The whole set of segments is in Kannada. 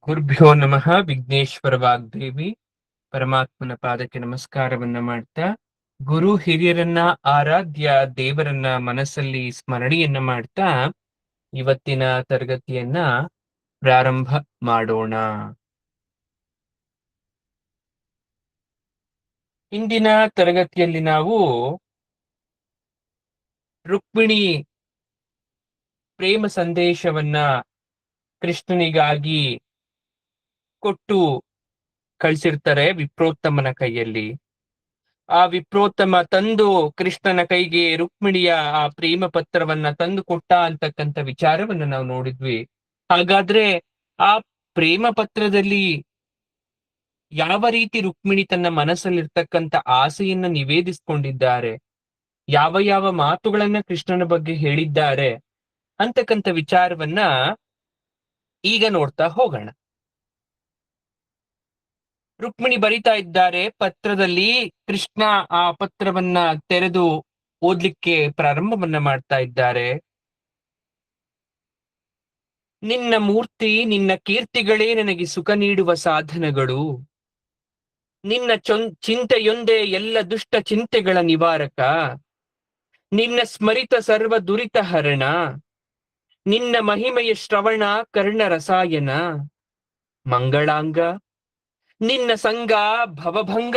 ಗುರುಭ್ಯೋ ನಮಃ. ವಿಘ್ನೇಶ್ವರ ವಾಗ್ದೇವಿ ಪರಮಾತ್ಮನ ಪಾದಕ್ಕೆ ನಮಸ್ಕಾರವನ್ನ ಮಾಡ್ತಾ, ಗುರು ಹಿರಿಯರನ್ನ ಆರಾಧ್ಯ ದೇವರನ್ನ ಮನಸ್ಸಲ್ಲಿ ಸ್ಮರಣೆಯನ್ನ ಮಾಡ್ತಾ ಇವತ್ತಿನ ತರಗತಿಯನ್ನ ಪ್ರಾರಂಭ ಮಾಡೋಣ. ಇಂದಿನ ತರಗತಿಯಲ್ಲಿ ನಾವು ರುಕ್ಮಿಣಿ ಪ್ರೇಮ ಸಂದೇಶವನ್ನ ಕೃಷ್ಣನಿಗಾಗಿ ಕೊಟ್ಟು ಕಳಿಸಿರ್ತಾರೆ ವಿಪ್ರೋತ್ತಮನ ಕೈಯಲ್ಲಿ. ಆ ವಿಪ್ರೋತ್ತಮ ತಂದು ಕೃಷ್ಣನ ಕೈಗೆ ರುಕ್ಮಿಣಿಯ ಆ ಪ್ರೇಮ ಪತ್ರವನ್ನ ತಂದು ಕೊಟ್ಟ ಅಂತಕ್ಕಂಥ ವಿಚಾರವನ್ನ ನಾವು ನೋಡಿದ್ವಿ. ಹಾಗಾದ್ರೆ ಆ ಪ್ರೇಮ ಪತ್ರದಲ್ಲಿ ಯಾವ ರೀತಿ ರುಕ್ಮಿಣಿ ತನ್ನ ಮನಸ್ಸಲ್ಲಿರ್ತಕ್ಕಂಥ ಆಸೆಯನ್ನ ನಿವೇದಿಸ್ಕೊಂಡಿದ್ದಾರೆ, ಯಾವ ಯಾವ ಮಾತುಗಳನ್ನ ಕೃಷ್ಣನ ಬಗ್ಗೆ ಹೇಳಿದ್ದಾರೆ ಅಂತಕ್ಕಂಥ ವಿಚಾರವನ್ನ ಈಗ ನೋಡ್ತಾ ಹೋಗೋಣ. ರುಕ್ಮಿಣಿ ಬರಿತಾ ಇದ್ದಾರೆ ಪತ್ರದಲ್ಲಿ. ಕೃಷ್ಣ ಆ ಪತ್ರವನ್ನ ತೆರೆದು ಓದ್ಲಿಕ್ಕೆ ಪ್ರಾರಂಭವನ್ನ ಮಾಡ್ತಾ ಇದ್ದಾರೆ. ನಿನ್ನ ಮೂರ್ತಿ, ನಿನ್ನ ಕೀರ್ತಿಗಳೇ ನನಗೆ ಸುಖ ನೀಡುವ ಸಾಧನಗಳು. ನಿನ್ನ ಚಿಂತೆಯೊಂದೇ ಎಲ್ಲ ದುಷ್ಟ ಚಿಂತೆಗಳ ನಿವಾರಕ. ನಿನ್ನ ಸ್ಮರಿತ ಸರ್ವ ದುರಿತ ಹರಣ. ನಿನ್ನ ಮಹಿಮೆಯ ಶ್ರವಣ ಕರ್ಣ ರಸಾಯನ. ಮಂಗಳಾಂಗ ನಿನ್ನ ಸಂಗ ಭವಭಂಗ.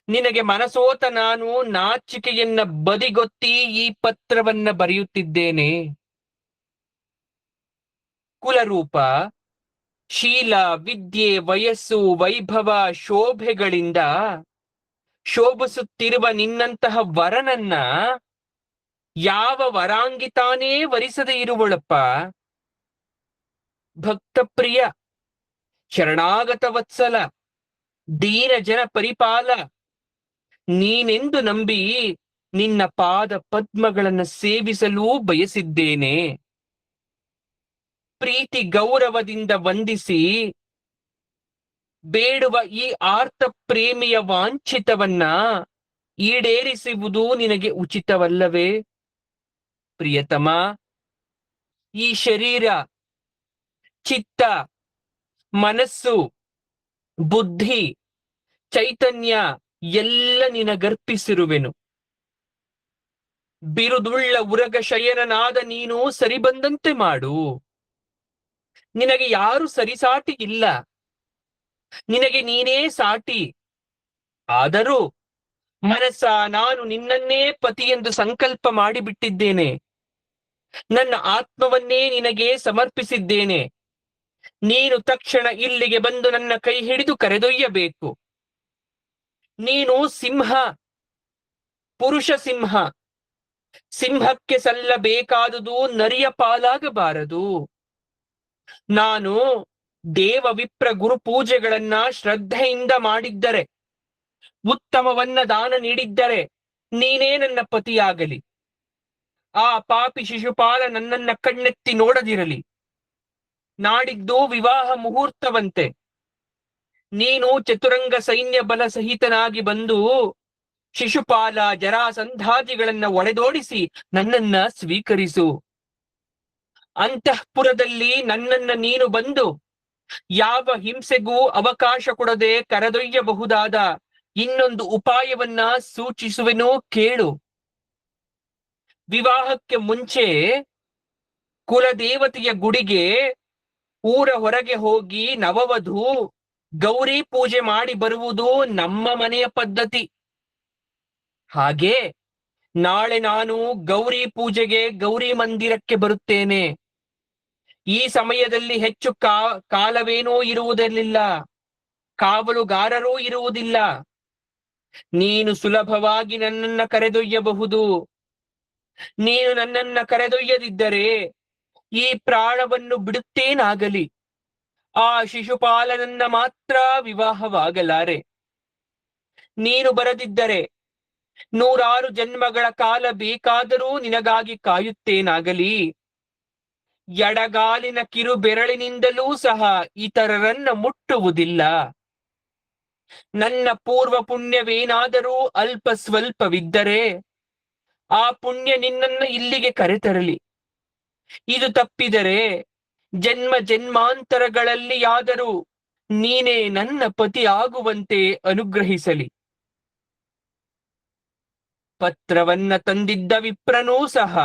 ನಿನಗೆ ಮನಸೋತ ನಾನು ನಾಚಿಕೆಯನ್ನ ಬದಿಗೊತ್ತಿ ಈ ಪತ್ರವನ್ನ ಬರೆಯುತ್ತಿದ್ದೇನೆ. ಕುಲರೂಪ, ಶೀಲ, ವಿದ್ಯೆ, ವಯಸ್ಸು, ವೈಭವ, ಶೋಭೆಗಳಿಂದ ಶೋಭಿಸುತ್ತಿರುವ ನಿನ್ನಂತಹ ವರನನ್ನ ಯಾವ ವರಾಂಗಿ ತಾನೇ ವರಿಸದೆ ಇರುವಳಪ್ಪ. ಭಕ್ತಪ್ರಿಯ, ಶರಣಾಗತ ವತ್ಸಲ, ದೀನ ಜನ ಪರಿಪಾಲ, ನೀನೆಂದು ನಂಬಿ ನಿನ್ನ ಪಾದ ಪದ್ಮಗಳನ್ನು ಸೇವಿಸಲು ಬಯಸಿದ್ದೇನೆ. ಪ್ರೀತಿ ಗೌರವದಿಂದ ವಂದಿಸಿ ಬೇಡುವ ಈ ಆರ್ತ ಪ್ರೇಮಿಯ ವಾಂಛಿತವನ್ನ ಈಡೇರಿಸುವುದು ನಿನಗೆ ಉಚಿತವಲ್ಲವೇ ಪ್ರಿಯತಮ? ಈ ಶರೀರ, ಚಿತ್ತ, ಮನಸ್ಸು, ಬುದ್ಧಿ, ಚೈತನ್ಯ ಎಲ್ಲ ನಿನಗರ್ಪಿಸಿರುವೆನು. ಬಿರುದುಳ್ಳ ಉರಗ ಶಯನನಾದ ನೀನು ಸರಿಬಂದಂತೆ ಮಾಡು. ನಿನಗೆ ಯಾರು ಸರಿಸಾಟಿ ಇಲ್ಲ, ನಿನಗೆ ನೀನೇ ಸಾಟಿ. ಆದರೂ ಮನಸ್ಸ ನಾನು ನಿನ್ನನ್ನೇ ಪತಿ ಎಂದು ಸಂಕಲ್ಪ ಮಾಡಿಬಿಟ್ಟಿದ್ದೇನೆ. ನನ್ನ ಆತ್ಮವನ್ನೇ ನಿನಗೆ ಸಮರ್ಪಿಸಿದ್ದೇನೆ. ನೀನು ತಕ್ಷಣ ಇಲ್ಲಿಗೆ ಬಂದು ನನ್ನ ಕೈ ಹಿಡಿದು ಕರೆದೊಯ್ಯಬೇಕು. ನೀನು ಸಿಂಹ, ಪುರುಷ ಸಿಂಹ. ಸಿಂಹಕ್ಕೆ ಸಲ್ಲಬೇಕಾದುದು ನರಿಯ ಪಾಲಾಗಬಾರದು. ನಾನು ದೇವ ವಿಪ್ರ ಗುರು ಪೂಜೆಗಳನ್ನ ಶ್ರದ್ಧೆಯಿಂದ ಮಾಡಿದ್ದರೆ, ಉತ್ತಮವನ್ನ ದಾನ ನೀಡಿದ್ದರೆ ನೀನೇ ನನ್ನ ಪತಿಯಾಗಲಿ. ಆ ಪಾಪಿ ಶಿಶುಪಾಲ ನನ್ನನ್ನ ಕಣ್ಣೆತ್ತಿ ನೋಡದಿರಲಿ. ನಾಡಿದ್ದು ವಿವಾಹ ಮುಹೂರ್ತವಂತೆ. ನೀನು ಚತುರಂಗ ಸೈನ್ಯ ಬಲ ಸಹಿತನಾಗಿ ಬಂದು ಶಿಶುಪಾಲ, ಜರಾಸಂಧಾದಿಗಳನ್ನ ಒಡೆದೋಡಿಸಿ ನನ್ನನ್ನ ಸ್ವೀಕರಿಸು. ಅಂತಃಪುರದಲ್ಲಿ ನನ್ನನ್ನ ನೀನು ಬಂದು ಯಾವ ಹಿಂಸೆಗೂ ಅವಕಾಶ ಕೊಡದೆ ಕರೆದೊಯ್ಯಬಹುದಾದ ಇನ್ನೊಂದು ಉಪಾಯವನ್ನ ಸೂಚಿಸುವೆನೋ ಕೇಳು. ವಿವಾಹಕ್ಕೆ ಮುಂಚೆ ಕುಲದೇವತೆಯ ಗುಡಿಗೆ ಊರ ಹೊರಗೆ ಹೋಗಿ ನವವಧು ಗೌರಿ ಪೂಜೆ ಮಾಡಿ ಬರುವುದು ನಮ್ಮ ಮನೆಯ ಪದ್ಧತಿ. ಹಾಗೆ ನಾಳೆ ನಾನು ಗೌರಿ ಪೂಜೆಗೆ ಗೌರಿ ಮಂದಿರಕ್ಕೆ ಬರುತ್ತೇನೆ. ಈ ಸಮಯದಲ್ಲಿ ಹೆಚ್ಚು ಕಾಲವೇನೋ ಇರುವುದಿಲ್ಲ, ಕಾವಲುಗಾರರೂ ಇರುವುದಿಲ್ಲ. ನೀನು ಸುಲಭವಾಗಿ ನನ್ನನ್ನ ಕರೆದೊಯ್ಯಬಹುದು. ನೀನು ನನ್ನನ್ನ ಕರೆದೊಯ್ಯದಿದ್ದರೆ ಈ ಪ್ರಾಣವನ್ನು ಬಿಡುತ್ತೇನಾಗಲಿ. ಆ ಶಿಶುಪಾಲನನ್ನ ಮಾತ್ರ ವಿವಾಹವಾಗಲಾರೆ. ನೀನು ಬರದಿದ್ದರೆ 100 ಜನ್ಮಗಳ ಕಾಲ ಬೇಕಾದರೂ ನಿನಗಾಗಿ ಕಾಯುತ್ತೇನಾಗಲಿ. ಎಡಗಾಲಿನ ಕಿರು ಬೆರಳಿನಿಂದಲೂ ಸಹ ಇತರರನ್ನ ಮುಟ್ಟುವುದಿಲ್ಲ. ನನ್ನ ಪೂರ್ವ ಪುಣ್ಯವೇನಾದರೂ ಅಲ್ಪ ಸ್ವಲ್ಪವಿದ್ದರೆ ಆ ಪುಣ್ಯ ನಿನ್ನನ್ನು ಇಲ್ಲಿಗೆ ಕರೆತರಲಿ. ಇದು ತಪ್ಪಿದರೆ ಜನ್ಮ ಜನ್ಮಾಂತರಗಳಲ್ಲಿಯಾದರೂ ನೀನೇ ನನ್ನ ಪತಿ ಆಗುವಂತೆ ಅನುಗ್ರಹಿಸಲಿ. ಪತ್ರವನ್ನ ತಂದಿದ್ದ ವಿಪ್ರನೂ ಸಹ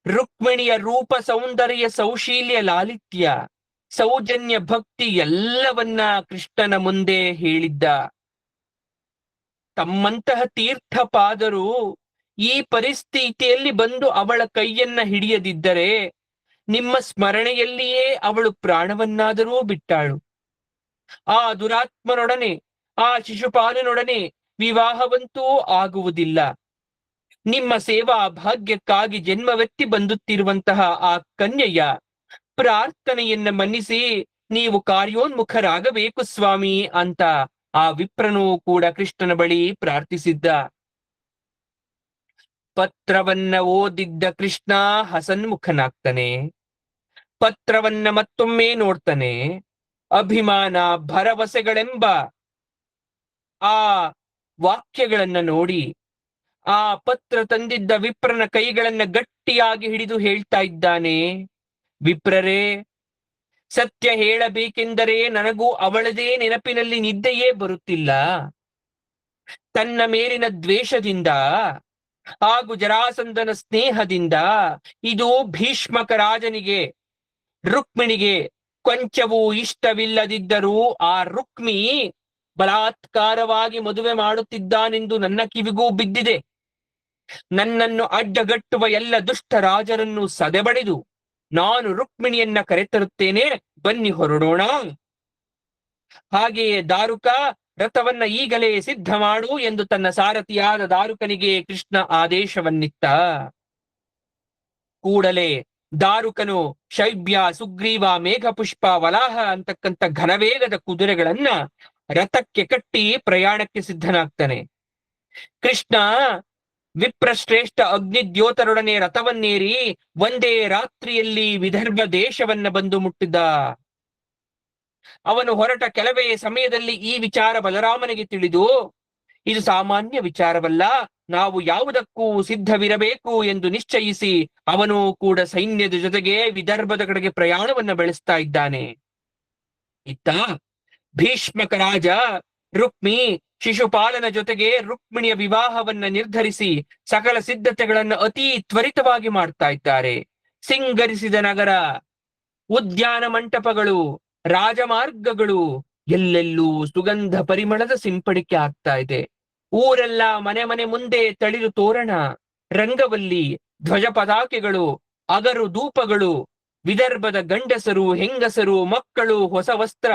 ರುಕ್ಮಿಣಿಯ ರೂಪ ಸೌಂದರ್ಯ ಸೌಶೀಲ್ಯ ಲಾಲಿತ್ಯ ಸೌಜನ್ಯ ಭಕ್ತಿ ಎಲ್ಲವನ್ನ ಕೃಷ್ಣನ ಮುಂದೆ ಹೇಳಿದ್ದ. ತಮ್ಮಂತಹ ತೀರ್ಥಪಾದರು ಈ ಪರಿಸ್ಥಿತಿಯಲ್ಲಿ ಬಂದು ಅವಳ ಕೈಯನ್ನ ಹಿಡಿಯದಿದ್ದರೆ ನಿಮ್ಮ ಸ್ಮರಣೆಯಲ್ಲಿಯೇ ಅವಳು ಪ್ರಾಣವನ್ನಾದರೂ ಬಿಟ್ಟಾಳು. ಆ ದುರಾತ್ಮನೊಡನೆ, ಆ ಶಿಶುಪಾಲನೊಡನೆ ವಿವಾಹವಂತೂ ಆಗುವುದಿಲ್ಲ. ನಿಮ್ಮ ಸೇವಾ ಭಾಗ್ಯಕ್ಕಾಗಿ ಜನ್ಮವೆತ್ತಿ ಬಂದುತ್ತಿರುವಂತಹ ಆ ಕನ್ಯೆಯ ಪ್ರಾರ್ಥನೆಯನ್ನ ಮನ್ನಿಸಿ ನೀವು ಕಾರ್ಯೋನ್ಮುಖರಾಗಬೇಕು ಸ್ವಾಮಿ ಅಂತ ಆ ವಿಪ್ರನು ಕೂಡ ಕೃಷ್ಣನ ಬಳಿ ಪ್ರಾರ್ಥಿಸಿದ್ದ. ಪತ್ರವನ್ನ ಓದಿದ್ದ ಕೃಷ್ಣ ಹಸನ್ಮುಖನಾಗ್ತಾನೆ. ಪತ್ರವನ್ನ ಮತ್ತೊಮ್ಮೆ ನೋಡ್ತಾನೆ. ಅಭಿಮಾನ, ಭರವಸೆಗಳೆಂಬ ಆ ವಾಕ್ಯಗಳನ್ನ ನೋಡಿ ಆ ಪತ್ರ ತಂದಿದ್ದ ವಿಪ್ರನ ಕೈಗಳನ್ನ ಗಟ್ಟಿಯಾಗಿ ಹಿಡಿದು ಹೇಳ್ತಾ ಇದ್ದಾನೆ, ವಿಪ್ರರೇ, ಸತ್ಯ ಹೇಳಬೇಕೆಂದರೆ ನನಗೂ ಅವಳದೇ ನೆನಪಿನಲ್ಲಿ ನಿದ್ದೆಯೇ ಬರುತ್ತಿಲ್ಲ. ತನ್ನ ಮೇಲಿನ ದ್ವೇಷದಿಂದ ಹಾಗೂ ಜರಾಸಂಧನ ಸ್ನೇಹದಿಂದ ಇದು ಭೀಷ್ಮಕ ರಾಜನಿಗೆ, ರುಕ್ಮಿಣಿಗೆ ಕೊಂಚವೂ ಇಷ್ಟವಿಲ್ಲದಿದ್ದರೂ ಆ ರುಕ್ಮಿ ಬಲಾತ್ಕಾರವಾಗಿ ಮದುವೆ ಮಾಡುತ್ತಿದ್ದಾನೆಂದು ನನ್ನ ಕಿವಿಗೂ ಬಿದ್ದಿದೆ. ನನ್ನನ್ನು ಅಡ್ಡಗಟ್ಟುವ ಎಲ್ಲ ದುಷ್ಟ ರಾಜರನ್ನು ಸದೆಬಡಿದು ನಾನು ರುಕ್ಮಿಣಿಯನ್ನ ಕರೆತರುತ್ತೇನೆ, ಬನ್ನಿ ಹೊರಡೋಣ. ಹಾಗೆಯೇ ದಾರುಕ, ರಥವನ್ನ ಈಗಲೇ ಸಿದ್ಧ ಮಾಡು ಎಂದು ತನ್ನ ಸಾರಥಿಯಾದ ದಾರುಕನಿಗೆ ಕೃಷ್ಣ ಆದೇಶವನ್ನಿತ್ತ. ಕೂಡಲೇ ದಾರುಕನು ಶೈಬ್ಯ, ಸುಗ್ರೀವ, ಮೇಘಪುಷ್ಪ, ವಲಾಹ ಅಂತಕ್ಕಂಥ ಘನವೇಗದ ಕುದುರೆಗಳನ್ನ ರಥಕ್ಕೆ ಕಟ್ಟಿ ಪ್ರಯಾಣಕ್ಕೆ ಸಿದ್ಧನಾಗ್ತಾನೆ. ಕೃಷ್ಣ ವಿಪ್ರಶ್ರೇಷ್ಠ ಅಗ್ನಿದ್ಯೋತರೊಡನೆ ರಥವನ್ನೇರಿ ಒಂದೇ ರಾತ್ರಿಯಲ್ಲಿ ವಿದರ್ಭ ದೇಶವನ್ನ ಬಂದು ಮುಟ್ಟಿದ. ಅವನು ಹೊರಟ ಕೆಲವೇ ಸಮಯದಲ್ಲಿ ಈ ವಿಚಾರ ಬಲರಾಮನಿಗೆ ತಿಳಿದು, ಇದು ಸಾಮಾನ್ಯ ವಿಚಾರವಲ್ಲ, ನಾವು ಯಾವುದಕ್ಕೂ ಸಿದ್ಧವಿರಬೇಕು ಎಂದು ನಿಶ್ಚಯಿಸಿ ಅವನು ಕೂಡ ಸೈನ್ಯದ ಜೊತೆಗೆ ವಿದರ್ಭದ ಕಡೆಗೆ ಪ್ರಯಾಣವನ್ನ ಬೆಳೆಸ್ತಾ ಇದ್ದಾನೆ. ಇತ್ತ ಭೀಷ್ಮಕ ರಾಜ ರುಕ್ಮಿ ಶಿಶುಪಾಲನ ಜೊತೆಗೆ ರುಕ್ಮಿಣಿಯ ವಿವಾಹವನ್ನ ನಿರ್ಧರಿಸಿ ಸಕಲ ಸಿದ್ಧತೆಗಳನ್ನು ಅತಿ ತ್ವರಿತವಾಗಿ ಮಾಡ್ತಾ ಇದ್ದಾರೆ. ಸಿಂಗರಿಸಿದ ನಗರ, ಉದ್ಯಾನ ಮಂಟಪಗಳು, ರಾಜಮಾರ್ಗಗಳು ಎಲ್ಲೆಲ್ಲೂ ಸುಗಂಧ ಪರಿಮಳದ ಸಿಂಪಡಿಕೆ ಆಗ್ತಾ ಇದೆ. ಊರೆಲ್ಲ ಮನೆ ಮನೆ ಮುಂದೆ ತಳಿರು ತೋರಣ, ರಂಗವಲ್ಲಿ, ಧ್ವಜ ಪತಾಕೆಗಳು, ಅಗರು ಧೂಪಗಳು. ವಿದರ್ಭದ ಗಂಡಸರು, ಹೆಂಗಸರು, ಮಕ್ಕಳು ಹೊಸ ವಸ್ತ್ರ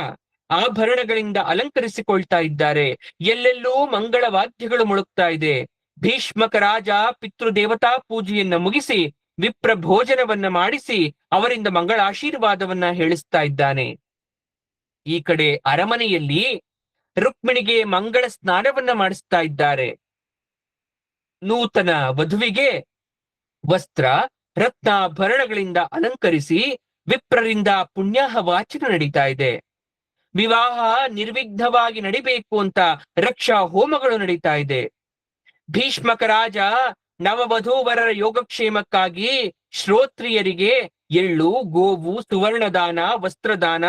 ಆಭರಣಗಳಿಂದ ಅಲಂಕರಿಸಿಕೊಳ್ತಾ ಇದ್ದಾರೆ. ಎಲ್ಲೆಲ್ಲೂ ಮಂಗಳ ವಾದ್ಯಗಳು ಮುಳುಗ್ತಾ ಇದೆ. ಭೀಷ್ಮಕ ರಾಜ ಪಿತೃದೇವತಾ ಪೂಜೆಯನ್ನ ಮುಗಿಸಿ ವಿಪ್ರ ಭೋಜನವನ್ನ ಮಾಡಿಸಿ ಅವರಿಂದ ಮಂಗಳಾಶೀರ್ವಾದವನ್ನ ಹೇಳಿಸ್ತಾ ಇದ್ದಾನೆ. ಈ ಕಡೆ ಅರಮನೆಯಲ್ಲಿ ರುಕ್ಮಿಣಿಗೆ ಮಂಗಳ ಸ್ನಾನವನ್ನ ಮಾಡಿಸ್ತಾ ಇದ್ದಾರೆ. ನೂತನ ವಧುವಿಗೆ ವಸ್ತ್ರ ರತ್ನಾಭರಣಗಳಿಂದ ಅಲಂಕರಿಸಿ ವಿಪ್ರರಿಂದ ಪುಣ್ಯಾಹ ವಾಚನ ನಡೀತಾ ಇದೆ. ವಿವಾಹ ನಿರ್ವಿಘ್ನವಾಗಿ ನಡಿಬೇಕು ಅಂತ ರಕ್ಷಾ ಹೋಮಗಳು ನಡೀತಾ ಇದೆ. ಭೀಷ್ಮಕ ರಾಜ ನವವಧೂವರರ ಯೋಗಕ್ಷೇಮಕ್ಕಾಗಿ ಶ್ರೋತ್ರಿಯರಿಗೆ ಎಳ್ಳು, ಗೋವು, ಸುವರ್ಣದಾನ, ವಸ್ತ್ರದಾನ,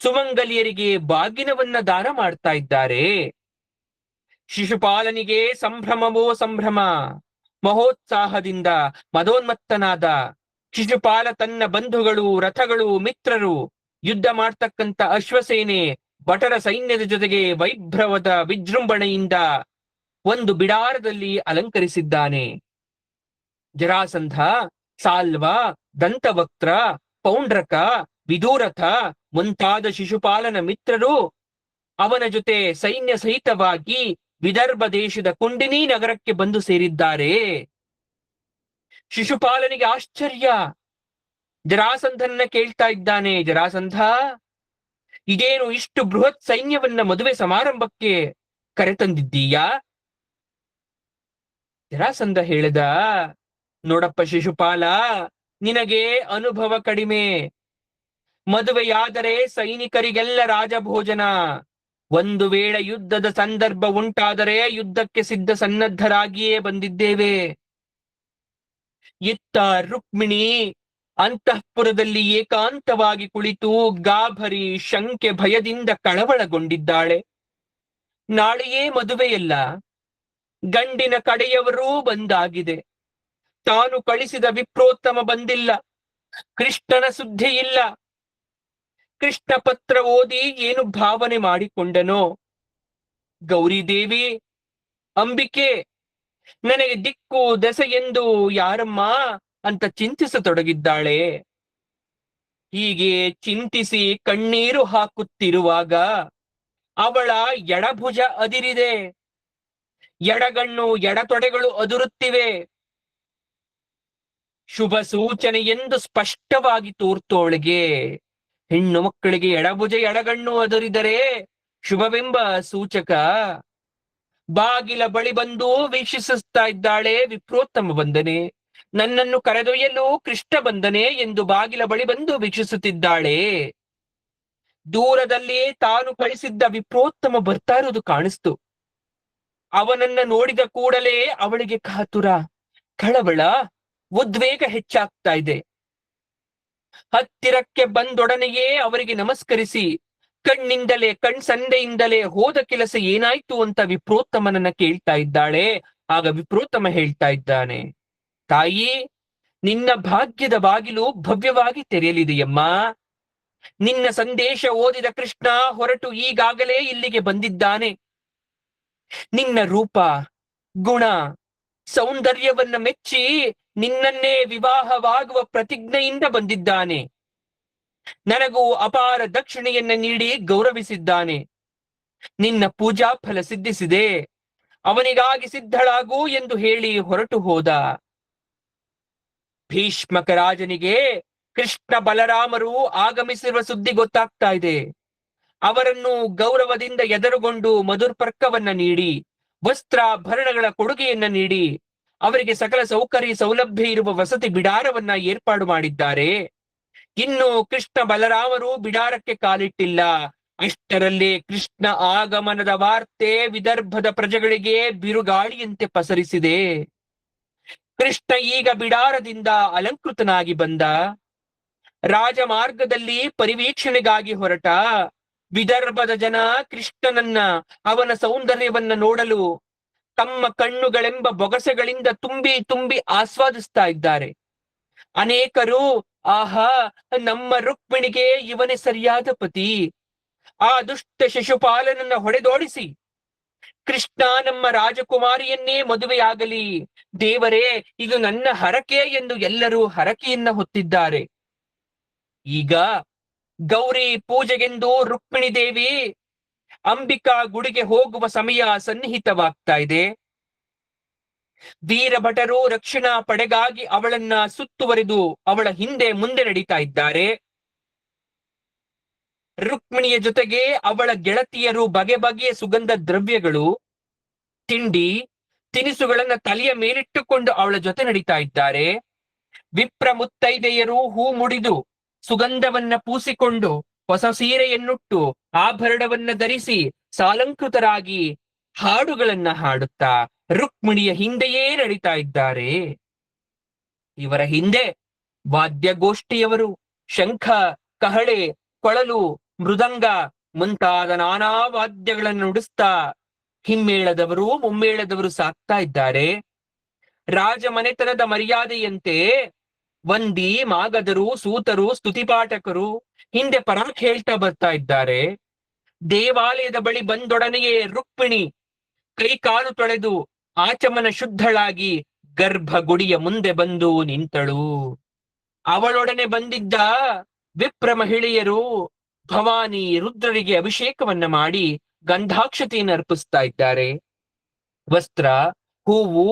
ಸುಮಂಗಲಿಯರಿಗೆ ಬಾಗಿನವನ್ನ ದಾನ ಮಾಡ್ತಾ ಇದ್ದಾರೆ. ಶಿಶುಪಾಲನಿಗೆ ಸಂಭ್ರಮವೋ ಸಂಭ್ರಮ. ಮಹೋತ್ಸಾಹದಿಂದ ಮದೋನ್ಮತ್ತನಾದ ಶಿಶುಪಾಲ ತನ್ನ ಬಂಧುಗಳು, ರಥಗಳು, ಮಿತ್ರರು, ಯುದ್ಧ ಮಾಡ್ತಕ್ಕಂಥ ಅಶ್ವಸೇನೆ, ಭಟರ ಸೈನ್ಯದ ಜೊತೆಗೆ ವೈಭ್ರವದ ವಿಜೃಂಭಣೆಯಿಂದ ಒಂದು ಬಿಡಾರದಲ್ಲಿ ಅಲಂಕರಿಸಿದ್ದಾನೆ. ಜರಾಸಂಧ, ಸಾಲ್ವ, ದಂತವಕ್ತ್ರ, ಪೌಂಡ್ರಕ, ವಿದೂರಥ ಮುಂತಾದ ಶಿಶುಪಾಲನ ಮಿತ್ರರು ಅವನ ಜೊತೆ ಸೈನ್ಯ ಸಹಿತವಾಗಿ ವಿದರ್ಭ ದೇಶದ ಕುಂಡಿನಿ ನಗರಕ್ಕೆ ಬಂದು ಸೇರಿದ್ದಾರೆ. ಶಿಶುಪಾಲನಿಗೆ ಆಶ್ಚರ್ಯ. ಜರಾಸಂಧನ್ನ ಕೇಳ್ತಾ ಇದ್ದಾನೆ, ಜರಾಸಂಧ, ಇದೇನು ಇಷ್ಟು ಬೃಹತ್ ಸೈನ್ಯವನ್ನ ಮದುವೆ ಸಮಾರಂಭಕ್ಕೆ ಕರೆತಂದಿದ್ದೀಯಾ? ಜರಾಸಂಧ ಹೇಳಿದ, ನೋಡಪ್ಪ ಶಿಶುಪಾಲ, ನಿನಗೆ ಅನುಭವ ಕಡಿಮೆ. ಮದುವೆಯಾದರೆ ಸೈನಿಕರಿಗೆಲ್ಲ ರಾಜಭೋಜನ. ಒಂದು ವೇಳೆ ಯುದ್ಧದ ಸಂದರ್ಭ ಉಂಟಾದರೆ ಯುದ್ಧಕ್ಕೆ ಸಿದ್ಧ ಸನ್ನದ್ಧರಾಗಿಯೇ ಬಂದಿದ್ದೇವೆ. ಇತ್ತ ರುಕ್ಮಿಣಿ ಅಂತಃಪುರದಲ್ಲಿ ಏಕಾಂತವಾಗಿ ಕುಳಿತು ಗಾಭರಿ ಶಂಕೆ ಭಯದಿಂದ ಕಳವಳಗೊಂಡಿದ್ದಾಳೆ. ನಾಳೆಯೇ ಮದುವೆಯಲ್ಲ, ಗಂಡಿನ ಕಡೆಯವರೂ ಬಂದಾಗಿದೆ, ತಾನು ಕಳಿಸಿದ ವಿಪ್ರೋತ್ತಮ ಬಂದಿಲ್ಲ, ಕೃಷ್ಣನ ಸುದ್ದಿ ಇಲ್ಲ. ಕೃಷ್ಣ ಪತ್ರ ಓದಿ ಏನು ಭಾವನೆ ಮಾಡಿಕೊಂಡನೋ. ಗೌರಿದೇವಿ, ಅಂಬಿಕೆ, ನನಗೆ ದಿಕ್ಕು ದೆಸೆ ಎಂದು ಯಾರಮ್ಮ ಅಂತ ಚಿಂತಿಸತೊಡಗಿದ್ದಾಳೆ. ಹೀಗೆ ಚಿಂತಿಸಿ ಕಣ್ಣೀರು ಹಾಕುತ್ತಿರುವಾಗ ಅವಳ ಎಡಭುಜ ಅದಿರಿದೆ, ಎಡಗಣ್ಣು ಎಡತೊಡೆಗಳು ಅದುರುತ್ತಿವೆ. ಶುಭ ಸೂಚನೆ ಎಂದು ಸ್ಪಷ್ಟವಾಗಿ ತೋರ್ತೋಳಿಗೆ. ಹೆಣ್ಣು ಮಕ್ಕಳಿಗೆ ಎಡಭುಜ ಎಡಗಣ್ಣು ಅದರಿದರೆ ಶುಭವೆಂಬ ಸೂಚಕ. ಬಾಗಿಲ ಬಳಿ ಬಂದು ವೀಕ್ಷಿಸುತ್ತಾ ಇದ್ದಾಳೆ. ವಿಪ್ರೋತ್ತಮ ಬಂದನೆ, ನನ್ನನ್ನು ಕರೆದೊಯ್ಯಲು ಕೃಷ್ಣ ಬಂದನೆ ಎಂದು ಬಾಗಿಲ ಬಳಿ ಬಂದು ವೀಕ್ಷಿಸುತ್ತಿದ್ದಾಳೆ. ದೂರದಲ್ಲಿ ತಾನು ಕಳಿಸಿದ್ದ ವಿಪ್ರೋತ್ತಮ ಬರ್ತಾ ಇರೋದು ಕಾಣಿಸ್ತು. ಅವನನ್ನ ನೋಡಿದ ಕೂಡಲೇ ಅವಳಿಗೆ ಕಾತುರ, ಕಳವಳ, ಉದ್ವೇಗ ಹೆಚ್ಚಾಗ್ತಾ ಇದೆ. ಹತ್ತಿರಕ್ಕೆ ಬಂದೊಡನೆಯೇ ಅವರಿಗೆ ನಮಸ್ಕರಿಸಿ ಕಣ್ಸಂದೆಯಿಂದಲೇ ಹೋದ ಕೆಲಸ ಏನಾಯ್ತು ಅಂತ ವಿಪ್ರೋತ್ತಮನನ್ನ ಕೇಳ್ತಾ ಇದ್ದಾಳೆ. ಆಗ ವಿಪ್ರೋತ್ತಮ ಹೇಳ್ತಾ ಇದ್ದಾನೆ, ತಾಯಿ, ನಿನ್ನ ಭಾಗ್ಯದ ಬಾಗಿಲು ಭವ್ಯವಾಗಿ ತೆರೆಯಲಿದೆಯಮ್ಮ. ನಿನ್ನ ಸಂದೇಶ ಓದಿದ ಕೃಷ್ಣ ಹೊರಟು ಈಗಾಗಲೇ ಇಲ್ಲಿಗೆ ಬಂದಿದ್ದಾನೆ. ನಿನ್ನ ರೂಪ, ಗುಣ, ಸೌಂದರ್ಯವನ್ನ ಮೆಚ್ಚಿ ನಿನ್ನನ್ನೇ ವಿವಾಹವಾಗುವ ಪ್ರತಿಜ್ಞೆಯಿಂದ ಬಂದಿದ್ದಾನೆ. ನನಗೂ ಅಪಾರ ದಕ್ಷಿಣೆಯನ್ನ ನೀಡಿ ಗೌರವಿಸಿದ್ದಾನೆ. ನಿನ್ನ ಪೂಜಾ ಫಲ ಸಿದ್ಧಿಸಿದೆ, ಅವನಿಗಾಗಿ ಸಿದ್ಧಳಾಗು ಎಂದು ಹೇಳಿ ಹೊರಟು ಹೋದ. ಭೀಷ್ಮಕ ರಾಜನಿಗೆ ಕೃಷ್ಣ ಬಲರಾಮರು ಆಗಮಿಸಿರುವ ಸುದ್ದಿ ಗೊತ್ತಾಗ್ತಾ ಇದೆ. ಅವರನ್ನು ಗೌರವದಿಂದ ಎದುರುಗೊಂಡು ಮಧುರ್ಪರ್ಕವನ್ನ ನೀಡಿ, ವಸ್ತ್ರಾಭರಣಗಳ ಕೊಡುಗೆಯನ್ನ ನೀಡಿ, ಅವರಿಗೆ ಸಕಲ ಸೌಕರ್ಯ ಸೌಲಭ್ಯ ಇರುವ ವಸತಿ ಬಿಡಾರವನ್ನ ಏರ್ಪಾಡು ಮಾಡಿದ್ದಾರೆ. ಇನ್ನು ಕೃಷ್ಣ ಬಲರಾಮರು ಬಿಡಾರಕ್ಕೆ ಕಾಲಿಟ್ಟಿಲ್ಲ. ಅಷ್ಟರಲ್ಲೇ ಕೃಷ್ಣ ಆಗಮನದ ವಾರ್ತೆ ವಿದರ್ಭದ ಪ್ರಜೆಗಳಿಗೆ ಬಿರುಗಾಳಿಯಂತೆ ಪಸರಿಸಿದೆ. ಕೃಷ್ಣ ಈಗ ಬಿಡಾರದಿಂದ ಅಲಂಕೃತನಾಗಿ ಬಂದ. ರಾಜಮಾರ್ಗದಲ್ಲಿ ಪರಿವೀಕ್ಷಣೆಗಾಗಿ ಹೊರಟ. ವಿದರ್ಭದ ಜನ ಕೃಷ್ಣನನ್ನ, ಅವನ ಸೌಂದರ್ಯವನ್ನ ನೋಡಲು ತಮ್ಮ ಕಣ್ಣುಗಳೆಂಬ ಬೊಗಸೆಗಳಿಂದ ತುಂಬಿ ತುಂಬಿ ಆಸ್ವಾದಿಸ್ತಾ ಇದ್ದಾರೆ. ಅನೇಕರು, ಆಹಾ, ನಮ್ಮ ರುಕ್ಮಿಣಿಗೆ ಇವನೇ ಸರಿಯಾದ ಪತಿ, ಆ ದುಷ್ಟ ಶಿಶುಪಾಲನನ್ನ ಹೊಡೆದೋಡಿಸಿ ಕೃಷ್ಣ ನಮ್ಮ ರಾಜಕುಮಾರಿಯನ್ನೇ ಮದುವೆಯಾಗಲಿ, ದೇವರೇ ಇದು ನನ್ನ ಹರಕೆ ಎಂದು ಎಲ್ಲರೂ ಹರಕೆಯನ್ನ ಹೊತ್ತಿದ್ದಾರೆ. ಈಗ ಗೌರಿ ಪೂಜೆಗೆಂದು ರುಕ್ಮಿಣಿ ದೇವಿ ಅಂಬಿಕಾ ಗುಡಿಗೆ ಹೋಗುವ ಸಮಯ ಸನ್ನಿಹಿತವಾಗ್ತಾ ಇದೆ. ವೀರಭಟರು ರಕ್ಷಣಾ ಪಡೆಗಾಗಿ ಅವಳನ್ನ ಸುತ್ತುವರಿದು ಅವಳ ಹಿಂದೆ ಮುಂದೆ ನಡೀತಾ ಇದ್ದಾರೆ. ರುಕ್ಮಿಣಿಯ ಜೊತೆಗೆ ಅವಳ ಗೆಳತಿಯರು ಬಗೆ ಬಗೆಯ ಸುಗಂಧ ದ್ರವ್ಯಗಳು, ತಿಂಡಿ ತಿನಿಸುಗಳನ್ನ ತಲೆಯ ಮೇಲಿಟ್ಟುಕೊಂಡು ಅವಳ ಜೊತೆ ನಡೀತಾ ಇದ್ದಾರೆ. ವಿಪ್ರ ಮುತ್ತೈದೆಯರು ಹೂ ಮುಡಿದು ಸುಗಂಧವನ್ನ ಪೂಸಿಕೊಂಡು ಹೊಸ ಸೀರೆಯನ್ನುಟ್ಟು ಆಭರಣವನ್ನ ಧರಿಸಿ ಸಾಲಂಕೃತರಾಗಿ ಹಾಡುಗಳನ್ನ ಹಾಡುತ್ತಾ ರುಕ್ಮಿಣಿಯ ಹಿಂದೆಯೇ ನಡೀತಾ ಇದ್ದಾರೆ. ಇವರ ಹಿಂದೆ ವಾದ್ಯಗೋಷ್ಠಿಯವರು ಶಂಖ, ಕಹಳೆ, ಕೊಳಲು, ಮೃದಂಗ ಮುಂತಾದ ನಾನಾ ವಾದ್ಯಗಳನ್ನು ನುಡಿಸ್ತಾ ಹಿಮ್ಮೇಳದವರು ಮುಮ್ಮೇಳದವರು ಸಾಕ್ತಾ ಇದ್ದಾರೆ. ರಾಜಮನೆತನದ ಮರ್ಯಾದೆಯಂತೆ ವಂದಿ, ಮಾಗಧರು, ಸೂತರು, ಸ್ತುತಿಪಾಠಕರು ಹಿಂದೆ ಪರಾಕ್ ಹೇಳ್ತಾ ಬರ್ತಾ ಇದ್ದಾರೆ. ದೇವಾಲಯದ ಬಳಿ ಬಂದೊಡನೆಯೇ ರುಕ್ಮಿಣಿ ಕೈಕಾಲು ತೊಳೆದು ಆಚಮನ ಶುದ್ಧಳಾಗಿ ಗರ್ಭಗುಡಿಯ ಮುಂದೆ ಬಂದು ನಿಂತಳು. ಅವಳೊಡನೆ ಬಂದಿದ್ದ ವಿಪ್ರ ಮಹಿಳೆಯರು ಭವಾನಿ ರುದ್ರರಿಗೆ ಅಭಿಷೇಕವನ್ನ ಮಾಡಿ ಗಂಧಾಕ್ಷತೆಯನ್ನು ಅರ್ಪಿಸ್ತಾ ಇದ್ದಾರೆ. ವಸ್ತ್ರ, ಹೂವು,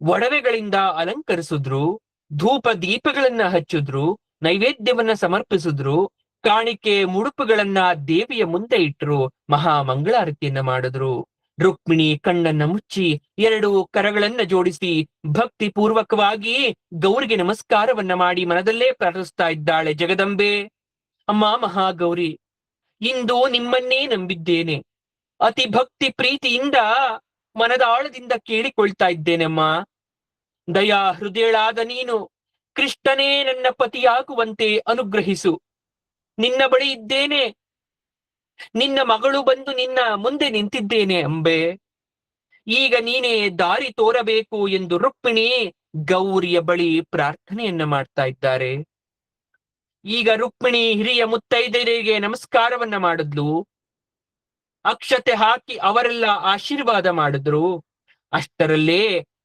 ಒಡವೆಗಳಿಂದ ಅಲಂಕರಿಸಿದ್ರು, ಧೂಪ ದೀಪಗಳನ್ನ ಹಚ್ಚಿದ್ರು, ನೈವೇದ್ಯವನ್ನ ಸಮರ್ಪಿಸಿದ್ರು, ಕಾಣಿಕೆ ಮುಡುಪುಗಳನ್ನ ದೇವಿಯ ಮುಂದೆ ಇಟ್ಟರು, ಮಹಾ ಮಂಗಳಾರತಿಯನ್ನ ಮಾಡಿದ್ರು. ರುಕ್ಮಿಣಿ ಕಣ್ಣನ್ನ ಮುಚ್ಚಿ ಎರಡು ಕರಗಳನ್ನ ಜೋಡಿಸಿ ಭಕ್ತಿ ಪೂರ್ವಕವಾಗಿ ಗೌರಿಗೆ ನಮಸ್ಕಾರವನ್ನ ಮಾಡಿ ಮನದಲ್ಲೇ ಪ್ರಾರ್ಥಿಸ್ತಾ ಇದ್ದಾಳೆ. ಜಗದಂಬೆ, ಅಮ್ಮ ಮಹಾಗೌರಿ, ಇಂದು ನಿಮ್ಮನ್ನೇ ನಂಬಿದ್ದೇನೆ. ಅತಿ ಭಕ್ತಿ ಪ್ರೀತಿಯಿಂದ ಮನದಾಳದಿಂದ ಕೇಳಿಕೊಳ್ತಾ ಇದ್ದೇನಮ್ಮ. ದಯಾ ಹೃದಯಳಾದ ನೀನು ಕೃಷ್ಣನೇ ನನ್ನ ಪತಿಯಾಗುವಂತೆ ಅನುಗ್ರಹಿಸು. ನಿನ್ನ ಬಳಿ ಇದ್ದೇನೆ, ನಿನ್ನ ಮಗಳು ಬಂದು ನಿನ್ನ ಮುಂದೆ ನಿಂತಿದ್ದೇನೆ ಅಂಬೆ. ಈಗ ನೀನೇ ದಾರಿ ತೋರಬೇಕು ಎಂದು ರುಕ್ಮಿಣಿ ಗೌರಿಯ ಬಳಿ ಪ್ರಾರ್ಥನೆಯನ್ನ ಮಾಡ್ತಾ ಇದ್ದಾರೆ. ಈಗ ರುಕ್ಮಿಣಿ ಹಿರಿಯ ಮುತ್ತೈದೆಯರಿಗೆ ನಮಸ್ಕಾರವನ್ನ ಮಾಡಿದ್ಲು. ಅಕ್ಷತೆ ಹಾಕಿ ಅವರೆಲ್ಲ ಆಶೀರ್ವಾದ ಮಾಡಿದ್ರು. ಅಷ್ಟರಲ್ಲೇ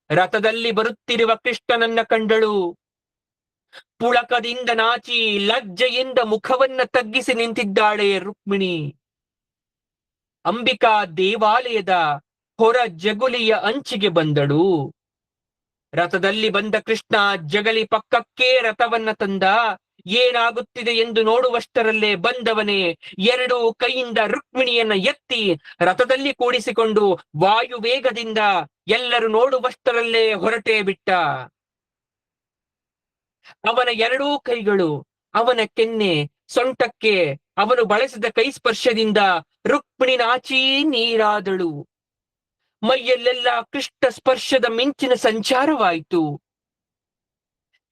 ರಥದಲ್ಲಿ ಬರುತ್ತಿರುವ ಕೃಷ್ಣನನ್ನ ಕಂಡಳು. ಪುಳಕದಿಂದ ನಾಚಿ ಲಜ್ಜೆಯಿಂದ ಮುಖವನ್ನ ತಗ್ಗಿಸಿ ನಿಂತಿದ್ದಾಳೆ ರುಕ್ಮಿಣಿ. ಅಂಬಿಕಾ ದೇವಾಲಯದ ಹೊರ ಜಗುಲಿಯ ಅಂಚಿಗೆ ಬಂದಳು. ರಥದಲ್ಲಿ ಬಂದ ಕೃಷ್ಣ ಜಗಲಿ ಪಕ್ಕಕ್ಕೆ ರಥವನ್ನ ತಂದ. ಏನಾಗುತ್ತಿದೆ ಎಂದು ನೋಡುವಷ್ಟರಲ್ಲೇ ಬಂದವನೇ ಎರಡು ಕೈಯಿಂದ ರುಕ್ಮಿಣಿಯನ್ನ ಎತ್ತಿ ರಥದಲ್ಲಿ ಕೂಡಿಸಿಕೊಂಡು ವಾಯುವೇಗದಿಂದ ಎಲ್ಲರೂ ನೋಡುವಷ್ಟರಲ್ಲೇ ಹೊರಟೇ ಬಿಟ್ಟ. ಅವನ ಎರಡೂ ಕೈಗಳು ಅವನ ಕೆನ್ನೆ, ಸೊಂಟಕ್ಕೆ ಅವನು ಬಳಸಿದ ಕೈ ಸ್ಪರ್ಶದಿಂದ ರುಕ್ಮಿಣಿ ನಾಚಿ ನೀರಾದಳು. ಮೈಯಲ್ಲೆಲ್ಲ ಕೃಷ್ಣ ಸ್ಪರ್ಶದ ಮಿಂಚಿನ ಸಂಚಾರವಾಯಿತು.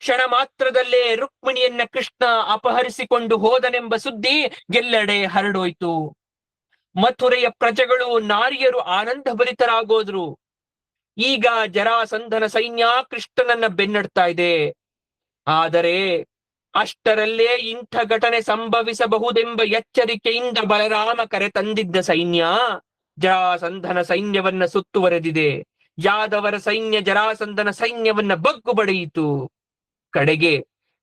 ಕ್ಷಣ ಮಾತ್ರದಲ್ಲೇ ರುಕ್ಮಿಣಿಯನ್ನ ಕೃಷ್ಣ ಅಪಹರಿಸಿಕೊಂಡು ಹೋದನೆಂಬ ಸುದ್ದಿ ಎಲ್ಲೆಡೆ ಹರಡೋಯ್ತು. ಮಥುರೆಯ ಪ್ರಜೆಗಳು, ನಾರಿಯರು ಆನಂದ ಭರಿತರಾಗೋದ್ರು. ಈಗ ಜರಾಸಂಧನ ಸೈನ್ಯ ಕೃಷ್ಣನನ್ನ ಬೆನ್ನಡ್ತಾ ಇದೆ. ಆದರೆ ಅಷ್ಟರಲ್ಲೇ ಇಂಥ ಘಟನೆ ಸಂಭವಿಸಬಹುದೆಂಬ ಎಚ್ಚರಿಕೆಯಿಂದ ಬಲರಾಮ ಕರೆ ತಂದಿದ್ದ ಸೈನ್ಯ ಜರಾಸಂಧನ ಸೈನ್ಯವನ್ನ ಸುತ್ತುವರೆದಿದೆ. ಯಾದವರ ಸೈನ್ಯ ಜರಾಸಂಧನ ಸೈನ್ಯವನ್ನ ಬಗ್ಗು ಬಡಿಯಿತು. ಕಡೆಗೆ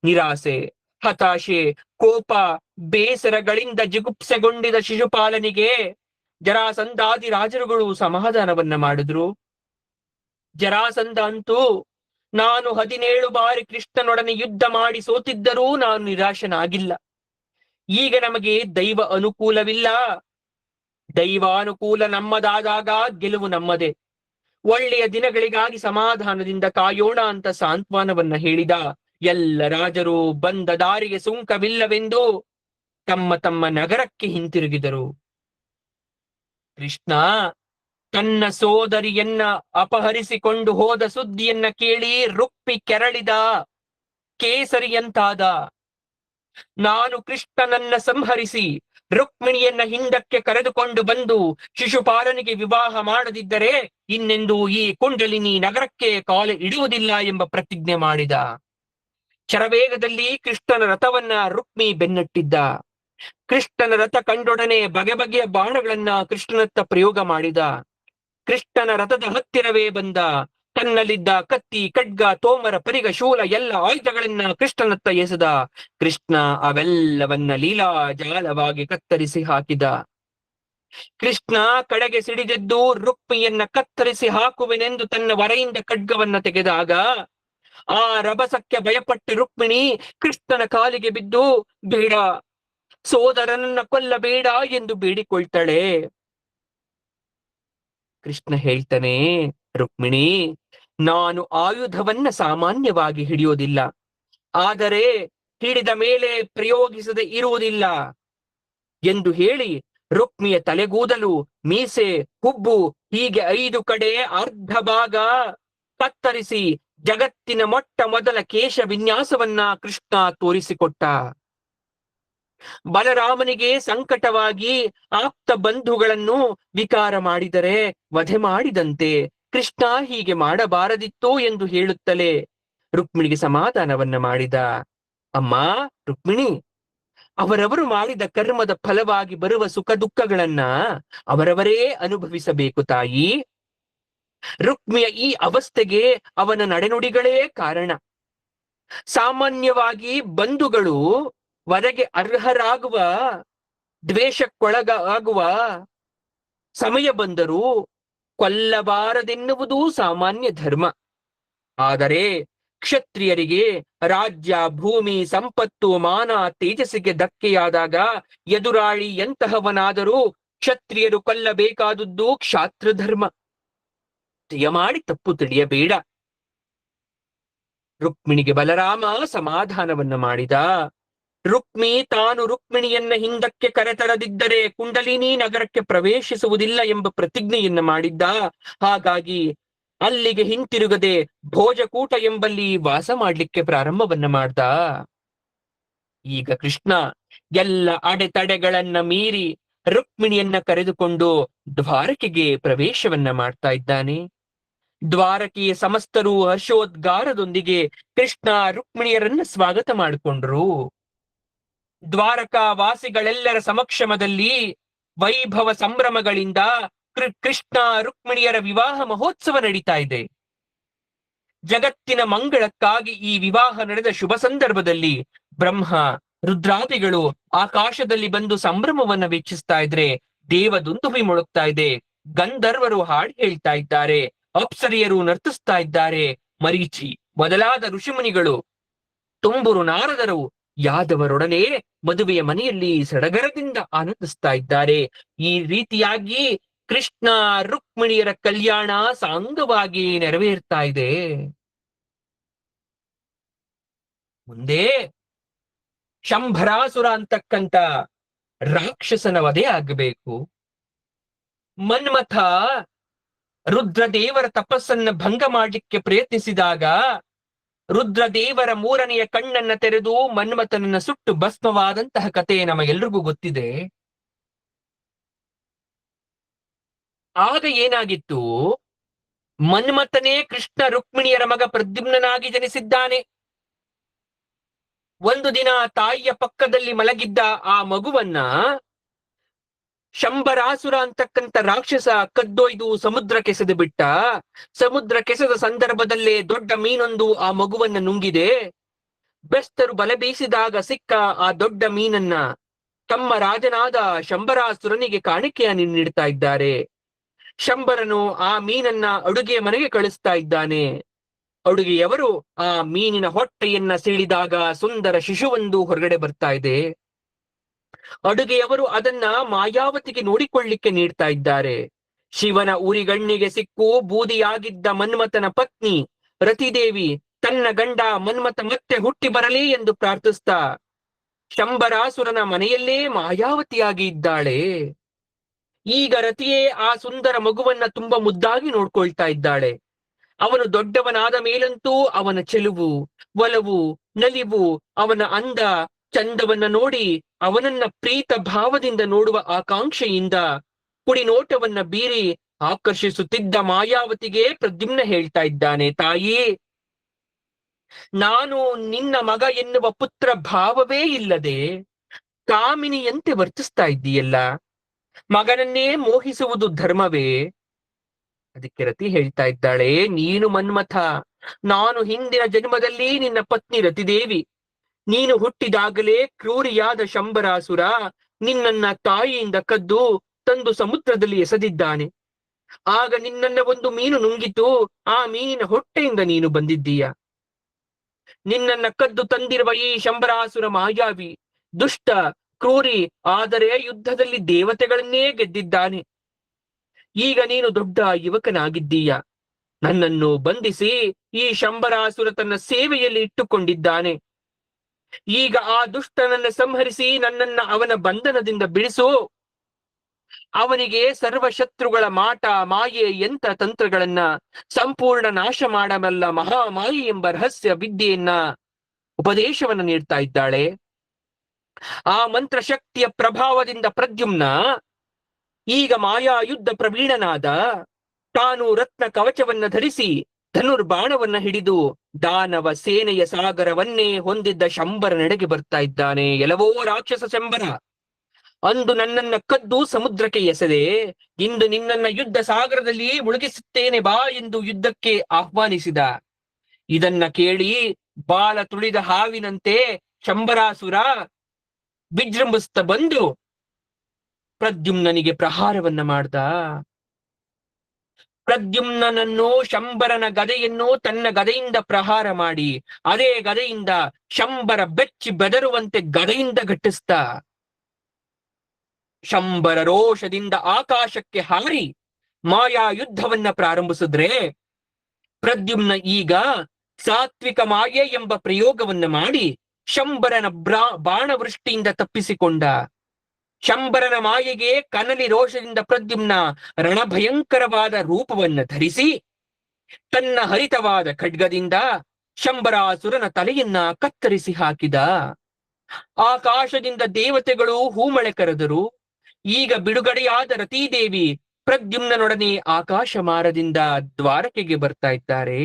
ನಿರಾಸೆ, ಹತಾಶೆ, ಕೋಪ, ಬೇಸರಗಳಿಂದ ಜಿಗುಪ್ಸೆಗೊಂಡಿದ ಶಿಶುಪಾಲನಿಗೆ ಜರಾಸಂಧಾದಿ ರಾಜರುಗಳು ಸಮಾಧಾನವನ್ನ ಮಾಡಿದ್ರು. ಜರಾಸಂಧ ಅಂತೂ, ನಾನು 17 ಬಾರಿ ಕೃಷ್ಣನೊಡನೆ ಯುದ್ಧ ಮಾಡಿ ಸೋತಿದ್ದರೂ ನಾನು ನಿರಾಶನಾಗಿಲ್ಲ. ಈಗ ನಮಗೆ ದೈವ ಅನುಕೂಲವಿಲ್ಲ. ದೈವಾನುಕೂಲ ನಮ್ಮದಾದಾಗ ಗೆಲುವು ನಮ್ಮದೇ. ಒಳ್ಳೆಯ ದಿನಗಳಿಗಾಗಿ ಸಮಾಧಾನದಿಂದ ಕಾಯೋಣ ಅಂತ ಸಾಂತ್ವನವನ್ನ ಹೇಳಿದ. ಎಲ್ಲ ರಾಜರು ಬಂದ ದಾರಿಗೆ ಸುಂಕವಿಲ್ಲವೆಂದು ತಮ್ಮ ತಮ್ಮ ನಗರಕ್ಕೆ ಹಿಂತಿರುಗಿದರು. ಕೃಷ್ಣ ತನ್ನ ಸೋದರಿಯನ್ನ ಅಪಹರಿಸಿಕೊಂಡು ಹೋದ ಸುದ್ದಿಯನ್ನ ಕೇಳಿ ರುಪ್ಪಿ ಕೆರಳಿದ, ಕೇಸರಿಯಂತಾದ. ನಾನು ಕೃಷ್ಣನನ್ನ ಸಂಹರಿಸಿ ರುಕ್ಮಿಣಿಯನ್ನ ಹಿಂದಕ್ಕೆ ಕರೆದುಕೊಂಡು ಬಂದು ಶಿಶುಪಾಲನಿಗೆ ವಿವಾಹ ಮಾಡದಿದ್ದರೆ ಇನ್ನೆಂದು ಈ ಕುಂಡಲಿನಿ ನಗರಕ್ಕೆ ಕಾಲು ಇಡುವುದಿಲ್ಲ ಎಂಬ ಪ್ರತಿಜ್ಞೆ ಮಾಡಿದ. ಶರವೇಗದಲ್ಲಿ ಕೃಷ್ಣನ ರಥವನ್ನ ರುಕ್ಮಿ ಬೆನ್ನಟ್ಟಿದ್ದ. ಕೃಷ್ಣನ ರಥ ಕಂಡೊಡನೆ ಬಗೆ ಬಗೆಯ ಬಾಣಗಳನ್ನ ಕೃಷ್ಣನತ್ತ ಪ್ರಯೋಗ ಮಾಡಿದ. ಕೃಷ್ಣನ ರಥದ ಹತ್ತಿರವೇ ಬಂದ. ತನ್ನಲ್ಲಿದ್ದ ಕತ್ತಿ, ಖಡ್ಗ, ತೋಮರ, ಪರಿಗ, ಶೂಲ ಎಲ್ಲ ಆಯುಧಗಳನ್ನ ಕೃಷ್ಣನತ್ತ ಎಸೆದ. ಕೃಷ್ಣ ಅವೆಲ್ಲವನ್ನ ಲೀಲಾಜಾಲವಾಗಿ ಕತ್ತರಿಸಿ ಹಾಕಿದ. ಕೃಷ್ಣ ಕಡೆಗೆ ಸಿಡಿದೆದ್ದು ರುಕ್ಮಿಯನ್ನ ಕತ್ತರಿಸಿ ಹಾಕುವೆನೆಂದು ತನ್ನ ವರೆಯಿಂದ ಖಡ್ಗವನ್ನ ತೆಗೆದಾಗ ಆ ರಭಸಕ್ಕೆ ಭಯಪಟ್ಟ ರುಕ್ಮಿಣಿ ಕೃಷ್ಣನ ಕಾಲಿಗೆ ಬಿದ್ದು, ಬೇಡ, ಸೋದರನನ್ನ ಕೊಲ್ಲಬೇಡ ಎಂದು ಬೇಡಿಕೊಳ್ತಾಳೆ. ಕೃಷ್ಣ ಹೇಳ್ತಾನೆ, ರುಕ್ಮಿಣಿ, ನಾನು ಆಯುಧವನ್ನ ಸಾಮಾನ್ಯವಾಗಿ ಹಿಡಿಯೋದಿಲ್ಲ, ಆದರೆ ಹಿಡಿದ ಮೇಲೆ ಪ್ರಯೋಗಿಸದೆ ಇರುವುದಿಲ್ಲ ಎಂದು ಹೇಳಿ ರುಕ್ಮಿಯ ತಲೆಗೂದಲು, ಮೀಸೆ, ಹುಬ್ಬು ಹೀಗೆ 5 ಕಡೆ ಅರ್ಧ ಭಾಗ ಕತ್ತರಿಸಿ ಜಗತ್ತಿನ ಮೊಟ್ಟ ಮೊದಲ ಕೇಶ ವಿನ್ಯಾಸವನ್ನ ಕೃಷ್ಣ ತೋರಿಸಿಕೊಟ್ಟ. ಬಲರಾಮನಿಗೆ ಸಂಕಟವಾಗಿ ಆಪ್ತ ಬಂಧುಗಳನ್ನು ವಿಕಾರ ಮಾಡಿದರೆ ವಧೆ ಮಾಡಿದಂತೆ. ಕೃಷ್ಣ ಹೀಗೆ ಮಾಡಬಾರದಿತ್ತು ಎಂದು ಹೇಳುತ್ತಲೇ ರುಕ್ಮಿಣಿಗೆ ಸಮಾಧಾನವನ್ನ ಮಾಡಿದ. ಅಮ್ಮ ರುಕ್ಮಿಣಿ, ಅವರವರು ಮಾಡಿದ ಕರ್ಮದ ಫಲವಾಗಿ ಬರುವ ಸುಖ ದುಃಖಗಳನ್ನ ಅವರವರೇ ಅನುಭವಿಸಬೇಕು ತಾಯಿ. ರುಕ್ಮಿಯ ಈ ಅವಸ್ಥೆಗೆ ಅವನ ನಡೆನುಡಿಗಳೇ ಕಾರಣ. ಸಾಮಾನ್ಯವಾಗಿ ಬಂಧುಗಳು ವರೆಗೆ ಅರ್ಹರಾಗುವ, ದ್ವೇಷಕ್ಕೊಳಗಾಗುವ ಸಮಯ ಬಂದರೂ ಕೊಲ್ಲಬಾರದೆನ್ನುವುದು ಸಾಮಾನ್ಯ ಧರ್ಮ. ಆದರೆ ಕ್ಷತ್ರಿಯರಿಗೆ ರಾಜ್ಯ, ಭೂಮಿ, ಸಂಪತ್ತು, ಮಾನ, ತೇಜಸ್ಸಿಗೆ ಧಕ್ಕೆಯಾದಾಗ ಎದುರಾಳಿ ಎಂತಹವನಾದರೂ ಕ್ಷತ್ರಿಯರು ಕೊಲ್ಲಬೇಕಾದದ್ದು ಕ್ಷಾತ್ರ ಧರ್ಮ. ದಯಮಾಡಿ ತಪ್ಪು ತಿಳಿಯಬೇಡ. ರುಕ್ಮಿಣಿಗೆ ಬಲರಾಮ ಸಮಾಧಾನವನ್ನ ಮಾಡಿದ. ರುಕ್ಮಿ ತಾನು ರುಕ್ಮಿಣಿಯನ್ನ ಹಿಂದಕ್ಕೆ ಕರೆತರದಿದ್ದರೆ ಕುಂಡಲಿನಿ ನಗರಕ್ಕೆ ಪ್ರವೇಶಿಸುವುದಿಲ್ಲ ಎಂಬ ಪ್ರತಿಜ್ಞೆಯನ್ನ ಮಾಡಿದ್ದ. ಹಾಗಾಗಿ ಅಲ್ಲಿಗೆ ಹಿಂತಿರುಗದೆ ಭೋಜಕೂಟ ಎಂಬಲ್ಲಿ ವಾಸ ಮಾಡ್ಲಿಕ್ಕೆ ಪ್ರಾರಂಭವನ್ನ ಮಾಡ್ದ. ಈಗ ಕೃಷ್ಣ ಎಲ್ಲ ಅಡೆತಡೆಗಳನ್ನ ಮೀರಿ ರುಕ್ಮಿಣಿಯನ್ನ ಕರೆದುಕೊಂಡು ದ್ವಾರಕೆಗೆ ಪ್ರವೇಶವನ್ನ ಮಾಡ್ತಾ ಇದ್ದಾನೆ. ದ್ವಾರಕೆಯ ಸಮಸ್ತರು ಹರ್ಷೋದ್ಗಾರದೊಂದಿಗೆ ಕೃಷ್ಣ ರುಕ್ಮಿಣಿಯರನ್ನ ಸ್ವಾಗತ ಮಾಡಿಕೊಂಡ್ರು. ದ್ವಾರಕಾ ವಾಸಿಗಳೆಲ್ಲರ ಸಮಕ್ಷಮದಲ್ಲಿ ವೈಭವ ಸಂಭ್ರಮಗಳಿಂದ ಕೃಷ್ಣ ರುಕ್ಮಿಣಿಯರ ವಿವಾಹ ಮಹೋತ್ಸವ ನಡೀತಾ ಇದೆ. ಜಗತ್ತಿನ ಮಂಗಳಕ್ಕಾಗಿ ಈ ವಿವಾಹ ನಡೆದ ಶುಭ ಸಂದರ್ಭದಲ್ಲಿ ಬ್ರಹ್ಮ ರುದ್ರಾದಿಗಳು ಆಕಾಶದಲ್ಲಿ ಬಂದು ಸಂಭ್ರಮವನ್ನ ವೀಕ್ಷಿಸ್ತಾ ಇದ್ರೆ, ದೇವದುಂದುಭಿ ಮೊಳಗ್ತಾ ಇದೆ, ಗಂಧರ್ವರು ಹಾಡು ಹೇಳ್ತಾ ಇದ್ದಾರೆ, ಅಪ್ಸರಿಯರು ನರ್ತಿಸ್ತಾ ಇದ್ದಾರೆ, ಮರೀಚಿ ಮೊದಲಾದ ಋಷಿಮುನಿಗಳು, ತುಂಬುರು ನಾರದರು ಯಾದವರೊಡನೆ ಮದುವೆಯ ಮನೆಯಲ್ಲಿ ಸಡಗರದಿಂದ ಆನಂದಿಸ್ತಾ ಇದ್ದಾರೆ. ಈ ರೀತಿಯಾಗಿ ಕೃಷ್ಣ ರುಕ್ಮಿಣಿಯರ ಕಲ್ಯಾಣ ಸಾಂಗವಾಗಿ ನೆರವೇರ್ತಾ ಇದೆ. ಮುಂದೆ ಶಂಭರಾಸುರ ಅಂತಕ್ಕಂತ ರಾಕ್ಷಸನ ವಧೆ ಆಗಬೇಕು. ಮನ್ಮಥ ರುದ್ರದೇವರ ತಪಸ್ಸನ್ನ ಭಂಗ ಮಾಡಲಿಕ್ಕೆ ಪ್ರಯತ್ನಿಸಿದಾಗ ರುದ್ರದೇವರ ಮೂರನೆಯ ಕಣ್ಣನ್ನ ತೆರೆದು ಮನ್ಮಥನನ್ನ ಸುಟ್ಟು ಭಸ್ಮವಾದಂತಹ ಕಥೆ ನಮಗೆಲ್ರಿಗೂ ಗೊತ್ತಿದೆ. ಆಗ ಏನಾಗಿತ್ತು? ಮನ್ಮಥನೇ ಕೃಷ್ಣ ರುಕ್ಮಿಣಿಯರ ಮಗ ಪ್ರದ್ಯುಮ್ನಾಗಿ ಜನಿಸಿದ್ದಾನೆ. ಒಂದು ದಿನ ತಾಯಿಯ ಪಕ್ಕದಲ್ಲಿ ಮಲಗಿದ್ದ ಆ ಮಗುವನ್ನ ಶಂಭರಾಸುರ ಅಂತಕ್ಕಂಥ ರಾಕ್ಷಸ ಕದ್ದೊಯ್ದು ಸಮುದ್ರಕ್ಕೆಸೆದು ಬಿಟ್ಟ. ಸಮುದ್ರಕ್ಕೆಸೆದ ಸಂದರ್ಭದಲ್ಲೇ ದೊಡ್ಡ ಮೀನೊಂದು ಆ ಮಗುವನ್ನ ನುಂಗಿದೆ. ಬೆಸ್ತರು ಬಲೆ ಬೀಸಿದಾಗ ಸಿಕ್ಕ ಆ ದೊಡ್ಡ ಮೀನನ್ನ ತಮ್ಮ ರಾಜನಾದ ಶಂಭರಾಸುರನಿಗೆ ಕಾಣಿಕೆಯನ್ನು ನೀಡ್ತಾ ಇದ್ದಾರೆ. ಶಂಭರನು ಆ ಮೀನನ್ನ ಅಡುಗೆಯ ಮನೆಗೆ ಕಳಿಸ್ತಾ ಇದ್ದಾನೆ. ಅಡುಗೆಯವರು ಆ ಮೀನಿನ ಹೊಟ್ಟೆಯನ್ನ ಸೀಳಿದಾಗ ಸುಂದರ ಶಿಶುವೊಂದು ಹೊರಗಡೆ ಬರ್ತಾ ಇದೆ. ಅಡುಗೆಯವರು ಅದನ್ನ ಮಾಯಾವತಿಗೆ ನೋಡಿಕೊಳ್ಳಿಕ್ಕೆ ನೀಡ್ತಾ ಇದ್ದಾರೆ. ಶಿವನ ಉರಿಗಣ್ಣಿಗೆ ಸಿಕ್ಕು ಬೂದಿಯಾಗಿದ್ದ ಮನ್ಮಥನ ಪತ್ನಿ ರತಿದೇವಿ ತನ್ನ ಗಂಡ ಮನ್ಮಥ ಮತ್ತೆ ಹುಟ್ಟಿ ಬರಲಿ ಎಂದು ಪ್ರಾರ್ಥಿಸ್ತಾ ಶಂಭರಾಸುರನ ಮನೆಯಲ್ಲೇ ಮಾಯಾವತಿಯಾಗಿ ಇದ್ದಾಳೆ. ಈಗ ರತಿಯೇ ಆ ಸುಂದರ ಮಗುವನ್ನ ತುಂಬಾ ಮುದ್ದಾಗಿ ನೋಡ್ಕೊಳ್ತಾ ಇದ್ದಾಳೆ. ಅವನು ದೊಡ್ಡವನಾದ ಮೇಲಂತೂ ಅವನ ಚೆಲುವು, ಒಲವು, ನಲಿವು, ಅವನ ಅಂದ ಚಂದವನ್ನ ನೋಡಿ ಅವನನ್ನ ಪ್ರೀತ ಭಾವದಿಂದ ನೋಡುವ ಆಕಾಂಕ್ಷೆಯಿಂದ ಕುಡಿನೋಟವನ್ನ ಬೀರಿ ಆಕರ್ಷಿಸುತ್ತಿದ್ದ ಮಾಯಾವತಿಗೆ ಪ್ರದ್ಯುಮ್ನ ಹೇಳ್ತಾ ಇದ್ದಾನೆ, ತಾಯಿ, ನಾನು ನಿನ್ನ ಮಗ ಎನ್ನುವ ಪುತ್ರ ಭಾವವೇ ಇಲ್ಲದೆ ಕಾಮಿನಿಯಂತೆ ವರ್ತಿಸ್ತಾ ಇದ್ದೀಯಲ್ಲ, ಮಗನನ್ನೇ ಮೋಹಿಸುವುದು ಧರ್ಮವೇ? ಅದಕ್ಕೆ ರತಿ ಹೇಳ್ತಾ ಇದ್ದಾಳೆ, ನೀನು ಮನ್ಮಥ, ನಾನು ಹಿಂದಿನ ಜನ್ಮದಲ್ಲಿ ನಿನ್ನ ಪತ್ನಿ ರತಿದೇವಿ. ನೀನು ಹುಟ್ಟಿದಾಗಲೇ ಕ್ರೂರಿಯಾದ ಶಂಭರಾಸುರ ನಿನ್ನನ್ನ ತಾಯಿಯಿಂದ ಕದ್ದು ತಂದು ಸಮುದ್ರದಲ್ಲಿ ಎಸೆದಿದ್ದಾನೆ. ಆಗ ನಿನ್ನನ್ನ ಒಂದು ಮೀನು ನುಂಗಿತು. ಆ ಮೀನಿನ ಹೊಟ್ಟೆಯಿಂದ ನೀನು ಬಂದಿದ್ದೀಯ. ನಿನ್ನನ್ನ ಕದ್ದು ತಂದಿರುವ ಈ ಶಂಭರಾಸುರ ಮಾಯಾವಿ, ದುಷ್ಟ, ಕ್ರೂರಿ, ಆದರೆ ಯುದ್ಧದಲ್ಲಿ ದೇವತೆಗಳನ್ನೇ ಗೆದ್ದಿದ್ದಾನೆ. ಈಗ ನೀನು ದೊಡ್ಡ ಯುವಕನಾಗಿದ್ದೀಯ. ನನ್ನನ್ನು ಬಂಧಿಸಿ ಈ ಶಂಭರಾಸುರ ತನ್ನ ಸೇವೆಯಲ್ಲಿ ಇಟ್ಟುಕೊಂಡಿದ್ದಾನೆ. ಈಗ ಆ ದುಷ್ಟನನ್ನ ಸಂಹರಿಸಿ ನನ್ನನ್ನ ಅವನ ಬಂಧನದಿಂದ ಬಿಡಿಸು. ಅವನಿಗೆ ಸರ್ವಶತ್ರುಗಳ ಮಾಟ, ಮಾಯೆ, ಯಂತ್ರ ತಂತ್ರಗಳನ್ನ ಸಂಪೂರ್ಣ ನಾಶ ಮಾಡಬಲ್ಲ ಮಹಾಮಾಯಿ ಎಂಬ ರಹಸ್ಯ ವಿದ್ಯೆಯನ್ನ ಉಪದೇಶವನ್ನ ನೀಡ್ತಾ ಇದ್ದಾಳೆ. ಆ ಮಂತ್ರ ಶಕ್ತಿಯ ಪ್ರಭಾವದಿಂದ ಪ್ರದ್ಯುಮ್ನ ಈಗ ಮಾಯಾ ಯುದ್ಧ ಪ್ರವೀಣನಾದ. ತಾನು ರತ್ನ ಕವಚವನ್ನ ಧರಿಸಿ ಧನುರ್ಬಾಣವನ್ನ ಹಿಡಿದು ದಾನವ ಸೇನೆಯ ಸಾಗರವನ್ನೇ ಹೊಂದಿದ್ದ ಶಂಭರ ನೆಡೆಗೆ ಬರ್ತಾ ಇದ್ದಾನೆ. ಎಲ್ಲವೋ ರಾಕ್ಷಸ ಶಂಭರ, ಅಂದು ನನ್ನನ್ನ ಕದ್ದು ಸಮುದ್ರಕ್ಕೆ ಎಸೆದೆ, ಇಂದು ನಿನ್ನನ್ನ ಯುದ್ಧ ಸಾಗರದಲ್ಲಿ ಮುಳುಗಿಸುತ್ತೇನೆ ಬಾ ಎಂದು ಯುದ್ಧಕ್ಕೆ ಆಹ್ವಾನಿಸಿದ. ಇದನ್ನ ಕೇಳಿ ಬಾಲ ತುಳಿದ ಹಾವಿನಂತೆ ಶಂಭರಾಸುರ ವಿಜೃಂಭಿಸ್ತ ಬಂದು ಪ್ರದ್ಯುಮ್ನನಿಗೆ ಪ್ರಹಾರವನ್ನ ಮಾಡ್ದ. ಪ್ರದ್ಯುಮ್ನನನ್ನು ಶಂಭರನ ಗದೆಯನ್ನು ತನ್ನ ಗದೆಯಿಂದ ಪ್ರಹಾರ ಮಾಡಿ ಅದೇ ಗದೆಯಿಂದ ಶಂಭರ ಬೆಚ್ಚಿ ಬೆದರುವಂತೆ ಗದೆಯಿಂದ ಘಟ್ಟಿಸ್ತ. ಶಂಭರ ರೋಷದಿಂದ ಆಕಾಶಕ್ಕೆ ಹಾರಿ ಮಾಯಾ ಯುದ್ಧವನ್ನ ಪ್ರಾರಂಭಿಸಿದ್ರೆ ಪ್ರದ್ಯುಮ್ನ ಈಗ ಸಾತ್ವಿಕ ಮಾಯೆ ಎಂಬ ಪ್ರಯೋಗವನ್ನ ಮಾಡಿ ಶಂಭರನ ಬಾಣವೃಷ್ಟಿಯಿಂದ ತಪ್ಪಿಸಿಕೊಂಡ. ಶಂಭರನ ಮಾಯೆಗೆ ಕನಲಿ ರೋಷದಿಂದ ಪ್ರದ್ಯುಮ್ನ ರಣಭಯಂಕರವಾದ ರೂಪವನ್ನ ಧರಿಸಿ ತನ್ನ ಹರಿತವಾದ ಖಡ್ಗದಿಂದ ಶಂಬರಾಸುರನ ತಲೆಯನ್ನ ಕತ್ತರಿಸಿ ಹಾಕಿದ. ಆಕಾಶದಿಂದ ದೇವತೆಗಳು ಹೂಮಳೆ ಕರೆದರು. ಈಗ ಬಿಡುಗಡೆಯಾದ ರತೀದೇವಿ ಪ್ರದ್ಯುಮ್ನನೊಡನೆ ಆಕಾಶ ಮಾರದಿಂದ ದ್ವಾರಕೆಗೆ ಬರ್ತಾ ಇದ್ದಾರೆ.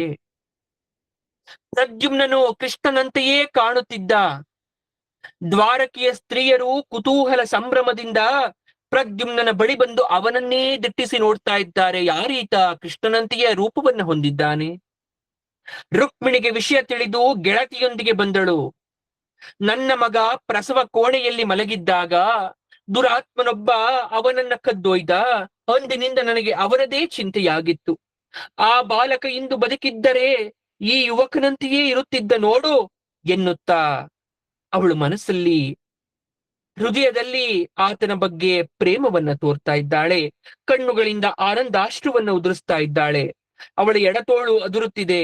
ಪ್ರದ್ಯುಮ್ನನು ಕೃಷ್ಣನಂತೆಯೇ ಕಾಣುತ್ತಿದ್ದ. ದ್ವಾರಕೆಯ ಸ್ತ್ರೀಯರು ಕುತೂಹಲ ಸಂಭ್ರಮದಿಂದ ಪ್ರದ್ಯುಮ್ನನ ಬಳಿ ಬಂದು ಅವನನ್ನೇ ದಿಟ್ಟಿಸಿ ನೋಡ್ತಾ ಇದ್ದಾರೆ. ಯಾರೀತ ಕೃಷ್ಣನಂತೆಯೇ ರೂಪವನ್ನ ಹೊಂದಿದ್ದಾನೆ. ರುಕ್ಮಿಣಿಗೆ ವಿಷಯ ತಿಳಿದು ಗೆಳತಿಯೊಂದಿಗೆ ಬಂದಳು. ನನ್ನ ಮಗ ಪ್ರಸವ ಕೋಣೆಯಲ್ಲಿ ಮಲಗಿದ್ದಾಗ ದುರಾತ್ಮನೊಬ್ಬ ಅವನನ್ನ ಕದ್ದೊಯ್ದ. ಅಂದಿನಿಂದ ನನಗೆ ಅವನದೇ ಚಿಂತೆಯಾಗಿತ್ತು. ಆ ಬಾಲಕ ಇಂದು ಬದುಕಿದ್ದರೆ ಈ ಯುವಕನಂತೆಯೇ ಇರುತ್ತಿದ್ದ ನೋಡು ಎನ್ನುತ್ತಾ ಅವಳು ಮನಸ್ಸಲ್ಲಿ, ಹೃದಯದಲ್ಲಿ ಆತನ ಬಗ್ಗೆ ಪ್ರೇಮವನ್ನ ತೋರ್ತಾ ಇದ್ದಾಳೆ. ಕಣ್ಣುಗಳಿಂದ ಆನಂದಾಶ್ರುವನ್ನ ಉದುರಿಸ್ತಾ ಇದ್ದಾಳೆ. ಅವಳ ಎಡತೋಳು ಅದುರುತ್ತಿದೆ.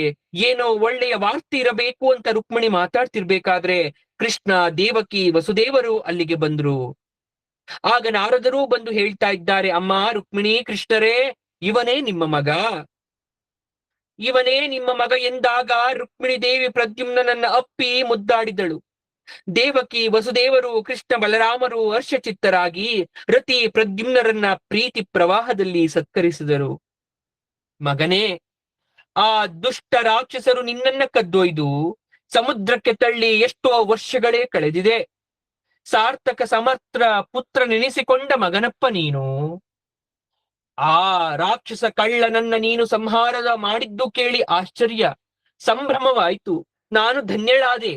ಏನೋ ಒಳ್ಳೆಯ ವಾರ್ತೆ ಇರಬೇಕು ಅಂತ ರುಕ್ಮಿಣಿ ಮಾತಾಡ್ತಿರ್ಬೇಕಾದ್ರೆ ಕೃಷ್ಣ, ದೇವಕಿ, ವಸುದೇವರು ಅಲ್ಲಿಗೆ ಬಂದ್ರು. ಆಗ ನಾರದರೂ ಬಂದು ಹೇಳ್ತಾ ಇದ್ದಾರೆ, ಅಮ್ಮ ರುಕ್ಮಿಣಿ, ಕೃಷ್ಣರೇ, ಇವನೇ ನಿಮ್ಮ ಮಗ, ಇವನೇ ನಿಮ್ಮ ಮಗ ಎಂದಾಗ ರುಕ್ಮಿಣಿ ದೇವಿ ಪ್ರದ್ಯುಮ್ನನನ್ನ ಅಪ್ಪಿ ಮುದ್ದಾಡಿದಳು. ದೇವಕಿ, ವಸುದೇವರು, ಕೃಷ್ಣ ಬಲರಾಮರು ಹರ್ಷಚಿತ್ತರಾಗಿ ರತಿ ಪ್ರದ್ಯುಮ್ನರನ್ನ ಪ್ರೀತಿ ಪ್ರವಾಹದಲ್ಲಿ ಸತ್ಕರಿಸಿದರು. ಮಗನೇ, ಆ ದುಷ್ಟ ರಾಕ್ಷಸರು ನಿನ್ನನ್ನ ಕದ್ದೊಯ್ದು ಸಮುದ್ರಕ್ಕೆ ತಳ್ಳಿ ಎಷ್ಟೋ ವರ್ಷಗಳೇ ಕಳೆದಿದೆ. ಸಾರ್ಥಕ ಸಮರ್ಥ ಪುತ್ರ ನೆನೆಸಿಕೊಂಡ ಮಗನಪ್ಪ ನೀನು. ಆ ರಾಕ್ಷಸ ಕಳ್ಳನನ್ನ ನೀನು ಸಂಹಾರದ ಮಾಡಿದ್ದು ಕೇಳಿ ಆಶ್ಚರ್ಯ, ಸಂಭ್ರಮವಾಯಿತು. ನಾನು ಧನ್ಯಳಾದೆ.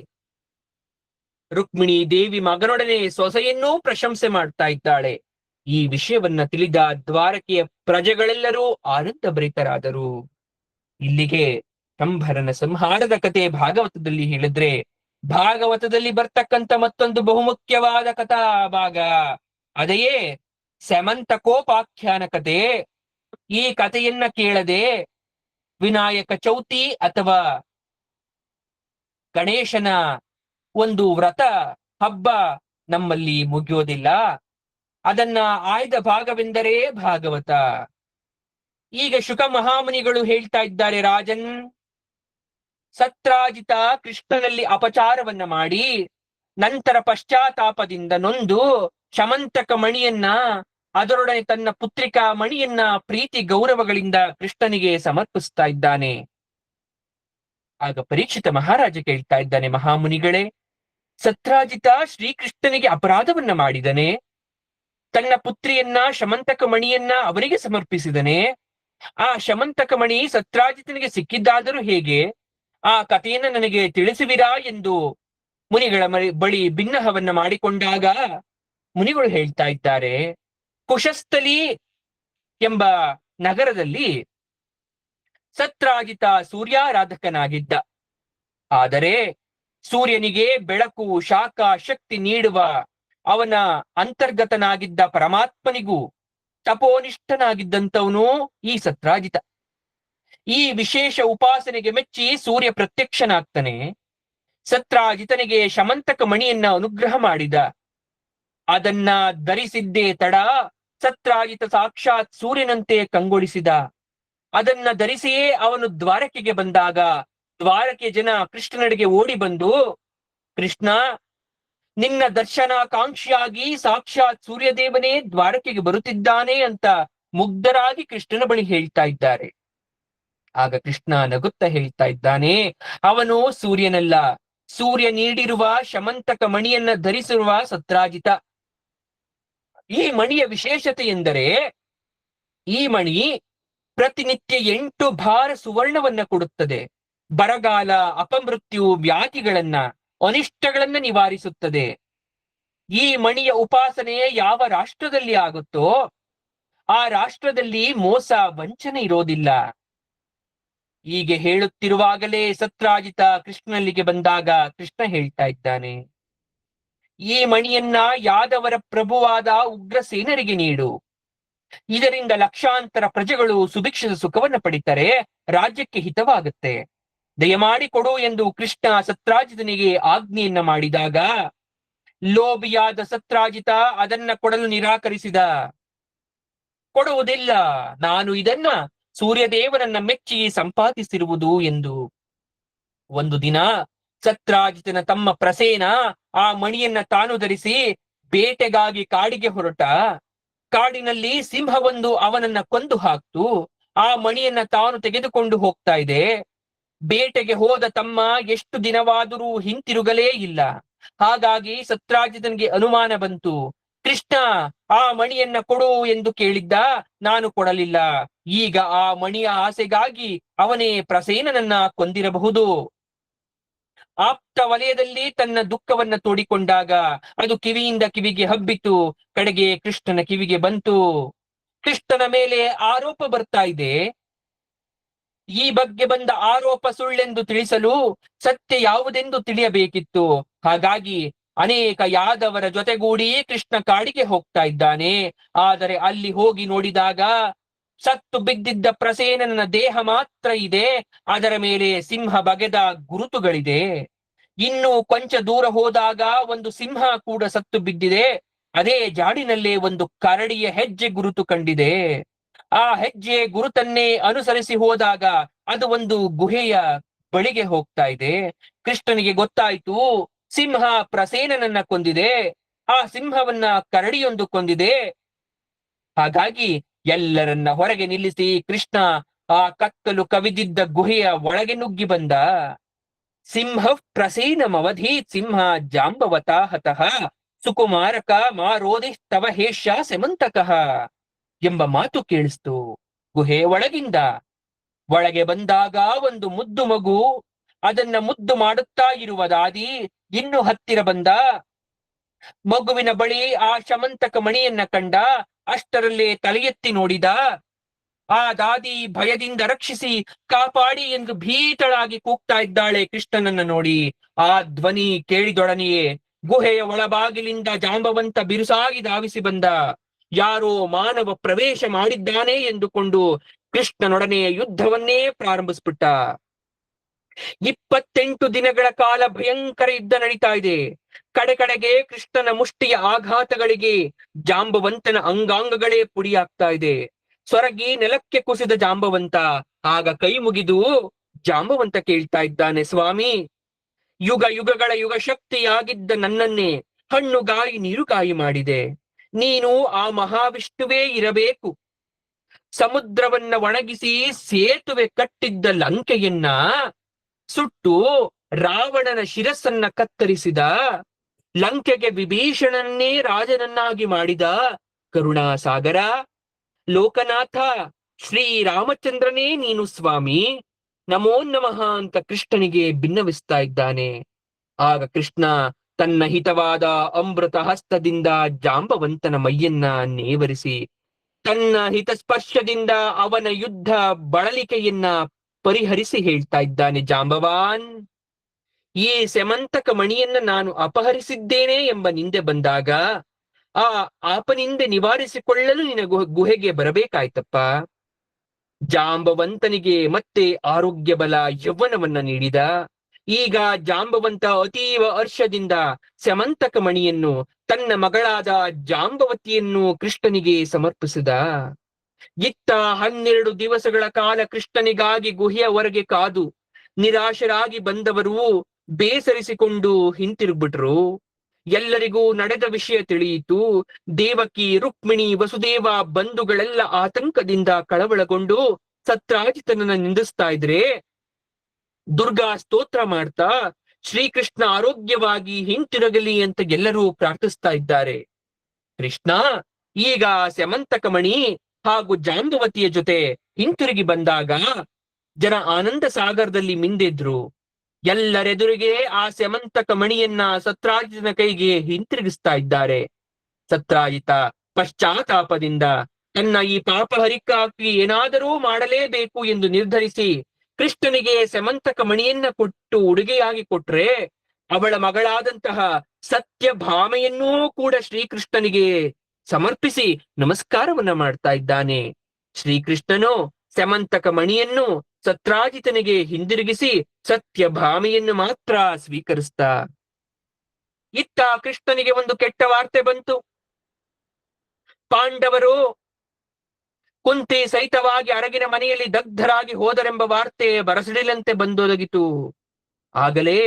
ರುಕ್ಮಿಣಿ ದೇವಿ ಮಗನೊಡನೆ ಸೊಸೆಯನ್ನೂ ಪ್ರಶಂಸೆ ಮಾಡ್ತಾ ಇದ್ದಾಳೆ. ಈ ವಿಷಯವನ್ನ ತಿಳಿದ ದ್ವಾರಕೆಯ ಪ್ರಜೆಗಳೆಲ್ಲರೂ ಆನಂದ ಭರಿತರಾದರು. ಇಲ್ಲಿಗೆ ಶಂಭರನ ಸಂಹಾರದ ಕತೆ ಭಾಗವತದಲ್ಲಿ ಹೇಳಿದ್ರೆ, ಭಾಗವತದಲ್ಲಿ ಬರ್ತಕ್ಕಂಥ ಮತ್ತೊಂದು ಬಹುಮುಖ್ಯವಾದ ಕಥಾ ಭಾಗ ಅதைಯೇ ಸ್ಯಮಂತಕೋಪಾಖ್ಯಾನ ಕತೆ. ಈ ಕಥೆಯನ್ನ ಕೇಳದೆ ವಿನಾಯಕ ಚೌತಿ ಅಥವಾ ಗಣೇಶನ ಒಂದು ವ್ರತ ಹಬ್ಬ ನಮ್ಮಲ್ಲಿ ಮುಗಿಯೋದಿಲ್ಲ. ಅದನ್ನ ಆಯ್ದ ಭಾಗವೆಂದರೆ ಭಾಗವತ. ಈಗ ಶುಕ ಮಹಾಮುನಿಗಳು ಹೇಳ್ತಾ ಇದ್ದಾರೆ, ರಾಜನ್, ಸತ್ರಾಜಿತ ಕೃಷ್ಣನಲ್ಲಿ ಅಪಚಾರವನ್ನ ಮಾಡಿ ನಂತರ ಪಶ್ಚಾತ್ತಾಪದಿಂದ ನೊಂದು ಶಮಂತಕ ಮಣಿಯನ್ನ, ಅದರೊಡನೆ ತನ್ನ ಪುತ್ರಿಕಾ ಮಣಿಯನ್ನ ಪ್ರೀತಿ ಗೌರವಗಳಿಂದ ಕೃಷ್ಣನಿಗೆ ಸಮರ್ಪಿಸ್ತಾ ಇದ್ದಾನೆ. ಆಗ ಪರೀಕ್ಷಿತ ಮಹಾರಾಜ ಕೇಳ್ತಾ ಇದ್ದಾನೆ, ಮಹಾಮುನಿಗಳೇ, ಸತ್ರಾಜಿತ ಶ್ರೀಕೃಷ್ಣನಿಗೆ ಅಪರಾಧವನ್ನ ಮಾಡಿದನೆ, ತನ್ನ ಪುತ್ರಿಯನ್ನ ಶಮಂತಕ ಮಣಿಯನ್ನ ಅವರಿಗೆ ಸಮರ್ಪಿಸಿದನೆ. ಆ ಶಮಂತಕ ಮಣಿ ಸತ್ರಾಜಿತನಿಗೆ ಸಿಕ್ಕಿದ್ದಾದರೂ ಹೇಗೆ? ಆ ಕಥೆಯನ್ನ ನನಗೆ ತಿಳಿಸುವಿರಾ ಎಂದು ಮುನಿಗಳ ಬಳಿ ಭಿನ್ನಹವನ್ನ ಮಾಡಿಕೊಂಡಾಗ ಮುನಿಗಳು ಹೇಳ್ತಾ ಇದ್ದಾರೆ, ಕುಶಸ್ಥಲಿ ಎಂಬ ನಗರದಲ್ಲಿ ಸತ್ರಾಜಿತ ಸೂರ್ಯಾರಾಧಕನಾಗಿದ್ದ. ಆದರೆ ಸೂರ್ಯನಿಗೆ ಬೆಳಕು, ಶಾಖ, ಶಕ್ತಿ ನೀಡುವ ಅವನ ಅಂತರ್ಗತನಾಗಿದ್ದ ಪರಮಾತ್ಮನಿಗೂ ತಪೋನಿಷ್ಠನಾಗಿದ್ದಂಥವನು ಈ ಸತ್ರಾಜಿತ. ಈ ವಿಶೇಷ ಉಪಾಸನೆಗೆ ಮೆಚ್ಚಿ ಸೂರ್ಯ ಪ್ರತ್ಯಕ್ಷನಾಗ್ತಾನೆ. ಸತ್ರಾಜಿತನಿಗೆ ಶಮಂತಕ ಮಣಿಯನ್ನ ಅನುಗ್ರಹ ಮಾಡಿದ. ಅದನ್ನ ಧರಿಸಿದ್ದೇ ತಡ ಸತ್ರಾಜಿತ ಸಾಕ್ಷಾತ್ ಸೂರ್ಯನಂತೆ ಕಂಗೊಳಿಸಿದ. ಅದನ್ನ ಧರಿಸಿಯೇ ಅವನು ದ್ವಾರಕೆಗೆ ಬಂದಾಗ ದ್ವಾರಕೆ ಜನ ಕೃಷ್ಣನೆಡೆಗೆ ಓಡಿ ಬಂದು, ಕೃಷ್ಣ, ನಿನ್ನ ದರ್ಶನಾಕಾಂಕ್ಷಿಯಾಗಿ ಸಾಕ್ಷಾತ್ ಸೂರ್ಯದೇವನೇ ದ್ವಾರಕೆಗೆ ಬರುತ್ತಿದ್ದಾನೆ ಅಂತ ಮುಗ್ಧರಾಗಿ ಕೃಷ್ಣನ ಬಳಿ ಹೇಳ್ತಾ ಇದ್ದಾರೆ. ಆಗ ಕೃಷ್ಣ ನಗುತ್ತಾ ಹೇಳ್ತಾ ಇದ್ದಾನೆ, ಅವನು ಸೂರ್ಯನಲ್ಲ, ಸೂರ್ಯ ನೀಡಿರುವ ಶಮಂತಕ ಮಣಿಯನ್ನ ಧರಿಸಿರುವ ಸತ್ರಾಜಿತ. ಈ ಮಣಿಯ ವಿಶೇಷತೆ ಎಂದರೆ, ಈ ಮಣಿ ಪ್ರತಿನಿತ್ಯ 8 ಭಾರ ಸುವರ್ಣವನ್ನ ಕೊಡುತ್ತದೆ. ಬರಗಾಲ, ಅಪಮೃತ್ಯು, ವ್ಯಾಧಿಗಳನ್ನ, ಅನಿಷ್ಟಗಳನ್ನ ನಿವಾರಿಸುತ್ತದೆ. ಈ ಮಣಿಯ ಉಪಾಸನೆ ಯಾವ ರಾಷ್ಟ್ರದಲ್ಲಿ ಆಗುತ್ತೋ ಆ ರಾಷ್ಟ್ರದಲ್ಲಿ ಮೋಸ, ವಂಚನೆ ಇರೋದಿಲ್ಲ. ಹೀಗೆ ಹೇಳುತ್ತಿರುವಾಗಲೇ ಸತ್ರಾಜಿತ ಕೃಷ್ಣನಿಗೆ ಬಂದಾಗ ಕೃಷ್ಣ ಹೇಳ್ತಾ ಇದ್ದಾನೆ, ಈ ಮಣಿಯನ್ನ ಯಾದವರ ಪ್ರಭುವಾದ ಉಗ್ರಸೇನರಿಗೆ ನೀಡು. ಇದರಿಂದ ಲಕ್ಷಾಂತರ ಪ್ರಜೆಗಳು ಸುಭಿಕ್ಷದ ಸುಖವನ್ನ ಪಡಿತಾರೆ, ರಾಜ್ಯಕ್ಕೆ ಹಿತವಾಗುತ್ತೆ. ದಯಮಾಡಿ ಕೊಡು ಎಂದು ಕೃಷ್ಣ ಸತ್ರಾಜಿತನಿಗೆ ಆಜ್ಞೆಯನ್ನ ಮಾಡಿದಾಗ ಲೋಭಿಯಾದ ಸತ್ರಾಜಿತ ಅದನ್ನ ಕೊಡಲು ನಿರಾಕರಿಸಿದ. ಕೊಡುವುದಿಲ್ಲ, ನಾನು ಇದನ್ನ ಸೂರ್ಯದೇವನನ್ನ ಮೆಚ್ಚಿ ಸಂಪಾದಿಸಿರುವುದು ಎಂದು. ಒಂದು ದಿನ ಸತ್ರಾಜಿತನ ತಮ್ಮ ಪ್ರಸೇನ ಆ ಮಣಿಯನ್ನ ತಾನು ಧರಿಸಿ ಬೇಟೆಗಾಗಿ ಕಾಡಿಗೆ ಹೊರಟ. ಕಾಡಿನಲ್ಲಿ ಸಿಂಹವೊಂದು ಅವನನ್ನ ಕೊಂದು ಹಾಕ್ತು. ಆ ಮಣಿಯನ್ನ ತಾನು ತೆಗೆದುಕೊಂಡು ಹೋಗ್ತಾ ಇದೆ. ಬೇಟೆಗೆ ಹೋದ ತಮ್ಮ ಎಷ್ಟು ದಿನವಾದರೂ ಹಿಂತಿರುಗಲೇ ಇಲ್ಲ. ಹಾಗಾಗಿ ಸತ್ರಾಜಿತನಿಗೆ ಅನುಮಾನ ಬಂತು. ಕೃಷ್ಣ ಆ ಮಣಿಯನ್ನ ಕೊಡು ಎಂದು ಕೇಳಿದ್ದ, ನಾನು ಕೊಡಲಿಲ್ಲ. ಈಗ ಆ ಮಣಿಯ ಆಸೆಗಾಗಿ ಅವನೇ ಪ್ರಸೇನನನ್ನ ಕೊಂದಿರಬಹುದು. ಆಪ್ತ ವಲಯದಲ್ಲಿ ತನ್ನ ದುಃಖವನ್ನ ತೋಡಿಕೊಂಡಾಗ ಅದು ಕಿವಿಯಿಂದ ಕಿವಿಗೆ ಹಬ್ಬಿತು. ಕಡೆಗೆ ಕೃಷ್ಣನ ಕಿವಿಗೆ ಬಂತು. ಕೃಷ್ಣನ ಮೇಲೆ ಆರೋಪ ಬರ್ತಾ ಇದೆ. ಈ ಬಗ್ಗೆ ಬಂದ ಆರೋಪ ಸುಳ್ಳೆಂದು ತಿಳಿಸಲು ಸತ್ಯ ಯಾವುದೆಂದು ತಿಳಿಯಬೇಕಿತ್ತು. ಹಾಗಾಗಿ ಅನೇಕ ಯಾದವರ ಜೊತೆಗೂಡಿ ಕೃಷ್ಣ ಕಾಡಿಗೆ ಹೋಗ್ತಾ ಇದ್ದಾನೆ. ಆದರೆ ಅಲ್ಲಿ ಹೋಗಿ ನೋಡಿದಾಗ ಸತ್ತು ಬಿದ್ದಿದ್ದ ಪ್ರಸೇನನ ದೇಹ ಮಾತ್ರ ಇದೆ. ಅದರ ಮೇಲೆ ಸಿಂಹ ಬಗೆದ ಗುರುತುಗಳಿದೆ. ಇನ್ನು ಕೊಂಚ ದೂರ ಹೋದಾಗ ಒಂದು ಸಿಂಹ ಕೂಡ ಸತ್ತು ಬಿದ್ದಿದೆ. ಅದೇ ಜಾಡಿನಲ್ಲೇ ಒಂದು ಕರಡಿಯ ಹೆಜ್ಜೆ ಗುರುತು ಕಂಡಿದೆ. ಆ ಹೆಜ್ಜೆ ಗುರುತನ್ನೇ ಅನುಸರಿಸಿ ಹೋದಾಗ ಅದು ಒಂದು ಗುಹೆಯ ಬಳಿಗೆ ಹೋಗ್ತಾ ಇದೆ. ಕೃಷ್ಣನಿಗೆ ಗೊತ್ತಾಯ್ತು, ಸಿಂಹ ಪ್ರಸೇನನನ್ನ ಕೊಂದಿದೆ, ಆ ಸಿಂಹವನ್ನ ಕರಡಿಯೊಂದು ಕೊಂದಿದೆ. ಹಾಗಾಗಿ ಎಲ್ಲರನ್ನ ಹೊರಗೆ ನಿಲ್ಲಿಸಿ ಕೃಷ್ಣ ಆ ಕತ್ತಲು ಕವಿದಿದ್ದ ಗುಹೆಯ ಒಳಗೆ ನುಗ್ಗಿ ಬಂದ. ಸಿಂಹ ಪ್ರಸೇನಮವಧೀತ್ ಸಿಂಹ ಜಾಂಬವತಾ ಹತಃ ಸುಕುಮಾರಕ ಮಾರೋದಿ ತವ ಹೇಷ್ಯ ಸೆಮಂತಕಃ ಎಂಬ ಮಾತು ಕೇಳಿಸ್ತು ಗುಹೆ ಒಳಗಿಂದ. ಒಳಗೆ ಬಂದಾಗ ಒಂದು ಮುದ್ದು ಮಗು, ಅದನ್ನ ಮುದ್ದು ಮಾಡುತ್ತಾ ಇರುವ ದಾದಿ ಇನ್ನು ಹತ್ತಿರ ಬಂದ. ಮಗುವಿನ ಬಳಿ ಆ ಶಮಂತಕ ಮಣಿಯನ್ನ ಕಂಡ. ಅಷ್ಟರಲ್ಲೇ ತಲೆ ಎತ್ತಿ ನೋಡಿದ. ಆ ದಾದಿ ಭಯದಿಂದ ರಕ್ಷಿಸಿ ಕಾಪಾಡಿ ಎಂದು ಭೀತಳಾಗಿ ಕೂಗ್ತಾ ಇದ್ದಾಳೆ ಕೃಷ್ಣನನ್ನ ನೋಡಿ. ಆ ಧ್ವನಿ ಕೇಳಿದೊಡನೆಯೇ ಗುಹೆಯ ಒಳಬಾಗಿಲಿಂದ ಜಾಂಬವಂತ ಬಿರುಸಾಗಿ ಧಾವಿಸಿ ಬಂದ. ಯಾರೋ ಮಾನವ ಪ್ರವೇಶ ಮಾಡಿದ್ದಾನೆ ಎಂದುಕೊಂಡು ಕೃಷ್ಣನೊಡನೆ ಯುದ್ಧವನ್ನೇ ಪ್ರಾರಂಭಿಸ್ಬಿಟ್ಟ. 28 ದಿನಗಳ ಕಾಲ ಭಯಂಕರ ಯುದ್ಧ ನಡೀತಾ ಇದೆ. ಕಡೆಗೆ ಕೃಷ್ಣನ ಮುಷ್ಟಿಯ ಆಘಾತಗಳಿಗೆ ಜಾಂಬವಂತನ ಅಂಗಾಂಗಗಳೇ ಪುಡಿಯಾಗ್ತಾ ಇದೆ. ಸೊರಗಿ ನೆಲಕ್ಕೆ ಕುಸಿದ ಜಾಂಬವಂತ ಆಗ ಕೈ ಮುಗಿದು ಜಾಂಬವಂತ ಕೇಳ್ತಾ ಇದ್ದಾನೆ, ಸ್ವಾಮಿ, ಯುಗ ಯುಗಗಳ ಯುಗ ಶಕ್ತಿಯಾಗಿದ್ದ ನನ್ನನ್ನೇ ಹಣ್ಣುಗಾಯಿ ನೀರುಗಾಯಿ ಮಾಡಿದೆ. ನೀನು ಆ ಮಹಾವಿಷ್ಣುವೇ ಇರಬೇಕು. ಸಮುದ್ರವನ್ನ ಒಣಗಿಸಿ ಸೇತುವೆ ಕಟ್ಟಿದ್ದ ಲಂಕೆಯನ್ನ ಸುಟ್ಟು ರಾವಣನ ಶಿರಸ್ಸನ್ನ ಕತ್ತರಿಸಿದ, ಲಂಕೆಗೆ ವಿಭೀಷಣನ್ನೇ ರಾಜನನ್ನಾಗಿ ಮಾಡಿದ ಕರುಣಾಸಾಗರ, ಲೋಕನಾಥ, ಶ್ರೀರಾಮಚಂದ್ರನೇ ನೀನು ಸ್ವಾಮಿ, ನಮೋ ನಮಃ ಅಂತ ಕೃಷ್ಣನಿಗೆ ಭಿನ್ನವಿಸ್ತಾ ಇದ್ದಾನೆ. ಆಗ ಕೃಷ್ಣ ತನ್ನ ಹಿತವಾದ ಅಮೃತ ಹಸ್ತದಿಂದ ಜಾಂಬವಂತನ ಮೈಯನ್ನ ನೇವರಿಸಿ ತನ್ನ ಹಿತಸ್ಪರ್ಶದಿಂದ ಅವನ ಯುದ್ಧ ಬಳಲಿಕೆಯನ್ನ ಪರಿಹರಿಸಿ ಹೇಳ್ತಾ ಇದ್ದಾನೆ, ಜಾಂಬವಾನ್, ಈ ಸೆಮಂತಕ ಮಣಿಯನ್ನ ನಾನು ಅಪಹರಿಸಿದ್ದೇನೆ ಎಂಬ ನಿಂದೆ ಬಂದಾಗ ಆ ಆಪನಿಂದೆ ನಿವಾರಿಸಿಕೊಳ್ಳಲು ನಿನ್ನ ಗುಹೆಗೆ ಬರಬೇಕಾಯ್ತಪ್ಪ. ಜಾಂಬವಂತನಿಗೆ ಮತ್ತೆ ಆರೋಗ್ಯ ಬಲ ಯೌವನವನ್ನ ನೀಡಿದ. ಈಗ ಜಾಂಬವಂತ ಅತೀವ ಹರ್ಷದಿಂದ ಸೆಮಂತಕ ಮಣಿಯನ್ನು ತನ್ನ ಮಗಳಾದ ಜಾಂಬವತಿಯನ್ನು ಕೃಷ್ಣನಿಗೆ ಸಮರ್ಪಿಸಿದ. ಇತ್ತ 12 ದಿವಸಗಳ ಕಾಲ ಕೃಷ್ಣನಿಗಾಗಿ ಗುಹೆಯ ಹೊರಗೆ ಕಾದು ನಿರಾಶರಾಗಿ ಬಂದವರು ಬೇಸರಿಸಿಕೊಂಡು ಹಿಂತಿರುಗ್ಬಿಟ್ರು. ಎಲ್ಲರಿಗೂ ನಡೆದ ವಿಷಯ ತಿಳಿಯಿತು. ದೇವಕಿ, ರುಕ್ಮಿಣಿ, ವಸುದೇವ ಬಂಧುಗಳೆಲ್ಲ ಆತಂಕದಿಂದ ಕಳವಳಗೊಂಡು ಸತ್ರಾಜಿತನನ್ನ ನಿಂದಿಸ್ತಾ ಇದ್ರೆ, ದುರ್ಗಾ ಸ್ತೋತ್ರ ಮಾಡ್ತಾ ಶ್ರೀಕೃಷ್ಣ ಆರೋಗ್ಯವಾಗಿ ಹಿಂತಿರುಗಲಿ ಅಂತ ಎಲ್ಲರೂ ಪ್ರಾರ್ಥಿಸ್ತಾ ಇದ್ದಾರೆ. ಕೃಷ್ಣ ಈಗ ಸೆಮಂತಕ ಮಣಿ ಹಾಗೂ ಜಾಂಬವತಿಯ ಜೊತೆ ಹಿಂತಿರುಗಿ ಬಂದಾಗ ಜನ ಆನಂದ ಸಾಗರದಲ್ಲಿ ಮಿಂದೆದ್ರು. ಎಲ್ಲರೆದುರಿಗೆ ಆ ಸೆಮಂತಕ ಮಣಿಯನ್ನ ಸತ್ರಾಜಿತನ ಕೈಗೆ ಹಿಂತಿರುಗಿಸ್ತಾ ಇದ್ದಾರೆ. ಸತ್ರಾಜಿತ ಪಶ್ಚಾತ್ತಾಪದಿಂದ ತನ್ನ ಈ ಪಾಪ ಹರಿಕ್ಕಾಗಿ ಏನಾದರೂ ಮಾಡಲೇಬೇಕು ಎಂದು ನಿರ್ಧರಿಸಿ ಕೃಷ್ಣನಿಗೆ ಸೆಮಂತಕ ಮಣಿಯನ್ನ ಕೊಟ್ಟು ಉಡುಗೆಯಾಗಿ ಕೊಟ್ರೆ, ಅವಳ ಮಗಳಾದಂತಹ ಸತ್ಯಭಾಮೆಯನ್ನೂ ಕೂಡ ಶ್ರೀಕೃಷ್ಣನಿಗೆ ಸಮರ್ಪಿಸಿ ನಮಸ್ಕಾರವನ್ನ ಮಾಡ್ತಾ ಇದ್ದಾನೆ. ಶ್ರೀಕೃಷ್ಣನು ಸೆಮಂತಕ ಮಣಿಯನ್ನು ಸತ್ರಾಜಿತನಿಗೆ ಹಿಂದಿರುಗಿಸಿ ಸತ್ಯಭಾಮೆಯನ್ನು ಮಾತ್ರ ಸ್ವೀಕರಿಸ್ತಾ. ಇತ್ತ ಕೃಷ್ಣನಿಗೆ ಒಂದು ಕೆಟ್ಟ ವಾರ್ತೆ ಬಂತು. ಪಾಂಡವರು ಕುಂತಿ ಸಹಿತವಾಗಿ ಅರಗಿನ ಮನೆಯಲ್ಲಿ ದಗ್ಧರಾಗಿ ಹೋದರೆಂಬ ವಾರ್ತೆ ಬರಸಿಡಿಲಂತೆ ಬಂದೊದಗಿತು. ಆಗಲೇ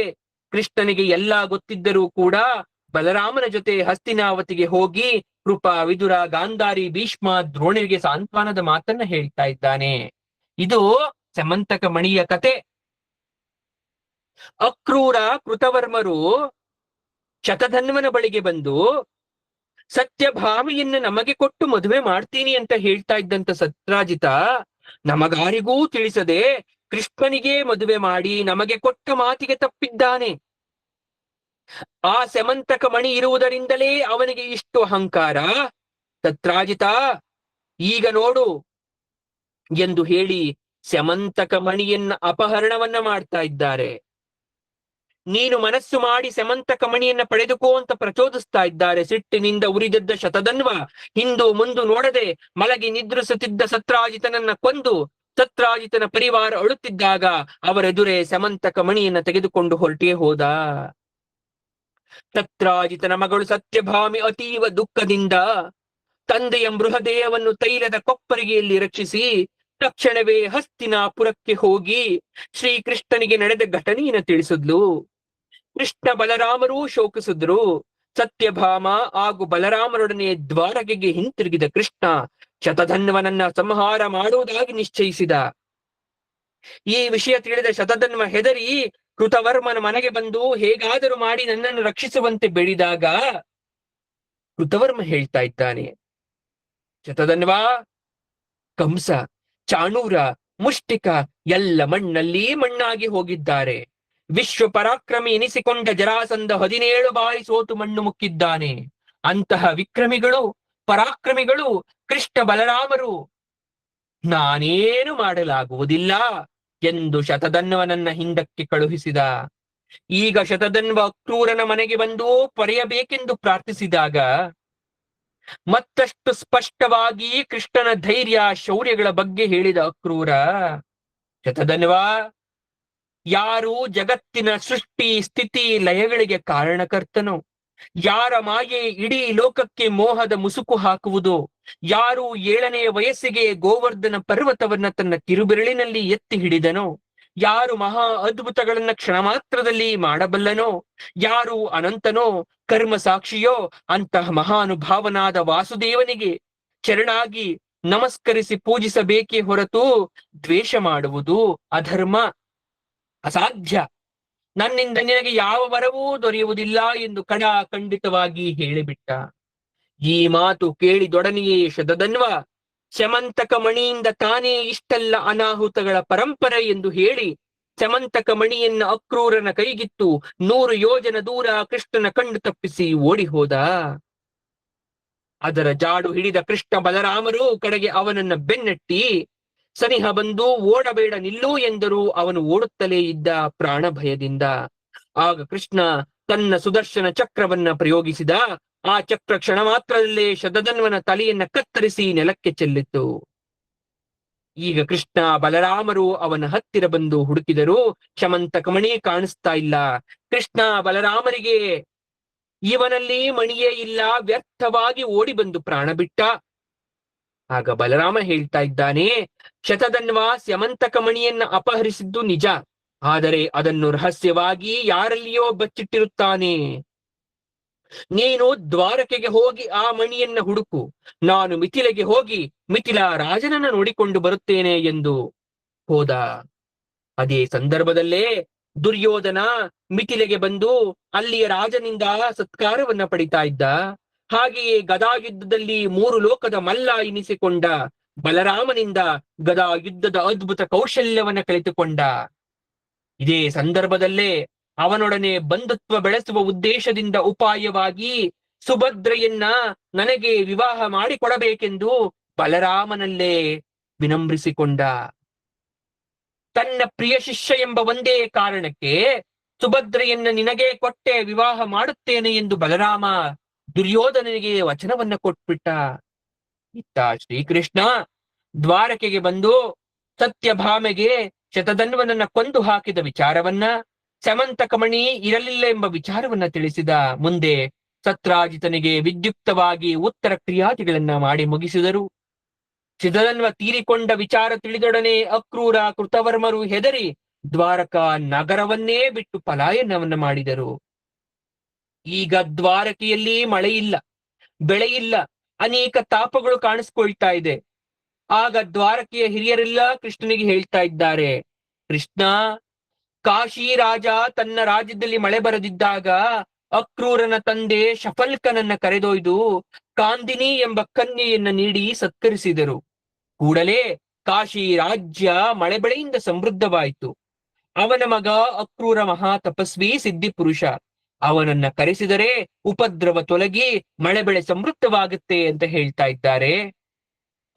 ಕೃಷ್ಣನಿಗೆ ಎಲ್ಲಾ ಗೊತ್ತಿದ್ದರೂ ಕೂಡ ಬಲರಾಮನ ಜೊತೆ ಹಸ್ತಿನಾವತಿಗೆ ಹೋಗಿ ಕೃಪ, ವಿದುರ, ಗಾಂಧಾರಿ, ಭೀಷ್ಮ, ದ್ರೋಣರಿಗೆ ಸಾಂತ್ವನದ ಮಾತನ್ನ ಹೇಳ್ತಾ ಇದ್ದಾನೆ. ಇದು ಸಮಂತಕ ಮಣಿಯ ಕತೆ. ಅಕ್ರೂರ ಕೃತವರ್ಮರು ಶತಧನ್ವನ ಬಳಿಗೆ ಬಂದು ಸತ್ಯಭಾಮಿಯನ್ನು ನಮಗೆ ಕೊಟ್ಟು ಮದುವೆ ಮಾಡ್ತೀನಿ ಅಂತ ಹೇಳ್ತಾ ಇದ್ದಂತ ಸತ್ರಾಜಿತ ನಮಗಾರಿಗೂ ತಿಳಿಸದೆ ಕೃಷ್ಣನಿಗೆ ಮದುವೆ ಮಾಡಿ ನಮಗೆ ಕೊಟ್ಟ ಮಾತಿಗೆ ತಪ್ಪಿದ್ದಾನೆ. ಆ ಸಮಂತಕ ಮಣಿ ಇರುವುದರಿಂದಲೇ ಅವನಿಗೆ ಇಷ್ಟು ಅಹಂಕಾರ. ಸತ್ರಾಜಿತ, ಈಗ ನೋಡು ಎಂದು ಹೇಳಿ ಸಮಂತಕ ಮಣಿಯನ್ನ ಅಪಹರಣವನ್ನ ಮಾಡ್ತಾ ಇದ್ದಾರೆ. ನೀನು ಮನಸ್ಸು ಮಾಡಿ ಸಮಂತಕ ಮಣಿಯನ್ನ ಪಡೆದುಕೋ ಅಂತ ಪ್ರಚೋದಿಸ್ತಾ ಇದ್ದಾರೆ. ಸಿಟ್ಟಿನಿಂದ ಉರಿದದ್ದ ಶತಧನ್ವ ಹಿಂದು ಮುಂದು ನೋಡದೆ ಮಲಗಿ ನಿದ್ರಿಸುತ್ತಿದ್ದ ಸತ್ರಾಜಿತನನ್ನ ಕೊಂದು ಸತ್ರಾಜಿತನ ಪರಿವಾರ ಅಳುತ್ತಿದ್ದಾಗ ಅವರೆದುರೇ ಸಮಂತಕ ಮಣಿಯನ್ನ ತೆಗೆದುಕೊಂಡು ಹೊರಟೇ ಹೋದ. ಸತ್ರಾಜಿತನ ಮಗಳು ಸತ್ಯಭಾಮಿ ಅತೀವ ದುಃಖದಿಂದ ತಂದೆಯ ಮೃಹದೇಹವನ್ನು ತೈಲದ ಕೊಪ್ಪರಿಗೆಯಲ್ಲಿ ರಕ್ಷಿಸಿ ತಕ್ಷಣವೇ ಹಸ್ತಿನಾಪುರಕ್ಕೆ ಹೋಗಿ ಶ್ರೀಕೃಷ್ಣನಿಗೆ ನಡೆದ ಘಟನೆಯನ್ನು ತಿಳಿಸಿದ್ಲು. ಕೃಷ್ಣ ಬಲರಾಮರೂ ಶೋಕಿಸಿದ್ರು. ಸತ್ಯಭಾಮ ಹಾಗೂ ಬಲರಾಮರೊಡನೆ ದ್ವಾರಕೆಗೆ ಹಿಂತಿರುಗಿದ ಕೃಷ್ಣ ಶತಧನ್ವನನ್ನ ಸಂಹಾರ ಮಾಡುವುದಾಗಿ ನಿಶ್ಚಯಿಸಿದ. ಈ ವಿಷಯ ತಿಳಿದ ಶತಧನ್ವ ಹೆದರಿ ಕೃತವರ್ಮನ ಮನೆಗೆ ಬಂದು ಹೇಗಾದರೂ ಮಾಡಿ ನನ್ನನ್ನು ರಕ್ಷಿಸುವಂತೆ ಬೇಡಿದಾಗ ಕೃತವರ್ಮ ಹೇಳ್ತಾ ಇದ್ದಾನೆ, ಶತಧನ್ವ, ಕಂಸ, ಚಾಣೂರ, ಮುಷ್ಟಿಕ ಎಲ್ಲ ಮಣ್ಣಲ್ಲಿ ಮಣ್ಣಾಗಿ ಹೋಗಿದ್ದಾರೆ. ವಿಶ್ವ ಪರಾಕ್ರಮಿ ಎನಿಸಿಕೊಂಡ ಜರಾಸಂಧ 17 ಬಾರಿ ಸೋತು ಮಣ್ಣು ಮುಕ್ಕಿದ್ದಾನೆ. ಅಂತಹ ವಿಕ್ರಮಿಗಳು, ಪರಾಕ್ರಮಿಗಳು ಕೃಷ್ಣ ಬಲರಾಮರು. ನಾನೇನು ಮಾಡಲಾಗುವುದಿಲ್ಲ ಎಂದು ಶತಧನ್ವನನ್ನ ಹಿಂದಕ್ಕೆ ಕಳುಹಿಸಿದ. ಈಗ ಶತಧನ್ವ ಅಕ್ರೂರನ ಮನೆಗೆ ಬಂದು ಪಡೆಯಬೇಕೆಂದು ಪ್ರಾರ್ಥಿಸಿದಾಗ ಮತ್ತಷ್ಟು ಸ್ಪಷ್ಟವಾಗಿ ಕೃಷ್ಣನ ಧೈರ್ಯ, ಶೌರ್ಯಗಳ ಬಗ್ಗೆ ಹೇಳಿದ ಅಕ್ರೂರ, ಶತಧನ್ವ, ಯಾರು ಜಗತ್ತಿನ ಸೃಷ್ಟಿ, ಸ್ಥಿತಿ, ಲಯಗಳಿಗೆ ಕಾರಣಕರ್ತನೋ, ಯಾರ ಮಾಯೆ ಇಡೀ ಲೋಕಕ್ಕೆ ಮೋಹದ ಮುಸುಕು ಹಾಕುವುದು, ಯಾರು 7ನೇ ವಯಸ್ಸಿಗೆ ಗೋವರ್ಧನ ಪರ್ವತವನ್ನ ತನ್ನ ಕಿರುಬೆರಳಿನಲ್ಲಿ ಎತ್ತಿ ಹಿಡಿದನೋ, ಯಾರು ಮಹಾ ಅದ್ಭುತಗಳನ್ನ ಕ್ಷಣ ಮಾತ್ರದಲ್ಲಿ ಮಾಡಬಲ್ಲನೋ, ಯಾರು ಅನಂತನೋ, ಕರ್ಮ ಸಾಕ್ಷಿಯೋ, ಅಂತಹ ಮಹಾನುಭಾವನಾದ ವಾಸುದೇವನಿಗೆ ಶರಣಾಗಿ ನಮಸ್ಕರಿಸಿ ಪೂಜಿಸಬೇಕೇ ಹೊರತು ದ್ವೇಷ ಮಾಡುವುದು ಅಧರ್ಮ, ಅಸಾಧ್ಯ. ನನ್ನಿಂದ ನಿನಗೆ ಯಾವ ವರವೂ ದೊರೆಯುವುದಿಲ್ಲ ಎಂದು ಖಂಡಿತವಾಗಿ ಹೇಳಿಬಿಟ್ಟ. ಈ ಮಾತು ಕೇಳಿದೊಡನೆಯೇ ಶತಧನ್ವ ಸಮಂತಕ ಮಣಿಯಿಂದ ತಾನೇ ಇಷ್ಟೆಲ್ಲ ಅನಾಹುತಗಳ ಪರಂಪರೆ ಎಂದು ಹೇಳಿ ಸಮಂತಕ ಮಣಿಯನ್ನ ಅಕ್ರೂರನ ಕೈಗಿತ್ತು 100 ಯೋಜನ ದೂರ ಕೃಷ್ಣನ ಕಣ್ಣು ತಪ್ಪಿಸಿ ಓಡಿ ಹೋದ. ಅದರ ಜಾಡು ಹಿಡಿದ ಕೃಷ್ಣ ಬಲರಾಮರು ಕಡೆಗೆ ಅವನನ್ನ ಬೆನ್ನಟ್ಟಿ ಸನಿಹ ಬಂದು ಓಡಬೇಡ, ನಿಲ್ಲು ಎಂದರೂ ಅವನು ಓಡುತ್ತಲೇ ಇದ್ದ ಪ್ರಾಣ ಭಯದಿಂದ. ಆಗ ಕೃಷ್ಣ ತನ್ನ ಸುದರ್ಶನ ಚಕ್ರವನ್ನ ಪ್ರಯೋಗಿಸಿದ. ಆ ಚಕ್ರ ಕ್ಷಣ ಮಾತ್ರದಲ್ಲೇ ಶತಧನ್ವನ ತಲೆಯನ್ನ ಕತ್ತರಿಸಿ ನೆಲಕ್ಕೆ ಚೆಲ್ಲಿತ್ತು. ಈಗ ಕೃಷ್ಣ ಬಲರಾಮರು ಅವನ ಹತ್ತಿರ ಬಂದು ಹುಡುಕಿದರು. ಸಮಂತಕ ಮಣಿ ಕಾಣಿಸ್ತಾ ಇಲ್ಲ. ಕೃಷ್ಣ ಬಲರಾಮರಿಗೆ ಇವನಲ್ಲಿ ಮಣಿಯೇ ಇಲ್ಲ, ವ್ಯರ್ಥವಾಗಿ ಓಡಿ ಬಂದು ಪ್ರಾಣ ಬಿಟ್ಟ. ಆಗ ಬಲರಾಮ ಹೇಳ್ತಾ ಇದ್ದಾನೆ, ಶತಧನ್ವ ಸಮಂತಕ ಮಣಿಯನ್ನ ಅಪಹರಿಸಿದ್ದು ನಿಜ, ಆದರೆ ಅದನ್ನು ರಹಸ್ಯವಾಗಿ ಯಾರಲ್ಲಿಯೋ ಬಚ್ಚಿಟ್ಟಿರುತ್ತಾನೆ. ನೀನು ದ್ವಾರಕೆಗೆ ಹೋಗಿ ಆ ಮಣಿಯನ್ನ ಹುಡುಕು, ನಾನು ಮಿಥಿಲೆಗೆ ಹೋಗಿ ಮಿಥಿಲಾ ರಾಜನನ್ನ ನೋಡಿಕೊಂಡು ಬರುತ್ತೇನೆ ಎಂದು ಹೋದ. ಅದೇ ಸಂದರ್ಭದಲ್ಲೇ ದುರ್ಯೋಧನ ಮಿಥಿಲೆಗೆ ಬಂದು ಅಲ್ಲಿಯ ರಾಜನಿಂದ ಸತ್ಕಾರವನ್ನ ಪಡಿತಾ ಇದ್ದ. ಹಾಗೆಯೇ ಗದಾಯುದ್ಧದಲ್ಲಿ 3 ಲೋಕದ ಮಲ್ಲ ಎನಿಸಿಕೊಂಡ ಬಲರಾಮನಿಂದ ಗದಾಯುದ್ಧದ ಅದ್ಭುತ ಕೌಶಲ್ಯವನ್ನ ಕಲಿತುಕೊಂಡ. ಇದೇ ಸಂದರ್ಭದಲ್ಲೇ ಅವನೊಡನೆ ಬಂಧುತ್ವ ಬೆಳೆಸುವ ಉದ್ದೇಶದಿಂದ ಉಪಾಯವಾಗಿ ಸುಭದ್ರೆಯನ್ನ ನನಗೆ ವಿವಾಹ ಮಾಡಿಕೊಡಬೇಕೆಂದು ಬಲರಾಮನಲ್ಲೇ ವಿನಮ್ರಿಸಿಕೊಂಡ. ತನ್ನ ಪ್ರಿಯ ಶಿಷ್ಯ ಎಂಬ ಒಂದೇ ಕಾರಣಕ್ಕೆ ಸುಭದ್ರೆಯನ್ನ ನಿನಗೆ ಕೊಟ್ಟೆ ವಿವಾಹ ಮಾಡುತ್ತೇನೆ ಎಂದು ಬಲರಾಮ ದುರ್ಯೋಧನನಿಗೆ ವಚನವನ್ನ ಕೊಟ್ಬಿಟ್ಟ. ಇತ್ತ ಶ್ರೀಕೃಷ್ಣ ದ್ವಾರಕೆಗೆ ಬಂದು ಸತ್ಯಭಾಮೆಗೆ ಶತಧನ್ವನನ್ನ ಕೊಂದು ಹಾಕಿದ ವಿಚಾರವನ್ನ, ಸಮಂತಕ ಮಣಿ ಇರಲಿಲ್ಲ ಎಂಬ ವಿಚಾರವನ್ನ ತಿಳಿಸಿದ. ಮುಂದೆ ಸತ್ರಾಜಿತನಿಗೆ ವಿದ್ಯುಕ್ತವಾಗಿ ಉತ್ತರ ಕ್ರಿಯಾದಿಗಳನ್ನ ಮಾಡಿ ಮುಗಿಸಿದರು. ಚಿದರನ್ವ ತೀರಿಕೊಂಡ ವಿಚಾರ ತಿಳಿದೊಡನೆ ಅಕ್ರೂರ ಕೃತವರ್ಮರು ಹೆದರಿ ದ್ವಾರಕಾ ನಗರವನ್ನೇ ಬಿಟ್ಟು ಪಲಾಯನವನ್ನ ಮಾಡಿದರು. ಈಗ ದ್ವಾರಕೆಯಲ್ಲಿ ಮಳೆಯಿಲ್ಲ, ಬೆಳೆಯಿಲ್ಲ, ಅನೇಕ ತಾಪಗಳು ಕಾಣಿಸ್ಕೊಳ್ತಾ ಇದೆ. ಆಗ ದ್ವಾರಕೆಯ ಹಿರಿಯರೆಲ್ಲ ಕೃಷ್ಣನಿಗೆ ಹೇಳ್ತಾ ಇದ್ದಾರೆ, ಕೃಷ್ಣ, ಕಾಶಿ ರಾಜ ತನ್ನ ರಾಜ್ಯದಲ್ಲಿ ಮಳೆ ಬರದಿದ್ದಾಗ ಅಕ್ರೂರನ ತಂದೆ ಶಫಲ್ಕನನ್ನ ಕರೆದೊಯ್ದು ಕಾಂದಿನಿ ಎಂಬ ಕನ್ಯೆಯನ್ನ ನೀಡಿ ಸತ್ಕರಿಸಿದರು. ಕೂಡಲೇ ಕಾಶಿ ರಾಜ್ಯ ಮಳೆ ಬೆಳೆಯಿಂದ ಸಮೃದ್ಧವಾಯಿತು. ಅವನ ಮಗ ಅಕ್ರೂರ ಮಹಾ ತಪಸ್ವಿ ಸಿದ್ಧಿ ಪುರುಷ. ಅವನನ್ನ ಕರೆಸಿದರೆ ಉಪದ್ರವ ತೊಲಗಿ ಮಳೆ ಬೆಳೆ ಸಮೃದ್ಧವಾಗುತ್ತೆ ಅಂತ ಹೇಳ್ತಾ ಇದ್ದಾರೆ.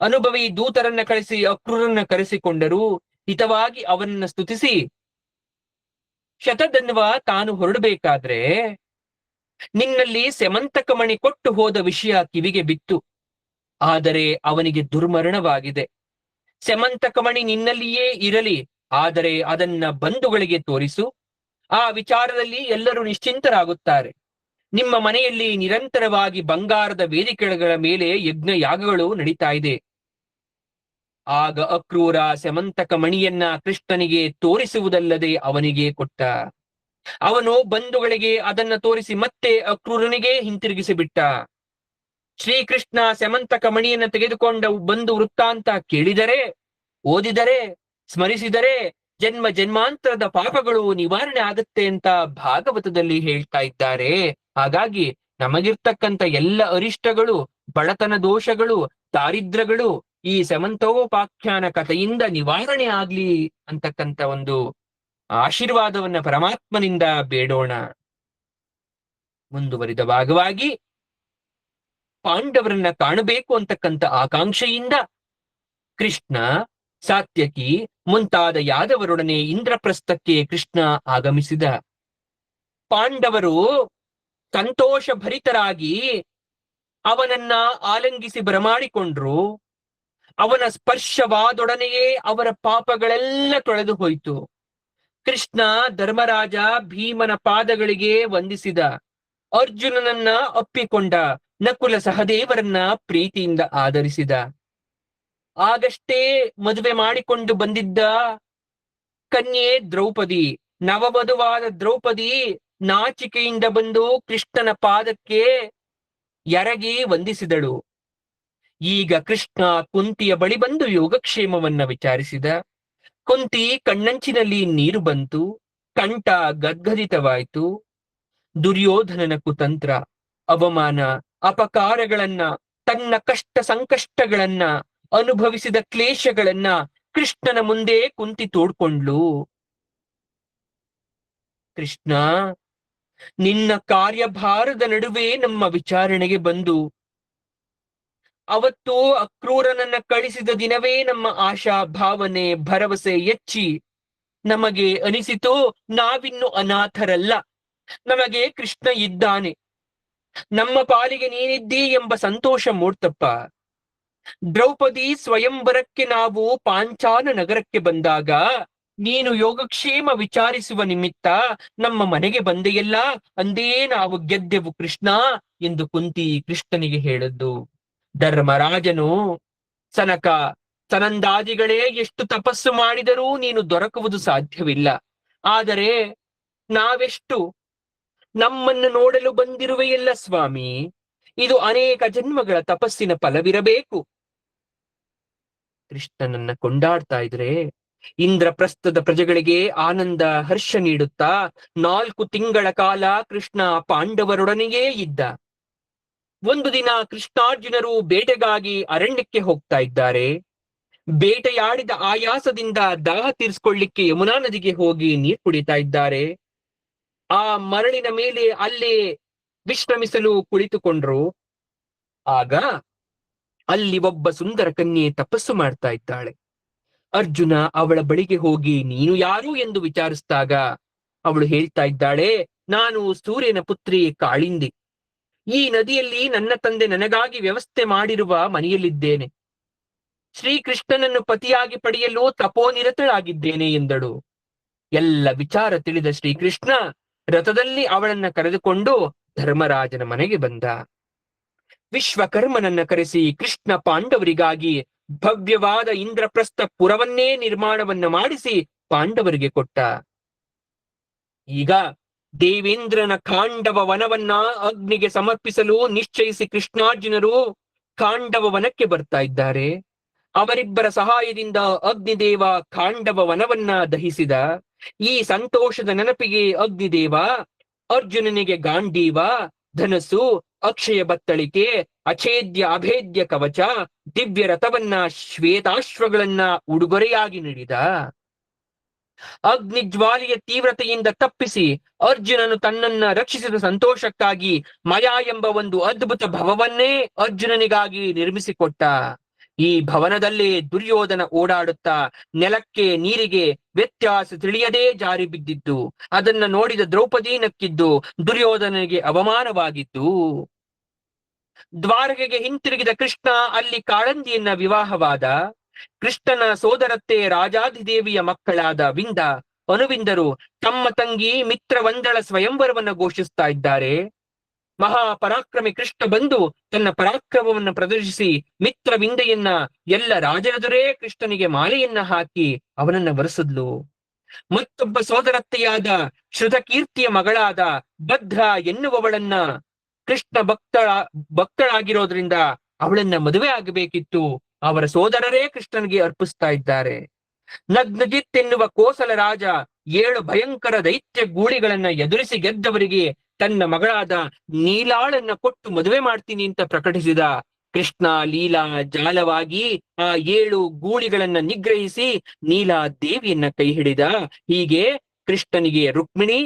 ಅನುಭವಿ ದೂತರನ್ನ ಕಳಿಸಿ ಅಕ್ರೂರನ್ನ ಕರೆಸಿಕೊಂಡರು. ಹಿತವಾಗಿ ಅವನನ್ನ ಸ್ತುತಿಸಿ ಶತಧನ್ವ ತಾನು ಹೊರಡಬೇಕಾದ್ರೆ ನಿನ್ನಲ್ಲಿ ಸೆಮಂತಕ ಮಣಿ ಕೊಟ್ಟು ಹೋದ ವಿಷಯ ಕಿವಿಗೆ ಬಿತ್ತು. ಆದರೆ ಅವನಿಗೆ ದುರ್ಮರಣವಾಗಿದೆ. ಸೆಮಂತಕ ಮಣಿ ನಿನ್ನಲ್ಲಿಯೇ ಇರಲಿ, ಆದರೆ ಅದನ್ನ ಬಂಧುಗಳಿಗೆ ತೋರಿಸು. ಆ ವಿಚಾರದಲ್ಲಿ ಎಲ್ಲರೂ ನಿಶ್ಚಿಂತರಾಗುತ್ತಾರೆ. ನಿಮ್ಮ ಮನೆಯಲ್ಲಿ ನಿರಂತರವಾಗಿ ಬಂಗಾರದ ವೇದಿಕೆಗಳ ಮೇಲೆ ಯಜ್ಞ ಯಾಗಗಳು ನಡೀತಾ ಇದೆ. ಆಗ ಅಕ್ರೂರ ಸೆಮಂತಕ ಮಣಿಯನ್ನ ಕೃಷ್ಣನಿಗೆ ತೋರಿಸುವುದಲ್ಲದೆ ಅವನಿಗೆ ಕೊಟ್ಟ. ಅವನು ಬಂಧುಗಳಿಗೆ ಅದನ್ನ ತೋರಿಸಿ ಮತ್ತೆ ಅಕ್ರೂರನಿಗೆ ಹಿಂತಿರುಗಿಸಿ ಬಿಟ್ಟ. ಶ್ರೀಕೃಷ್ಣ ಸೆಮಂತಕ ಮಣಿಯನ್ನ ತೆಗೆದುಕೊಂಡ ಬಂಧು ವೃತ್ತಾಂತ ಕೇಳಿದರೆ, ಓದಿದರೆ, ಸ್ಮರಿಸಿದರೆ ಜನ್ಮ ಜನ್ಮಾಂತರದ ಪಾಪಗಳು ನಿವಾರಣೆ ಆಗುತ್ತೆ ಅಂತ ಭಾಗವತದಲ್ಲಿ ಹೇಳ್ತಾ ಇದ್ದಾರೆ. ಹಾಗಾಗಿ ನಮಗಿರ್ತಕ್ಕಂಥ ಎಲ್ಲ ಅರಿಷ್ಟಗಳು, ಬಡತನ ದೋಷಗಳು, ದಾರಿದ್ರ್ಯಗಳು ಈ ಸೆಮಂತೋಪಾಖ್ಯಾನ ಕಥೆಯಿಂದ ನಿವಾರಣೆ ಆಗ್ಲಿ ಅಂತಕ್ಕಂಥ ಒಂದು ಆಶೀರ್ವಾದವನ್ನ ಪರಮಾತ್ಮನಿಂದ ಬೇಡೋಣ. ಮುಂದುವರಿದ ಭಾಗವಾಗಿ ಪಾಂಡವರನ್ನ ಕಾಣಬೇಕು ಅಂತಕ್ಕಂಥ ಆಕಾಂಕ್ಷೆಯಿಂದ ಕೃಷ್ಣ, ಸಾತ್ಯಕಿ ಮುಂತಾದ ಯಾದವರೊಡನೆ ಇಂದ್ರಪ್ರಸ್ಥಕ್ಕೆ ಕೃಷ್ಣ ಆಗಮಿಸಿದ. ಪಾಂಡವರು ಸಂತೋಷ ಭರಿತರಾಗಿ ಅವನನ್ನ ಆಲಂಗಿಸಿ ಬರಮಾಡಿಕೊಂಡ್ರು. ಅವನ ಸ್ಪರ್ಶವಾದೊಡನೆಯೇ ಅವರ ಪಾಪಗಳೆಲ್ಲ ತೊಳೆದು ಹೋಯಿತು. ಕೃಷ್ಣ ಧರ್ಮರಾಜ ಭೀಮನ ಪಾದಗಳಿಗೆ ವಂದಿಸಿದ. ಅರ್ಜುನನನ್ನ ಅಪ್ಪಿಕೊಂಡ. ನಕುಲ ಸಹದೇವರನ್ನ ಪ್ರೀತಿಯಿಂದ ಆದರಿಸಿದ. ಆಗಷ್ಟೇ ಮದುವೆ ಮಾಡಿಕೊಂಡು ಬಂದಿದ್ದ ಕನ್ಯೆ ದ್ರೌಪದಿ, ನವವಧುವಾದ ದ್ರೌಪದಿ ನಾಚಿಕೆಯಿಂದ ಬಂದು ಕೃಷ್ಣನ ಪಾದಕ್ಕೆ ಎರಗಿ ವಂದಿಸಿದಳು. ಈಗ ಕೃಷ್ಣ ಕುಂತಿಯ ಬಳಿ ಬಂದು ಯೋಗಕ್ಷೇಮವನ್ನ ವಿಚಾರಿಸಿದ. ಕುಂತಿ ಕಣ್ಣಂಚಿನಲ್ಲಿ ನೀರು ಬಂತು, ಕಂಠ ಗದ್ಗದಿತವಾಯಿತು. ದುರ್ಯೋಧನನ ಕುತಂತ್ರ, ಅವಮಾನ, ಅಪಕಾರಗಳನ್ನ, ತನ್ನ ಕಷ್ಟ ಸಂಕಷ್ಟಗಳನ್ನ, ಅನುಭವಿಸಿದ ಕ್ಲೇಶಗಳನ್ನ ಕೃಷ್ಣನ ಮುಂದೆ ಕುಂತಿ ತೋಡ್ಕೊಂಡ್ಲು. ಕೃಷ್ಣ, ನಿನ್ನ ಕಾರ್ಯಭಾರದ ನಡುವೆ ನಮ್ಮ ವಿಚಾರಣೆಗೆ ಬಂದು ಅವತ್ತು ಅಕ್ರೂರನನ್ನ ಕಳಿಸಿದ ದಿನವೇ ನಮ್ಮ ಆಶಾ ಭಾವನೆ ಭರವಸೆ ಹೆಚ್ಚಿ ನಮಗೆ ಅನಿಸಿತು ನಾವಿನ್ನು ಅನಾಥರಲ್ಲ, ನಮಗೆ ಕೃಷ್ಣ ಇದ್ದಾನೆ, ನಮ್ಮ ಪಾಲಿಗೆ ನೀನಿದ್ದೀ ಎಂಬ ಸಂತೋಷ ಮೂಡ್ತಪ್ಪ. ದ್ರೌಪದಿ ಸ್ವಯಂವರಕ್ಕೆ ನಾವು ಪಾಂಚಾಲ ನಗರಕ್ಕೆ ಬಂದಾಗ ನೀನು ಯೋಗಕ್ಷೇಮ ವಿಚಾರಿಸುವ ನಿಮಿತ್ತ ನಮ್ಮ ಮನೆಗೆ ಬಂದೆಯಲ್ಲ, ಅಂದೇ ನಾವು ಗೆದ್ದೆವು ಕೃಷ್ಣ ಎಂದು ಕುಂತಿ ಕೃಷ್ಣನಿಗೆ ಹೇಳಿದ್ದು. ಧರ್ಮರಾಜನು, ಸನಕ ಸನಂದಾದಿಗಳೇ ಎಷ್ಟು ತಪಸ್ಸು ಮಾಡಿದರೂ ನೀನು ದೊರಕುವುದು ಸಾಧ್ಯವಿಲ್ಲ. ಆದರೆ ನಾವೆಷ್ಟು ನಮ್ಮನ್ನು ನೋಡಲು ಬಂದಿರುವೆಯಲ್ಲ ಸ್ವಾಮಿ, ಇದು ಅನೇಕ ಜನ್ಮಗಳ ತಪಸ್ಸಿನ ಫಲವಿರಬೇಕು. ಕೃಷ್ಣನನ್ನ ಕೊಂಡಾಡ್ತಾ ಇದ್ರೆ ಇಂದ್ರಪ್ರಸ್ಥದ ಪ್ರಜೆಗಳಿಗೆ ಆನಂದ ಹರ್ಷ ನೀಡುತ್ತಾ 4 ತಿಂಗಳ ಕಾಲ ಕೃಷ್ಣ ಪಾಂಡವರೊಡನೆಯೇ ಇದ್ದ. ಒಂದು ದಿನ ಕೃಷ್ಣಾರ್ಜುನರು ಬೇಟೆಗಾಗಿ ಅರಣ್ಯಕ್ಕೆ ಹೋಗ್ತಾ ಇದ್ದಾರೆ. ಬೇಟೆಯಾಡಿದ ಆಯಾಸದಿಂದ ದಾಹ ತೀರಿಸಿಕೊಳ್ಳಿಕ್ಕೆ ಯಮುನಾ ನದಿಗೆ ಹೋಗಿ ನೀರು ಕುಡಿತಾ ಇದ್ದಾರೆ. ಆ ಮರಳಿನ ಮೇಲೆ ಅಲ್ಲೇ ವಿಶ್ರಮಿಸಲು ಕುಳಿತುಕೊಂಡ್ರು. ಆಗ ಅಲ್ಲಿ ಒಬ್ಬ ಸುಂದರ ಕನ್ಯೆ ತಪಸ್ಸು ಮಾಡ್ತಾ ಇದ್ದಾಳೆ. ಅರ್ಜುನ ಅವಳ ಬಳಿಗೆ ಹೋಗಿ ನೀನು ಯಾರು ಎಂದು ವಿಚಾರಿಸಿದಾಗ ಅವಳು ಹೇಳ್ತಾ ಇದ್ದಾಳೆ, ನಾನು ಸೂರ್ಯನ ಪುತ್ರಿ ಕಾಳಿಂದಿ. ಈ ನದಿಯಲ್ಲಿ ನನ್ನ ತಂದೆ ನನಗಾಗಿ ವ್ಯವಸ್ಥೆ ಮಾಡಿರುವ ಮನೆಯಲ್ಲಿದ್ದೇನೆ. ಶ್ರೀಕೃಷ್ಣನನ್ನು ಪತಿಯಾಗಿ ಪಡೆಯಲು ತಪೋನಿರತಳಾಗಿದ್ದೇನೆ ಎಂದಳು. ಎಲ್ಲ ವಿಚಾರ ತಿಳಿದ ಶ್ರೀಕೃಷ್ಣ ರಥದಲ್ಲಿ ಅವಳನ್ನ ಕರೆದುಕೊಂಡು ಧರ್ಮರಾಜನ ಮನೆಗೆ ಬಂದ. ವಿಶ್ವಕರ್ಮನನ್ನ ಕರೆಸಿ ಕೃಷ್ಣ ಪಾಂಡವರಿಗಾಗಿ ಭವ್ಯವಾದ ಇಂದ್ರಪ್ರಸ್ಥ ಪುರವನ್ನೇ ನಿರ್ಮಾಣವನ್ನ ಮಾಡಿಸಿ ಪಾಂಡವರಿಗೆ ಕೊಟ್ಟ. ಈಗ ದೇವೇಂದ್ರನ ಖಾಂಡವ ವನವನ್ನ ಅಗ್ನಿಗೆ ಸಮರ್ಪಿಸಲು ನಿಶ್ಚಯಿಸಿ ಕೃಷ್ಣಾರ್ಜುನರು ಖಾಂಡವ ವನಕ್ಕೆ ಬರ್ತಾ ಇದ್ದಾರೆ. ಅವರಿಬ್ಬರ ಸಹಾಯದಿಂದ ಅಗ್ನಿದೇವ ಖಾಂಡವ ವನವನ್ನ ದಹಿಸಿದ. ಈ ಸಂತೋಷದ ನೆನಪಿಗೆ ಅಗ್ನಿದೇವ ಅರ್ಜುನನಿಗೆ ಗಾಂಡೀವ, ಧನಸ್ಸು, ಅಕ್ಷಯ ಬತ್ತಳಿಕೆ, ಅಛೇದ್ಯ ಅಭೇದ್ಯ ಕವಚ, ದಿವ್ಯ ರಥವನ್ನ, ಶ್ವೇತಾಶ್ವಗಳನ್ನ ಉಡುಗೊರೆಯಾಗಿ ನೀಡಿದ. ಅಗ್ನಿಜ್ವಾಲೆಯ ತೀವ್ರತೆಯಿಂದ ತಪ್ಪಿಸಿ ಅರ್ಜುನನು ತನ್ನನ್ನ ರಕ್ಷಿಸಿದ ಸಂತೋಷಕ್ಕಾಗಿ ಮಯ ಎಂಬ ಒಂದು ಅದ್ಭುತ ಭವವನ್ನೇ ಅರ್ಜುನನಿಗಾಗಿ ನಿರ್ಮಿಸಿಕೊಟ್ಟ. ಈ ಭವನದಲ್ಲಿ ದುರ್ಯೋಧನ ಓಡಾಡುತ್ತಾ ನೆಲಕ್ಕೆ ನೀರಿಗೆ ವ್ಯತ್ಯಾಸ ತಿಳಿಯದೇ ಜಾರಿ ಬಿದ್ದಿದ್ದು, ಅದನ್ನ ನೋಡಿದ ದ್ರೌಪದಿ ನಕ್ಕಿದ್ದು ದುರ್ಯೋಧನನಿಗೆ ಅವಮಾನವಾಗಿತ್ತು. ದ್ವಾರಕೆಗೆ ಹಿಂತಿರುಗಿದ ಕೃಷ್ಣ ಅಲ್ಲಿ ಕಾಳಂದಿಯನ್ನ ವಿವಾಹವಾದ. ಕೃಷ್ಣನ ಸೋದರತ್ತೆ ರಾಜಾಧಿದೇವಿಯ ಮಕ್ಕಳಾದ ವಿಂದ, ಅನುವಿಂದರು ತಮ್ಮ ತಂಗಿ ಮಿತ್ರವಂದಳ ಸ್ವಯಂವರವನ್ನ ಘೋಷಿಸ್ತಾ ಇದ್ದಾರೆ. ಮಹಾಪರಾಕ್ರಮಿ ಕೃಷ್ಣ ಬಂದು ತನ್ನ ಪರಾಕ್ರಮವನ್ನು ಪ್ರದರ್ಶಿಸಿ ಮಿತ್ರವಿಂದೆಯನ್ನ ಎಲ್ಲ ರಾಜರೆದುರೇ ಕೃಷ್ಣನಿಗೆ ಮಾಲೆಯನ್ನ ಹಾಕಿ ಅವನನ್ನ ವರಿಸಿದ್ಲು. ಮತ್ತೊಬ್ಬ ಸೋದರತ್ತೆಯಾದ ಶ್ರುತಕೀರ್ತಿಯ ಮಗಳಾದ ಭದ್ರ ಎನ್ನುವವಳನ್ನ ಕೃಷ್ಣ ಭಕ್ತಳಾಗಿರೋದ್ರಿಂದ ಅವಳನ್ನ ಮದುವೆ ಆಗಬೇಕಿತ್ತು. ಅವರ ಸೋದರರೇ ಕೃಷ್ಣನಿಗೆ ಅರ್ಪಿಸ್ತಾ ಇದ್ದಾರೆ. ನಗ್ನಜಿತ್ ಎನ್ನುವ ಕೋಸಲ ರಾಜ 7 ಭಯಂಕರ ದೈತ್ಯ ಗೂಳಿಗಳನ್ನ ಎದುರಿಸಿ ಗೆದ್ದವರಿಗೆ ತನ್ನ ಮಗಳಾದ ನೀಲಾಳನ್ನ ಕೊಟ್ಟು ಮದುವೆ ಮಾಡ್ತೀನಿ ಅಂತ ಪ್ರಕಟಿಸಿದ. ಕೃಷ್ಣ ಲೀಲಾ ಜಾಲವಾಗಿ ಆ 7 ಗೂಳಿಗಳನ್ನ ನಿಗ್ರಹಿಸಿ ನೀಲಾ ದೇವಿಯನ್ನ ಕೈ ಹಿಡಿದ. ಹೀಗೆ ಕೃಷ್ಣನಿಗೆ ರುಕ್ಮಿಣಿ,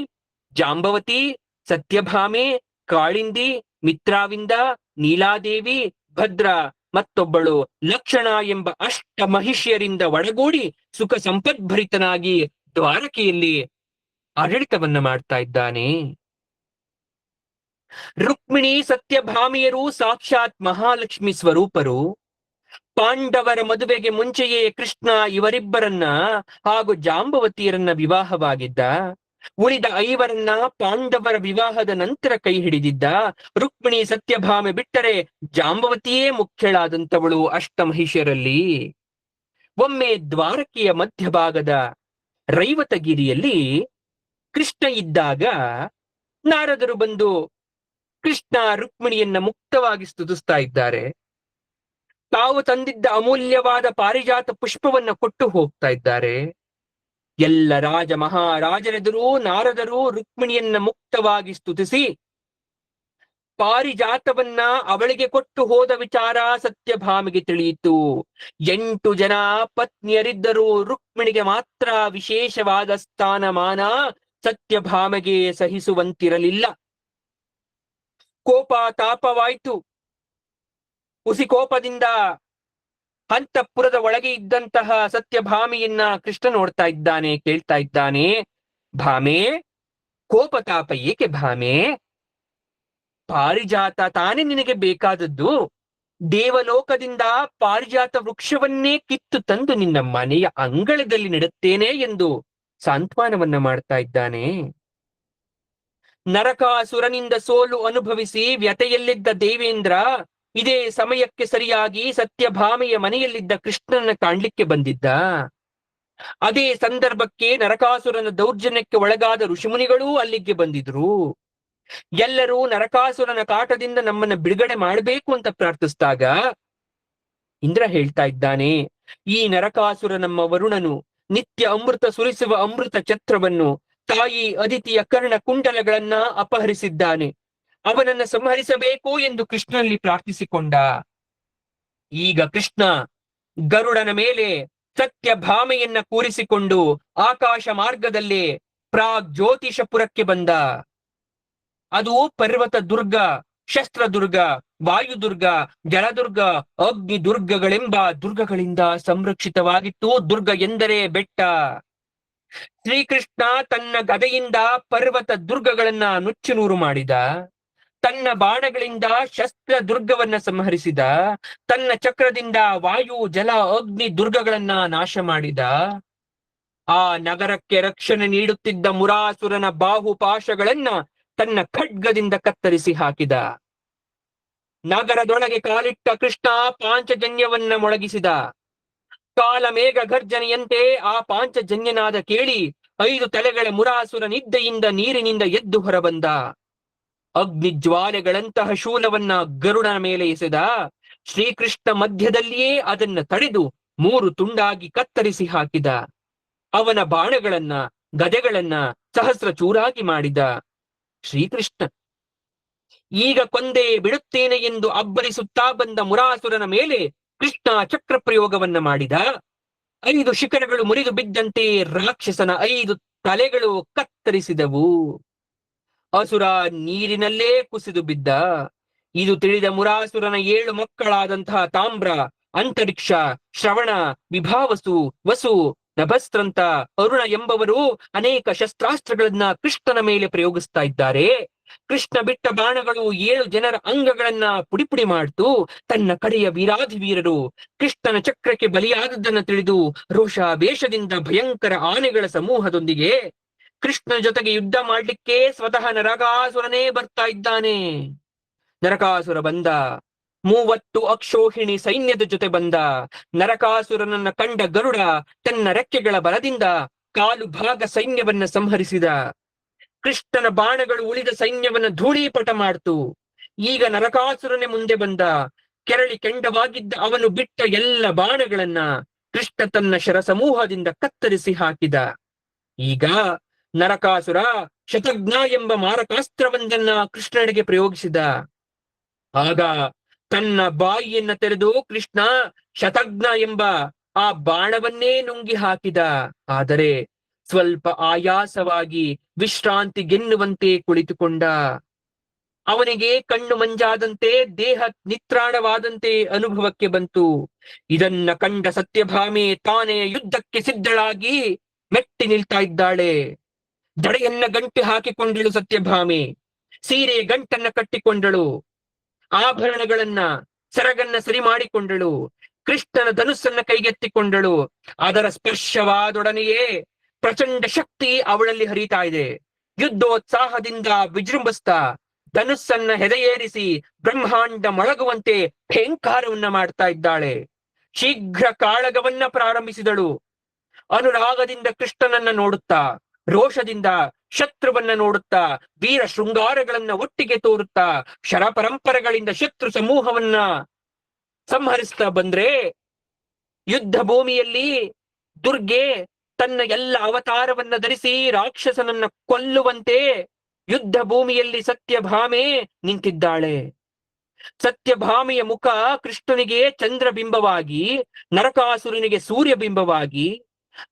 ಜಾಂಬವತಿ, ಸತ್ಯಭಾಮೆ, ಕಾಳಿಂದಿ, ಮಿತ್ರಾವಿಂದ, ನೀಲಾದೇವಿ, ಭದ್ರ ಮತ್ತೊಬ್ಬಳು ಲಕ್ಷಣ ಎಂಬ ಅಷ್ಟ ಮಹಿಷ್ಯರಿಂದ ಒಳಗೂಡಿ ಸುಖ ಸಂಪದ್ಭರಿತನಾಗಿ ದ್ವಾರಕೆಯಲ್ಲಿ ಆಡಳಿತವನ್ನ ಮಾಡ್ತಾ ಇದ್ದಾನೆ. ರುಕ್ಮಿಣಿ ಸತ್ಯಭಾಮಿಯರು ಸಾಕ್ಷಾತ್ ಮಹಾಲಕ್ಷ್ಮಿ ಸ್ವರೂಪರು. ಪಾಂಡವರ ಮದುವೆಗೆ ಮುಂಚೆಯೇ ಕೃಷ್ಣ ಇವರಿಬ್ಬರನ್ನ ಹಾಗೂ ಜಾಂಬವತಿಯರನ್ನ ವಿವಾಹವಾಗಿದ್ದ. ಉಳಿದ 5ರನ್ನ ಪಾಂಡವರ ವಿವಾಹದ ನಂತರ ಕೈ ಹಿಡಿದಿದ್ದ. ರುಕ್ಮಿಣಿ ಸತ್ಯಭಾಮೆ ಬಿಟ್ಟರೆ ಜಾಂಬವತಿಯೇ ಮುಖ್ಯಳಾದಂಥವಳು ಅಷ್ಟಮಹಿಷರಲ್ಲಿ. ಒಮ್ಮೆ ದ್ವಾರಕೆಯ ಮಧ್ಯಭಾಗದ ರೈವತಗಿರಿಯಲ್ಲಿ ಕೃಷ್ಣ ಇದ್ದಾಗ ನಾರದರು ಬಂದು ಕೃಷ್ಣ ರುಕ್ಮಿಣಿಯನ್ನ ಮುಕ್ತವಾಗಿ ಸ್ತುತಿಸ್ತಾ ಇದ್ದಾರೆ. ತಾವು ತಂದಿದ್ದ ಅಮೂಲ್ಯವಾದ ಪಾರಿಜಾತ ಪುಷ್ಪವನ್ನ ಕೊಟ್ಟು ಹೋಗ್ತಾ ಇದ್ದಾರೆ. ಎಲ್ಲ ರಾಜ ಮಹಾರಾಜರೆದುರು ನಾರದರು ರುಕ್ಮಿಣಿಯನ್ನ ಮುಕ್ತವಾಗಿ ಸ್ತುತಿಸಿ ಪಾರಿಜಾತವನ್ನ ಅವಳಿಗೆ ಕೊಟ್ಟು ಹೋದ ವಿಚಾರ ಸತ್ಯಭಾಮಿಗೆ ತಿಳಿಯಿತು. 8 ಜನ ಪತ್ನಿಯರಿದ್ದರೂ ರುಕ್ಮಿಣಿಗೆ ಮಾತ್ರ ವಿಶೇಷವಾದ ಸ್ಥಾನಮಾನ ಸತ್ಯಭಾಮೆಗೆ ಸಹಿಸುವಂತಿರಲಿಲ್ಲ. ಕೋಪ ತಾಪವಾಯ್ತು. ಕೋಪದಿಂದ ಅಂತಃಪುರದ ಒಳಗೆ ಇದ್ದಂತಹ ಸತ್ಯಭಾಮಿಯನ್ನ ಕೃಷ್ಣ ನೋಡ್ತಾ ಇದ್ದಾನೆ, ಕೇಳ್ತಾ ಇದ್ದಾನೆ. ಭಾಮೆ, ಕೋಪತಾಪ ಏಕೆ ಭಾಮೆ? ಪಾರಿಜಾತ ತಾನೇ ನಿನಗೆ ಬೇಕಾದದ್ದು. ದೇವಲೋಕದಿಂದ ಪಾರಿಜಾತ ವೃಕ್ಷವನ್ನೇ ಕಿತ್ತು ತಂದು ನಿನ್ನ ಮನೆಯ ಅಂಗಳದಲ್ಲಿ ನೆಡುತ್ತೇನೆ ಎಂದು ಸಾಂತ್ವನವನ್ನ ಮಾಡ್ತಾ ಇದ್ದಾನೆ. ನರಕಾಸುರನಿಂದ ಸೋಲು ಅನುಭವಿಸಿ ವ್ಯತೆಯಲ್ಲಿದ್ದ ದೇವೇಂದ್ರ ಇದೇ ಸಮಯಕ್ಕೆ ಸರಿಯಾಗಿ ಸತ್ಯಭಾಮೆಯ ಮನೆಯಲ್ಲಿದ್ದ ಕೃಷ್ಣನ ಕಾಣ್ಲಿಕ್ಕೆ ಬಂದಿದ್ದ. ಅದೇ ಸಂದರ್ಭಕ್ಕೆ ನರಕಾಸುರನ ದೌರ್ಜನ್ಯಕ್ಕೆ ಒಳಗಾದ ಋಷಿಮುನಿಗಳೂ ಅಲ್ಲಿಗೆ ಬಂದಿದ್ರು. ಎಲ್ಲರೂ ನರಕಾಸುರನ ಕಾಟದಿಂದ ನಮ್ಮನ್ನ ಬಿಡುಗಡೆ ಮಾಡಬೇಕು ಅಂತ ಪ್ರಾರ್ಥಿಸಿದಾಗ ಇಂದ್ರ ಹೇಳ್ತಾ ಇದ್ದಾನೆ, ಈ ನರಕಾಸುರ ನಮ್ಮ ವರುಣನು ನಿತ್ಯ ಅಮೃತ ಸುರಿಸುವ ಅಮೃತ ಛತ್ರವನ್ನು, ತಾಯಿ ಅದಿತಿಯ ಕರ್ಣ ಕುಂಡಲಗಳನ್ನ ಅಪಹರಿಸಿದ್ದಾನೆ. ಅವನನ್ನ ಸಂಹರಿಸಬೇಕು ಎಂದು ಕೃಷ್ಣನಲ್ಲಿ ಪ್ರಾರ್ಥಿಸಿಕೊಂಡ. ಈಗ ಕೃಷ್ಣ ಗರುಡನ ಮೇಲೆ ಸತ್ಯಭಾಮೆಯನ್ನ ಕೂರಿಸಿಕೊಂಡು ಆಕಾಶ ಮಾರ್ಗದಲ್ಲಿ ಪ್ರಾಗ್ ಜ್ಯೋತಿಷಪುರಕ್ಕೆ ಬಂದ. ಅದು ಪರ್ವತ ದುರ್ಗ, ಶಸ್ತ್ರದುರ್ಗ, ವಾಯುದುರ್ಗ, ಜಲದುರ್ಗ, ಅಗ್ನಿ ದುರ್ಗಗಳೆಂಬ ದುರ್ಗಗಳಿಂದ ಸಂರಕ್ಷಿತವಾಗಿತ್ತು. ದುರ್ಗ ಎಂದರೆ ಬೆಟ್ಟ. ಶ್ರೀಕೃಷ್ಣ ತನ್ನ ಗದೆಯಿಂದ ಪರ್ವತ ದುರ್ಗಗಳನ್ನ ನುಚ್ಚುನೂರು ಮಾಡಿದ. ತನ್ನ ಬಾಣಗಳಿಂದ ಶಸ್ತ್ರ ದುರ್ಗವನ್ನ ಸಂಹರಿಸಿದ. ತನ್ನ ಚಕ್ರದಿಂದ ವಾಯು, ಜಲ, ಅಗ್ನಿ ದುರ್ಗಗಳನ್ನ ನಾಶ ಮಾಡಿದ. ಆ ನಗರಕ್ಕೆ ರಕ್ಷಣೆ ನೀಡುತ್ತಿದ್ದ ಮುರಾಸುರನ ಬಾಹುಪಾಶಗಳನ್ನ ತನ್ನ ಖಡ್ಗದಿಂದ ಕತ್ತರಿಸಿ ಹಾಕಿದ. ನಗರದೊಳಗೆ ಕಾಲಿಟ್ಟ ಕೃಷ್ಣ ಪಾಂಚಜನ್ಯವನ್ನ ಮೊಳಗಿಸಿದ. ಕಾಲಮೇಘ ಗರ್ಜನೆಯಂತೆ ಆ ಪಾಂಚಜನ್ಯನಾದ ಕೇಳಿ 5 ತಲೆಗಳ ಮುರಾಸುರ ನಿದ್ದೆಯಿಂದ ನೀರಿನಿಂದ ಎದ್ದು ಹೊರಬಂದ. ಅಗ್ನಿಜ್ವಾಲೆಗಳಂತಹ ಶೂಲವನ್ನ ಗರುಡನ ಮೇಲೆ ಎಸೆದ. ಶ್ರೀಕೃಷ್ಣ ಮಧ್ಯದಲ್ಲಿಯೇ ಅದನ್ನ ತಡೆದು 3 ತುಂಡಾಗಿ ಕತ್ತರಿಸಿ ಹಾಕಿದ. ಅವನ ಬಾಣಗಳನ್ನ ಗದೆಗಳನ್ನ ಸಹಸ್ರ ಚೂರಾಗಿ ಮಾಡಿದ. ಶ್ರೀಕೃಷ್ಣ ಈಗ ಕೊಂದೇ ಬಿಡುತ್ತೇನೆ ಎಂದು ಅಬ್ಬರಿಸುತ್ತಾ ಬಂದ ಮುರಾಸುರನ ಮೇಲೆ ಕೃಷ್ಣ ಚಕ್ರ ಪ್ರಯೋಗವನ್ನ ಮಾಡಿದ. 5 ಶಿಖರಗಳು ಮುರಿದು ಬಿದ್ದಂತೆ ರಾಕ್ಷಸನ 5 ತಲೆಗಳು ಕತ್ತರಿಸಿದವು. ಅಸುರ ನೀರಿನಲ್ಲೇ ಕುಸಿದು ಬಿದ್ದ. ಇದು ತಿಳಿದ ಮುರಾಸುರನ 7 ಮಕ್ಕಳಾದಂತಹ ತಾಮ್ರ, ಅಂತರಿಕ್ಷ, ಶ್ರವಣ, ವಿಭಾವಸು, ವಸು, ನಭಸ್ತ್ರಂತ, ಅರುಣ ಎಂಬವರು ಅನೇಕ ಶಸ್ತ್ರಾಸ್ತ್ರಗಳನ್ನ ಕೃಷ್ಣನ ಮೇಲೆ ಪ್ರಯೋಗಿಸ್ತಾ ಇದ್ದಾರೆ. ಕೃಷ್ಣ ಬಿಟ್ಟ ಬಾಣಗಳು 7 ಜನರ ಅಂಗಗಳನ್ನ ಪುಡಿ ಮಾಡ್ತು. ತನ್ನ ಕಡೆಯ ವೀರಾಧಿವೀರರು ಕೃಷ್ಣನ ಚಕ್ರಕ್ಕೆ ಬಲಿಯಾದದ್ದನ್ನು ತಿಳಿದು ರೋಷಾವೇಶದಿಂದ ಭಯಂಕರ ಆನೆಗಳ ಸಮೂಹದೊಂದಿಗೆ ಕೃಷ್ಣನ ಜೊತೆಗೆ ಯುದ್ಧ ಮಾಡ್ಲಿಕ್ಕೆ ಸ್ವತಃ ನರಕಾಸುರನೇ ಬರ್ತಾ ಇದ್ದಾನೆ. ನರಕಾಸುರ ಬಂದ. 30 ಅಕ್ಷೋಹಿಣಿ ಸೈನ್ಯದ ಜೊತೆ ಬಂದ. ನರಕಾಸುರನನ್ನ ಕಂಡ ಗರುಡ ತನ್ನ ರೆಕ್ಕೆಗಳ ಬಲದಿಂದ 1/4 ಭಾಗ ಸೈನ್ಯವನ್ನ ಸಂಹರಿಸಿದ. ಕೃಷ್ಣನ ಬಾಣಗಳು ಉಳಿದ ಸೈನ್ಯವನ್ನ ಧೂಳೀಪಟ ಮಾಡ್ತು. ಈಗ ನರಕಾಸುರನೇ ಮುಂದೆ ಬಂದ. ಕೆರಳಿ ಕೆಂಡವಾಗಿದ್ದ ಅವನು ಬಿಟ್ಟ ಎಲ್ಲ ಬಾಣಗಳನ್ನ ಕೃಷ್ಣ ತನ್ನ ಶರಸಮೂಹದಿಂದ ಕತ್ತರಿಸಿ ಹಾಕಿದ. ಈಗ ನರಕಾಸುರ ಶತಘ್ನ ಎಂಬ ಮಾರಕಾಸ್ತ್ರವೊಂದನ್ನ ಕೃಷ್ಣನಿಗೆ ಪ್ರಯೋಗಿಸಿದ. ಆಗ ತನ್ನ ಬಾಯಿಯನ್ನ ತೆರೆದು ಕೃಷ್ಣ ಶತಘ್ನ ಎಂಬ ಆ ಬಾಣವನ್ನೇ ನುಂಗಿ ಹಾಕಿದ. ಆದರೆ ಸ್ವಲ್ಪ ಆಯಾಸವಾಗಿ ವಿಶ್ರಾಂತಿಗೆನ್ನುವಂತೆ ಕುಳಿತುಕೊಂಡ. ಅವನಿಗೆ ಕಣ್ಣು ಮಂಜಾದಂತೆ, ದೇಹ ನಿತ್ರಾಣವಾದಂತೆ ಅನುಭವಕ್ಕೆ ಬಂತು. ಇದನ್ನ ಕಂಡ ಸತ್ಯಭಾಮೆ ತಾನೇ ಯುದ್ಧಕ್ಕೆ ಸಿದ್ಧಳಾಗಿ ಮೆಟ್ಟಿ ನಿಲ್ತಾ ಇದ್ದಾಳೆ. ದಡೆಯನ್ನ ಗಂಟು ಹಾಕಿಕೊಂಡಳು ಸತ್ಯಭಾಮೆ. ಸೀರೆಯ ಗಂಟನ್ನ ಕಟ್ಟಿಕೊಂಡಳು. ಆಭರಣಗಳನ್ನ ಸೆರಗನ್ನ ಸರಿ ಮಾಡಿಕೊಂಡಳು. ಕೃಷ್ಣನ ಧನುಸ್ಸನ್ನ ಕೈಗೆತ್ತಿಕೊಂಡಳು. ಅದರ ಸ್ಪರ್ಶವಾದೊಡನೆಯೇ ಪ್ರಚಂಡ ಶಕ್ತಿ ಅವಳಲ್ಲಿ ಹರಿತಾ ಇದೆ. ಯುದ್ಧೋತ್ಸಾಹದಿಂದ ವಿಜೃಂಭಿಸ್ತಾ ಧನುಸ್ಸನ್ನ ಹೆದೆಯೇರಿಸಿ ಬ್ರಹ್ಮಾಂಡ ಮೊಳಗುವಂತೆ ಠೇಂಕಾರವನ್ನ ಮಾಡ್ತಾ ಇದ್ದಾಳೆ. ಶೀಘ್ರ ಕಾಳಗವನ್ನ ಪ್ರಾರಂಭಿಸಿದಳು. ಅನುರಾಗದಿಂದ ಕೃಷ್ಣನನ್ನ ನೋಡುತ್ತಾ, ರೋಷದಿಂದ ಶತ್ರುವನ್ನ ನೋಡುತ್ತಾ, ವೀರ ಶೃಂಗಾರಗಳನ್ನ ಒಟ್ಟಿಗೆ ತೋರುತ್ತಾ, ಶರಪರಂಪರೆಗಳಿಂದ ಶತ್ರು ಸಮೂಹವನ್ನ ಸಂಹರಿಸ್ತಾ ಬಂದ್ರೆ, ಯುದ್ಧ ಭೂಮಿಯಲ್ಲಿ ದುರ್ಗೆ ತನ್ನ ಎಲ್ಲ ಅವತಾರವನ್ನ ಧರಿಸಿ ರಾಕ್ಷಸನನ್ನ ಕೊಲ್ಲುವಂತೆ ಯುದ್ಧ ಭೂಮಿಯಲ್ಲಿ ಸತ್ಯಭಾಮೆ ನಿಂತಿದ್ದಾಳೆ. ಸತ್ಯಭಾಮೆಯ ಮುಖ ಕೃಷ್ಣನಿಗೆ ಚಂದ್ರಬಿಂಬವಾಗಿ, ನರಕಾಸುರನಿಗೆ ಸೂರ್ಯಬಿಂಬವಾಗಿ,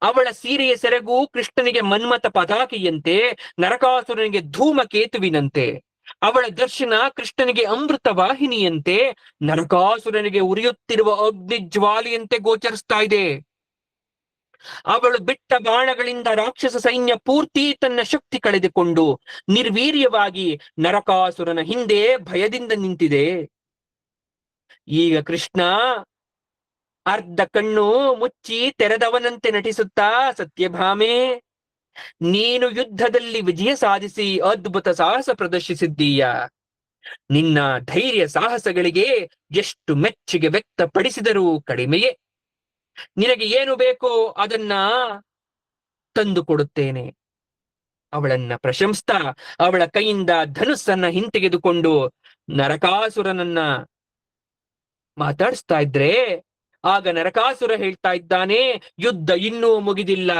ಅವಳ ಸೀರೆಯ ಸೆರಗು ಕೃಷ್ಣನಿಗೆ ಮನ್ಮಥ ಪತಾಕೆಯಂತೆ, ನರಕಾಸುರನಿಗೆ ಧೂಮಕೇತುವಿನಂತೆ, ಅವಳ ದರ್ಶನ ಕೃಷ್ಣನಿಗೆ ಅಮೃತ ವಾಹಿನಿಯಂತೆ, ನರಕಾಸುರನಿಗೆ ಉರಿಯುತ್ತಿರುವ ಅಗ್ನಿ ಜ್ವಾಲೆಯಂತೆ ಗೋಚರಿಸ್ತಾ ಇದೆ. ಅವಳು ಬಿಟ್ಟ ಬಾಣಗಳಿಂದ ರಾಕ್ಷಸ ಸೈನ್ಯ ಪೂರ್ತಿ ತನ್ನ ಶಕ್ತಿ ಕಳೆದುಕೊಂಡು ನಿರ್ವೀರ್ಯವಾಗಿ ನರಕಾಸುರನ ಹಿಂದೆ ಭಯದಿಂದ ನಿಂತಿದೆ. ಈಗ ಕೃಷ್ಣ ಅರ್ಧ ಕಣ್ಣು ಮುಚ್ಚಿ ತೆರೆದವನಂತೆ ನಟಿಸುತ್ತಾ, ಸತ್ಯಭಾಮೆ, ನೀನು ಯುದ್ಧದಲ್ಲಿ ವಿಜಯ ಸಾಧಿಸಿ ಅದ್ಭುತ ಸಾಹಸ ಪ್ರದರ್ಶಿಸಿದ್ದೀಯ. ನಿನ್ನ ಧೈರ್ಯ ಸಾಹಸಗಳಿಗೆ ಎಷ್ಟು ಮೆಚ್ಚುಗೆ ವ್ಯಕ್ತಪಡಿಸಿದರೂ ಕಡಿಮೆಯೇ. ನಿನಗೆ ಏನು ಬೇಕೋ ಅದನ್ನ ತಂದು ಕೊಡುತ್ತೇನೆ. ಅವಳನ್ನ ಪ್ರಶಂಸ್ತಾ ಅವಳ ಕೈಯಿಂದ ಧನುಸ್ಸನ್ನ ಹಿಂತೆಗೆದುಕೊಂಡು ನರಕಾಸುರನನ್ನ ಮಾತಾಡಿಸ್ತಾ ಇದ್ರೆ, ಆಗ ನರಕಾಸುರ ಹೇಳ್ತಾ ಇದ್ದಾನೆ, ಯುದ್ಧ ಇನ್ನೂ ಮುಗಿದಿಲ್ಲ.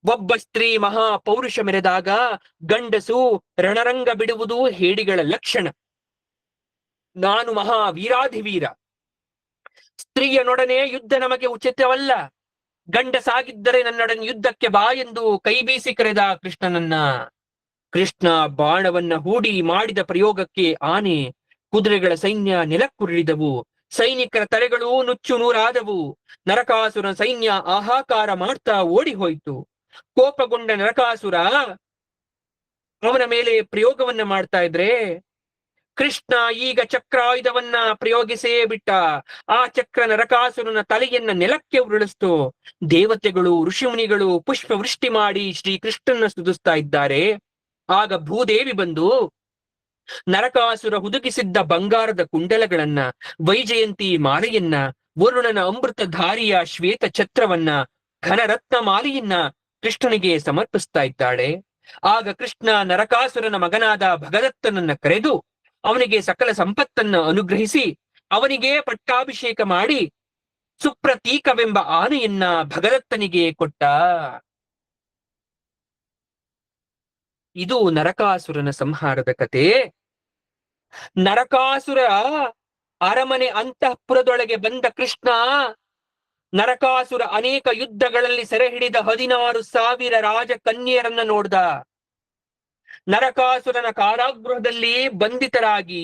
ಒಬ್ಬ ಸ್ತ್ರೀ ಮಹಾ ಪೌರುಷ ಮೆರೆದಾಗ ಗಂಡಸು ರಣರಂಗ ಬಿಡುವುದು ಹೇಡಿಗಳ ಲಕ್ಷಣ. ನಾನು ಮಹಾ ವೀರಾಧಿವೀರ. ಸ್ತ್ರೀಯನೊಡನೆ ಯುದ್ಧ ನಮಗೆ ಉಚಿತವಲ್ಲ. ಗಂಡಸಾಗಿದ್ದರೆ ನನ್ನೊಡನೆ ಯುದ್ಧಕ್ಕೆ ಬಾ ಎಂದು ಕೈ ಬೀಸಿ ಕರೆದ ಕೃಷ್ಣನನ್ನ. ಕೃಷ್ಣ ಬಾಣವನ್ನ ಹೂಡಿ ಮಾಡಿದ ಪ್ರಯೋಗಕ್ಕೆ ಆನೆ ಕುದುರೆಗಳ ಸೈನ್ಯ ನೆಲಕ್ಕುರುಳಿದವು. ಸೈನಿಕರ ತಲೆಗಳು ನುಚ್ಚು ನೂರಾದವು. ನರಕಾಸುರನ ಸೈನ್ಯ ಆಹಾಕಾರ ಮಾಡ್ತಾ ಓಡಿ ಹೋಯಿತು. ಕೋಪಗೊಂಡ ನರಕಾಸುರ ಅವನ ಮೇಲೆ ಪ್ರಯೋಗವನ್ನ ಮಾಡ್ತಾ ಇದ್ರೆ, ಕೃಷ್ಣ ಈಗ ಚಕ್ರಾಯುಧವನ್ನ ಪ್ರಯೋಗಿಸೇ ಬಿಟ್ಟ. ಆ ಚಕ್ರ ನರಕಾಸುರನ ತಲೆಯನ್ನ ನೆಲಕ್ಕೆ ಉರುಳಿಸ್ತು. ದೇವತೆಗಳು ಋಷಿಮುನಿಗಳು ಪುಷ್ಪವೃಷ್ಟಿ ಮಾಡಿ ಶ್ರೀಕೃಷ್ಣನ ಸ್ತುತಿಸ್ತಾ ಇದ್ದಾರೆ. ಆಗ ಭೂದೇವಿ ಬಂದು ನರಕಾಸುರ ಹುದುಗಿಸಿದ್ದ ಬಂಗಾರದ ಕುಂಡಲಗಳನ್ನ, ವೈಜಯಂತಿ ಮಾಲೆಯನ್ನ, ವರುಣನ ಅಮೃತಧಾರಿಯ ಶ್ವೇತ ಛತ್ರವನ್ನ, ಘನರತ್ನ ಮಾಲೆಯನ್ನ ಕೃಷ್ಣನಿಗೆ ಸಮರ್ಪಿಸ್ತಾ ಇದ್ದಾಳೆ. ಆಗ ಕೃಷ್ಣ ನರಕಾಸುರನ ಮಗನಾದ ಭಗದತ್ತನನ್ನ ಕರೆದು ಅವನಿಗೆ ಸಕಲ ಸಂಪತ್ತನ್ನ ಅನುಗ್ರಹಿಸಿ ಅವನಿಗೆ ಪಟ್ಟಾಭಿಷೇಕ ಮಾಡಿ ಸುಪ್ರತೀಕವೆಂಬ ಆನೆಯನ್ನ ಭಗದತ್ತನಿಗೆ ಕೊಟ್ಟ. ಇದು ನರಕಾಸುರನ ಸಂಹಾರದ ಕತೆ. ನರಕಾಸುರ ಅರಮನೆ ಅಂತಃಪುರದೊಳಗೆ ಬಂದ ಕೃಷ್ಣ ನರಕಾಸುರ ಅನೇಕ ಯುದ್ಧಗಳಲ್ಲಿ ಸೆರೆ ಹಿಡಿದ 16,000 ರಾಜಕನ್ಯರನ್ನ ನೋಡ್ದ. ನರಕಾಸುರನ ಕಾರಾಗೃಹದಲ್ಲಿ ಬಂಧಿತರಾಗಿ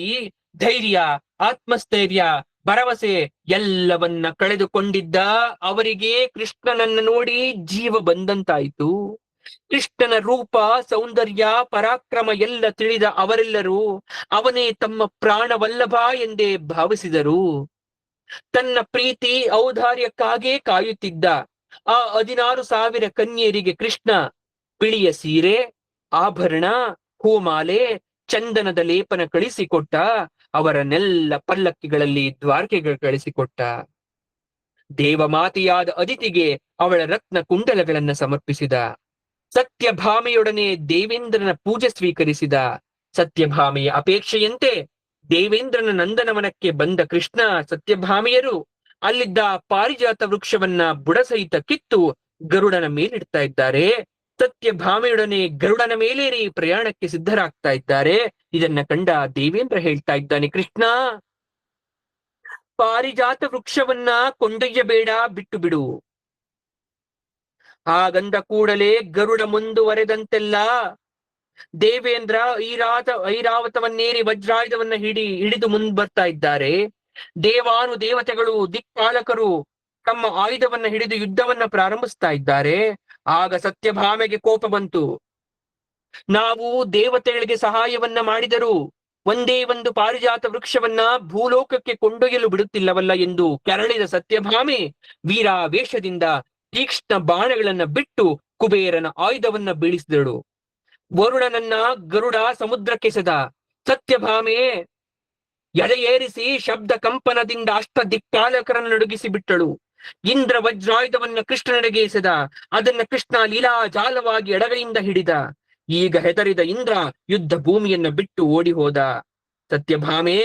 ಧೈರ್ಯ, ಆತ್ಮಸ್ಥೈರ್ಯ, ಭರವಸೆ ಎಲ್ಲವನ್ನ ಕಳೆದುಕೊಂಡಿದ್ದ ಅವರಿಗೆ ಕೃಷ್ಣನನ್ನ ನೋಡಿ ಜೀವ ಬಂದಂತಾಯಿತು. ಕೃಷ್ಣನ ರೂಪ, ಸೌಂದರ್ಯ, ಪರಾಕ್ರಮ ಎಲ್ಲ ತಿಳಿದ ಅವರೆಲ್ಲರೂ ಅವನೇ ತಮ್ಮ ಪ್ರಾಣವಲ್ಲಭ ಎಂದೇ ಭಾವಿಸಿದರು. ತನ್ನ ಪ್ರೀತಿ ಔದಾರ್ಯಕ್ಕಾಗೇ ಕಾಯುತ್ತಿದ್ದ ಆ 16,000 ಕನ್ಯೆಯರಿಗೆ ಕೃಷ್ಣ ಬಿಳಿಯ ಸೀರೆ, ಆಭರಣ, ಹೂಮಾಲೆ, ಚಂದನದ ಲೇಪನ ಕಳಿಸಿಕೊಟ್ಟ. ಅವರನ್ನೆಲ್ಲ ಪಲ್ಲಕ್ಕಿಗಳಲ್ಲಿ ದ್ವಾರಕೆಗೆ ಕಳಿಸಿಕೊಟ್ಟ. ದೇವಮಾತೆಯಾದ ಅದಿತಿಗೆ ಅವಳ ರತ್ನ ಕುಂಡಲಗಳನ್ನ ಸಮರ್ಪಿಸಿದ. ಸತ್ಯಭಾಮೆಯೊಡನೆ ದೇವೇಂದ್ರನ ಪೂಜೆ ಸ್ವೀಕರಿಸಿದ. ಸತ್ಯಭಾಮೆಯ ಅಪೇಕ್ಷೆಯಂತೆ ದೇವೇಂದ್ರನ ನಂದನವನಕ್ಕೆ ಬಂದ ಕೃಷ್ಣ ಸತ್ಯಭಾಮೆಯರು ಅಲ್ಲಿದ್ದ ಪಾರಿಜಾತ ವೃಕ್ಷವನ್ನ ಬುಡಸಹಿತ ಕಿತ್ತು ಗರುಡನ ಮೇಲಿಡ್ತಾ ಇದ್ದಾರೆ. ಸತ್ಯಭಾಮೆಯೊಡನೆ ಗರುಡನ ಮೇಲೇರಿ ಪ್ರಯಾಣಕ್ಕೆ ಸಿದ್ಧರಾಗ್ತಾ ಇದ್ದಾರೆ. ಇದನ್ನ ಕಂಡ ದೇವೇಂದ್ರ ಹೇಳ್ತಾ ಇದ್ದಾನೆ, ಕೃಷ್ಣ, ಪಾರಿಜಾತ ವೃಕ್ಷವನ್ನ ಕೊಂಡೊಯ್ಯಬೇಡ, ಬಿಟ್ಟು ಬಿಡು. ಹಾಗಂದ ಕೂಡಲೇ ಗರುಡ ಮುಂದುವರೆದಂತೆಲ್ಲ ದೇವೇಂದ್ರ ಐರಾವತವನ್ನೇರಿ ವಜ್ರಾಯುಧವನ್ನ ಹಿಡಿದು ಮುಂದ್ ಬರ್ತಾ ಇದ್ದಾರೆ. ದೇವಾನು ದೇವತೆಗಳು, ದಿಕ್ಪಾಲಕರು ತಮ್ಮ ಆಯುಧವನ್ನ ಹಿಡಿದು ಯುದ್ಧವನ್ನ ಪ್ರಾರಂಭಿಸ್ತಾ ಇದ್ದಾರೆ. ಆಗ ಸತ್ಯಭಾಮೆಗೆ ಕೋಪ ಬಂತು. ನಾವು ದೇವತೆಗಳಿಗೆ ಸಹಾಯವನ್ನ ಮಾಡಿದರು, ಒಂದೇ ಒಂದು ಪಾರಿಜಾತ ವೃಕ್ಷವನ್ನ ಭೂಲೋಕಕ್ಕೆ ಕೊಂಡೊಯ್ಯಲು ಬಿಡುತ್ತಿಲ್ಲವಲ್ಲ ಎಂದು ಕೆರಳಿದ ಸತ್ಯಭಾಮೆ ವೀರಾವೇಶದಿಂದ ತೀಕ್ಷ್ಣ ಬಾಣಗಳನ್ನ ಬಿಟ್ಟು ಕುಬೇರನ ಆಯುಧವನ್ನ ಬೀಳಿಸಿದಳು. ವರುಣನನ್ನ ಗರುಡ ಸಮುದ್ರಕ್ಕೆಸೆದ. ಸತ್ಯಭಾಮೆ ಎಡೆ ಏರಿಸಿ ಶಬ್ದ ಕಂಪನದಿಂದ ಅಷ್ಟ ದಿಕ್ಪಾಲಕರನ್ನು ನಡುಗಿಸಿ ಬಿಟ್ಟಳು. ಇಂದ್ರ ವಜ್ರಾಯುಧವನ್ನ ಕೃಷ್ಣನೆಡೆಗೆ ಎಸೆದ. ಅದನ್ನ ಕೃಷ್ಣ ಲೀಲಾ ಜಾಲವಾಗಿ ಎಡಗೈಯಿಂದ ಹಿಡಿದ. ಈಗ ಹೆದರಿದ ಇಂದ್ರ ಯುದ್ಧ ಭೂಮಿಯನ್ನ ಬಿಟ್ಟು ಓಡಿ ಹೋದ. ಸತ್ಯಭಾಮೆ,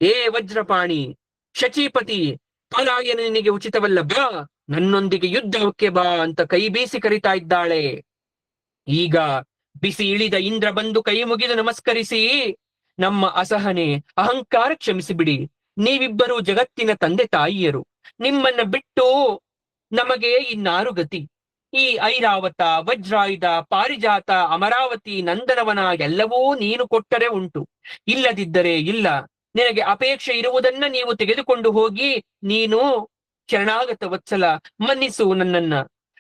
ಏ ವಜ್ರಪಾಣಿ, ಶಚೀಪತಿ, ಪಲಾಯನ ನಿನಗೆ ಉಚಿತವಲ್ಲ, ಬಾ, ನನ್ನೊಂದಿಗೆ ಯುದ್ಧಕ್ಕೆ ಬಾ ಅಂತ ಕೈ ಬೀಸಿ ಕರಿತಾ ಇದ್ದಾಳೆ. ಈಗ ಬಿಸಿ ಇಳಿದ ಇಂದ್ರ ಬಂದು ಕೈ ಮುಗಿದು ನಮಸ್ಕರಿಸಿ, ನಮ್ಮ ಅಸಹನೆ, ಅಹಂಕಾರ ಕ್ಷಮಿಸಿಬಿಡಿ. ನೀವಿಬ್ಬರು ಜಗತ್ತಿನ ತಂದೆ ತಾಯಿಯರು. ನಿಮ್ಮನ್ನ ಬಿಟ್ಟು ನಮಗೆ ಇನ್ನಾರು ಗತಿ. ಈ ಐರಾವತ, ವಜ್ರಾಯುಧ, ಪಾರಿಜಾತ, ಅಮರಾವತಿ, ನಂದನವನ ಎಲ್ಲವೂ ನೀನು ಕೊಟ್ಟರೆ ಉಂಟು, ಇಲ್ಲದಿದ್ದರೆ ಇಲ್ಲ. ನಿನಗೆ ಅಪೇಕ್ಷೆ ಇರುವುದನ್ನ ನೀವು ತೆಗೆದುಕೊಂಡು ಹೋಗಿ. ನೀನು ಶರಣಾಗತ ವತ್ಸಲ, ಮನ್ನಿಸು ನನ್ನನ್ನ.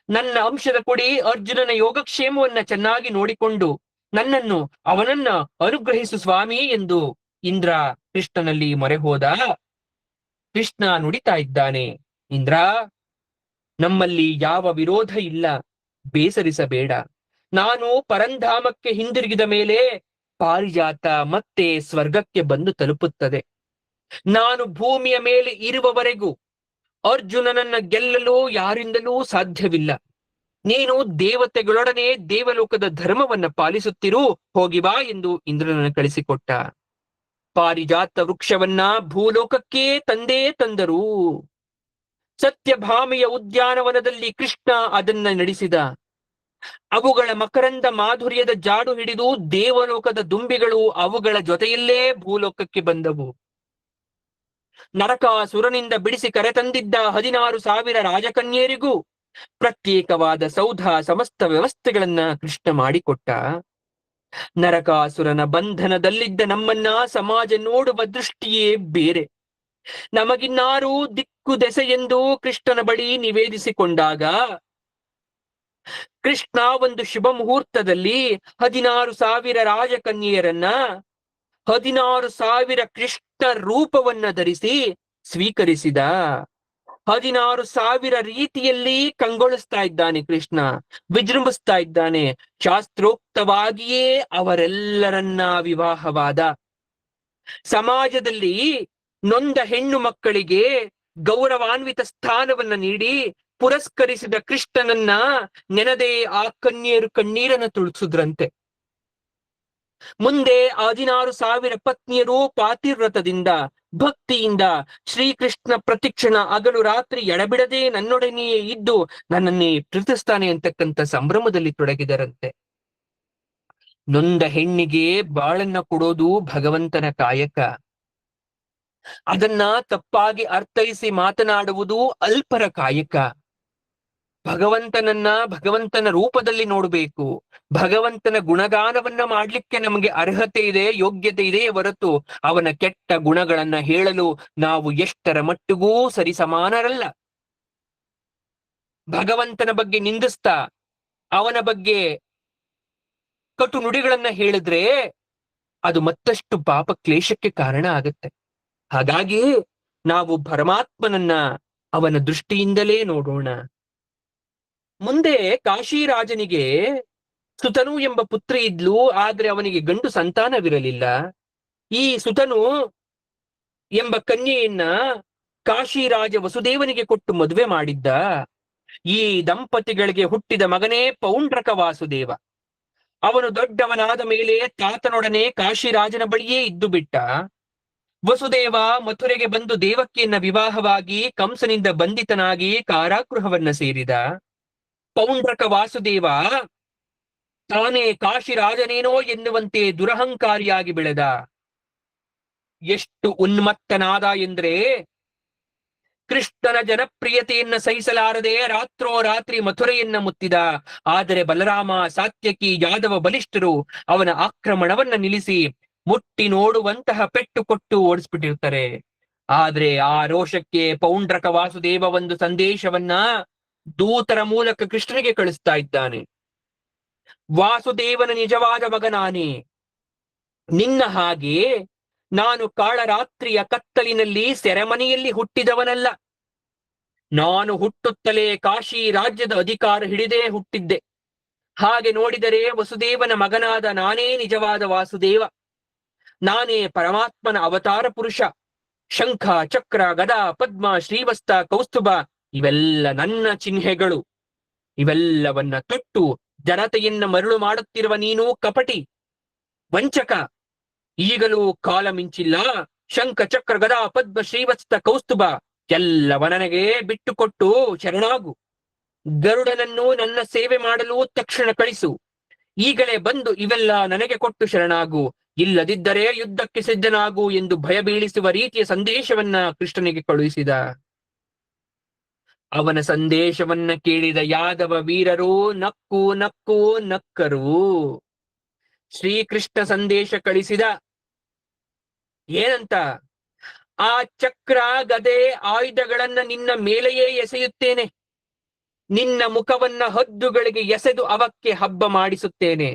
ನನ್ನ ಅಂಶದ ಕೊಡಿ ಅರ್ಜುನನ ಯೋಗಕ್ಷೇಮವನ್ನ ಚೆನ್ನಾಗಿ ನೋಡಿಕೊಂಡು ನನ್ನನ್ನು, ಅವನನ್ನ ಅನುಗ್ರಹಿಸು ಸ್ವಾಮಿ ಎಂದು ಇಂದ್ರ ಕೃಷ್ಣನಲ್ಲಿ ಮೊರೆ ಹೋದ. ಕೃಷ್ಣ ನುಡಿತಾ ಇದ್ದಾನೆ, ಇಂದ್ರ, ನಮ್ಮಲ್ಲಿ ಯಾವ ವಿರೋಧ ಇಲ್ಲ, ಬೇಸರಿಸಬೇಡ. ನಾನು ಪರಂಧಾಮಕ್ಕೆ ಹಿಂದಿರುಗಿದ ಮೇಲೆ ಪಾರಿಜಾತ ಮತ್ತೆ ಸ್ವರ್ಗಕ್ಕೆ ಬಂದು ತಲುಪುತ್ತದೆ. ನಾನು ಭೂಮಿಯ ಮೇಲೆ ಇರುವವರೆಗೂ ಅರ್ಜುನನನ್ನ ಗೆಲ್ಲಲು ಯಾರಿಂದಲೂ ಸಾಧ್ಯವಿಲ್ಲ. ನೀನು ದೇವತೆಗಳೊಡನೆ ದೇವಲೋಕದ ಧರ್ಮವನ್ನ ಪಾಲಿಸುತ್ತಿರು, ಹೋಗಿ ಬಾ ಎಂದು ಇಂದ್ರನನ್ನು ಕಳಿಸಿಕೊಟ್ಟ. ಪಾರಿಜಾತ ವೃಕ್ಷವನ್ನ ಭೂಲೋಕಕ್ಕೆ ತಂದೇ ತಂದರು. ಸತ್ಯಭಾಮೆಯ ಉದ್ಯಾನವನದಲ್ಲಿ ಕೃಷ್ಣ ಅದನ್ನ ನಡೆಸಿದ. ಅವುಗಳ ಮಕರಂದ ಮಾಧುರ್ಯದ ಜಾಡು ಹಿಡಿದು ದೇವಲೋಕದ ದುಂಬಿಗಳು ಅವುಗಳ ಜೊತೆಯಲ್ಲೇ ಭೂಲೋಕಕ್ಕೆ ಬಂದವು. ನರಕಾಸುರನಿಂದ ಬಿಡಿಸಿ ಕರೆತಂದಿದ್ದ 16,000 ರಾಜಕನ್ಯರಿಗೂ ಪ್ರತ್ಯೇಕವಾದ ಸೌಧ, ಸಮಸ್ತ ವ್ಯವಸ್ಥೆಗಳನ್ನ ಕೃಷ್ಣ ಮಾಡಿಕೊಟ್ಟ. ನರಕಾಸುರನ ಬಂಧನದಲ್ಲಿದ್ದ ನಮ್ಮನ್ನ ಸಮಾಜ ನೋಡುವ ದೃಷ್ಟಿಯೇ ಬೇರೆ. ನಮಗಿನ್ನಾರೂ ದಿಕ್ಕು ದೆಸೆ ಎಂದು ಕೃಷ್ಣನ ಬಳಿ ನಿವೇದಿಸಿಕೊಂಡಾಗ ಕೃಷ್ಣ ಒಂದು ಶುಭ ಮುಹೂರ್ತದಲ್ಲಿ 16,000 ರಾಜಕನ್ಯರನ್ನ 16,000 ಕೃಷ್ಣ ರೂಪವನ್ನ ಧರಿಸಿ ಸ್ವೀಕರಿಸಿದ. 16,000 ರೀತಿಯಲ್ಲಿ ಕಂಗೊಳಿಸ್ತಾ ಇದ್ದಾನೆ ಕೃಷ್ಣ, ವಿಜೃಂಭಿಸ್ತಾ ಇದ್ದಾನೆ. ಶಾಸ್ತ್ರೋಕ್ತವಾಗಿಯೇ ಅವರೆಲ್ಲರನ್ನ ವಿವಾಹವಾದ. ಸಮಾಜದಲ್ಲಿ ನೊಂದ ಹೆಣ್ಣು ಮಕ್ಕಳಿಗೆ ಗೌರವಾನ್ವಿತ ಸ್ಥಾನವನ್ನ ನೀಡಿ ಪುರಸ್ಕರಿಸಿದ ಕೃಷ್ಣನನ್ನ ನೆನದೆ ಆ ಕನ್ಯರು ಕಣ್ಣೀರನ್ನ ತುಳಿಸಿದ್ರಂತೆ. ಮುಂದೆ 16,000 ಪತ್ನಿಯರು ಪಾತಿವ್ರತದಿಂದ ಭಕ್ತಿಯಿಂದ ಶ್ರೀಕೃಷ್ಣ ಪ್ರತಿಕ್ಷಣ ಹಗಲು ರಾತ್ರಿ ಎಡಬಿಡದೆ ನನ್ನೊಡನೆಯೇ ಇದ್ದು ನನ್ನನ್ನೇ ಪ್ರೀತಿಸ್ತಾನೆ ಅಂತಕ್ಕಂಥ ಸಂಭ್ರಮದಲ್ಲಿ ತೊಡಗಿದರಂತೆ. ನೊಂದ ಹೆಣ್ಣಿಗೆ ಬಾಳನ್ನ ಕೊಡೋದು ಭಗವಂತನ ಕಾಯಕ. ಅದನ್ನ ತಪ್ಪಾಗಿ ಅರ್ಥೈಸಿ ಮಾತನಾಡುವುದು ಅಲ್ಪರ ಕಾಯಕ. ಭಗವಂತನ ರೂಪದಲ್ಲಿ ನೋಡಬೇಕು. ಭಗವಂತನ ಗುಣಗಾನವನ್ನ ಮಾಡ್ಲಿಕ್ಕೆ ನಮಗೆ ಅರ್ಹತೆ ಇದೆ, ಯೋಗ್ಯತೆ ಇದೆ ಹೊರತು ಅವನ ಕೆಟ್ಟ ಗುಣಗಳನ್ನ ಹೇಳಲು ನಾವು ಎಷ್ಟರ ಮಟ್ಟಿಗೂ ಸರಿಸಮಾನರಲ್ಲ. ಭಗವಂತನ ಬಗ್ಗೆ ನಿಂದಿಸ್ತಾ ಅವನ ಬಗ್ಗೆ ಕಟು ನುಡಿಗಳನ್ನ ಹೇಳಿದ್ರೆ ಅದು ಮತ್ತಷ್ಟು ಪಾಪ ಕ್ಲೇಶಕ್ಕೆ ಕಾರಣ ಆಗುತ್ತೆ. ಹಾಗಾಗಿ ನಾವು ಪರಮಾತ್ಮನನ್ನ ಅವನ ದೃಷ್ಟಿಯಿಂದಲೇ ನೋಡೋಣ. ಮುಂದೆ ಕಾಶಿರಾಜನಿಗೆ ಸುತನು ಎಂಬ ಪುತ್ರಿ ಇದ್ಲು, ಆದ್ರೆ ಅವನಿಗೆ ಗಂಡು ಸಂತಾನವಿರಲಿಲ್ಲ. ಈ ಸುತನು ಎಂಬ ಕನ್ಯೆಯನ್ನ ಕಾಶಿರಾಜ ವಸುದೇವನಿಗೆ ಕೊಟ್ಟು ಮದುವೆ ಮಾಡಿದ್ದ. ಈ ದಂಪತಿಗಳಿಗೆ ಹುಟ್ಟಿದ ಮಗನೇ ಪೌಂಡ್ರಕ ವಾಸುದೇವ. ಅವನು ದೊಡ್ಡವನಾದ ಮೇಲೆ ತಾತನೊಡನೆ ಕಾಶಿರಾಜನ ಬಳಿಯೇ ಇದ್ದು ಬಿಟ್ಟ. ವಸುದೇವ ಮಥುರೆಗೆ ಬಂದು ದೇವಕಿಯನ್ನ ವಿವಾಹವಾಗಿ ಕಂಸನಿಂದ ಬಂಧಿತನಾಗಿ ಕಾರಾಗೃಹವನ್ನ ಸೇರಿದ. ಪೌಂಡ್ರಕ ವಾಸುದೇವ ತಾನೇ ಕಾಶಿರಾಜನೇನೋ ಎನ್ನುವಂತೆ ದುರಹಂಕಾರಿಯಾಗಿ ಬೆಳೆದ. ಎಷ್ಟು ಉನ್ಮತ್ತನಾದ ಎಂದ್ರೆ ಕೃಷ್ಣನ ಜನಪ್ರಿಯತೆಯನ್ನ ಸಹಿಸಲಾರದೆ ರಾತ್ರೋರಾತ್ರಿ ಮಥುರೆಯನ್ನ ಮುತ್ತಿದ. ಆದರೆ ಬಲರಾಮ, ಸಾತ್ಯಕಿ, ಯಾದವ ಬಲಿಷ್ಠರು ಅವನ ಆಕ್ರಮಣವನ್ನ ನಿಲ್ಲಿಸಿ ಮುಟ್ಟಿ ನೋಡುವಂತಹ ಪೆಟ್ಟು ಕೊಟ್ಟು ಓಡಿಸ್ಬಿಟ್ಟಿರ್ತಾರೆ. ಆದ್ರೆ ಆ ರೋಷಕ್ಕೆ ಪೌಂಡ್ರಕ ವಾಸುದೇವ ಒಂದು ಸಂದೇಶವನ್ನ ದೂತರ ಮೂಲಕ ಕೃಷ್ಣನಿಗೆ ಕಳಿಸ್ತಾ ಇದ್ದಾನೆ. ವಾಸುದೇವನ ನಿಜವಾದ ಮಗ ನಾನೇ. ನಿನ್ನ ಹಾಗೆ ನಾನು ಕಾಳರಾತ್ರಿಯ ಕತ್ತಲಿನಲ್ಲಿ ಸೆರೆಮನೆಯಲ್ಲಿ ಹುಟ್ಟಿದವನಲ್ಲ. ನಾನು ಹುಟ್ಟುತ್ತಲೇ ಕಾಶಿ ರಾಜ್ಯದ ಅಧಿಕಾರ ಹಿಡಿದೇ ಹುಟ್ಟಿದ್ದೆ. ಹಾಗೆ ನೋಡಿದರೆ ವಸುದೇವನ ಮಗನಾದ ನಾನೇ ನಿಜವಾದ ವಾಸುದೇವ. ನಾನೇ ಪರಮಾತ್ಮನ ಅವತಾರ ಪುರುಷ. ಶಂಖ, ಚಕ್ರ, ಗದಾ, ಪದ್ಮ, ಶ್ರೀವಸ್ತ, ಕೌಸ್ತುಭ ಇವೆಲ್ಲ ನನ್ನ ಚಿಹ್ನೆಗಳು. ಇವೆಲ್ಲವನ್ನ ತೊಟ್ಟು ಜನತೆಯನ್ನ ಮರಳು ಮಾಡುತ್ತಿರುವ ನೀನು ಕಪಟಿ, ವಂಚಕ. ಈಗಲೂ ಕಾಲ ಮಿಂಚಿಲ್ಲ. ಶಂಖ, ಚಕ್ರ, ಗದಾ, ಪದ್ಮ, ಶ್ರೀವತ್ಸ, ಕೌಸ್ತುಭ ಎಲ್ಲವ ನನಗೆ ಬಿಟ್ಟುಕೊಟ್ಟು ಶರಣಾಗು. ಗರುಡನನ್ನು ನನ್ನ ಸೇವೆ ಮಾಡಲು ತಕ್ಷಣ ಕಳಿಸು. ಈಗಲೇ ಬಂದು ಇವೆಲ್ಲ ನನಗೆ ಕೊಟ್ಟು ಶರಣಾಗು. ಇಲ್ಲದಿದ್ದರೆ ಯುದ್ಧಕ್ಕೆ ಸಿದ್ಧನಾಗು ಎಂದು ಭಯ ಬೀಳಿಸುವ ರೀತಿಯ ಸಂದೇಶವನ್ನ ಕೃಷ್ಣನಿಗೆ ಕಳುಹಿಸಿದ. ಅವನ ಸಂದೇಶವನ್ನ ಕೇಳಿದ ಯಾದವ ವೀರರು ನಕ್ಕು ನಕ್ಕು ನಕ್ಕರು. ಶ್ರೀಕೃಷ್ಣ ಸಂದೇಶ ಕಳಿಸಿದ ಏನಂತ? ಆ ಚಕ್ರ, ಗದೆ, ಆಯುಧಗಳನ್ನ ನಿನ್ನ ಮೇಲೆಯೇ ಎಸೆಯುತ್ತೇನೆ. ನಿನ್ನ ಮುಖವನ್ನ ಹದ್ದುಗಳಿಗೆ ಎಸೆದು ಅವಕ್ಕೆ ಹಬ್ಬ ಮಾಡಿಸುತ್ತೇನೆ.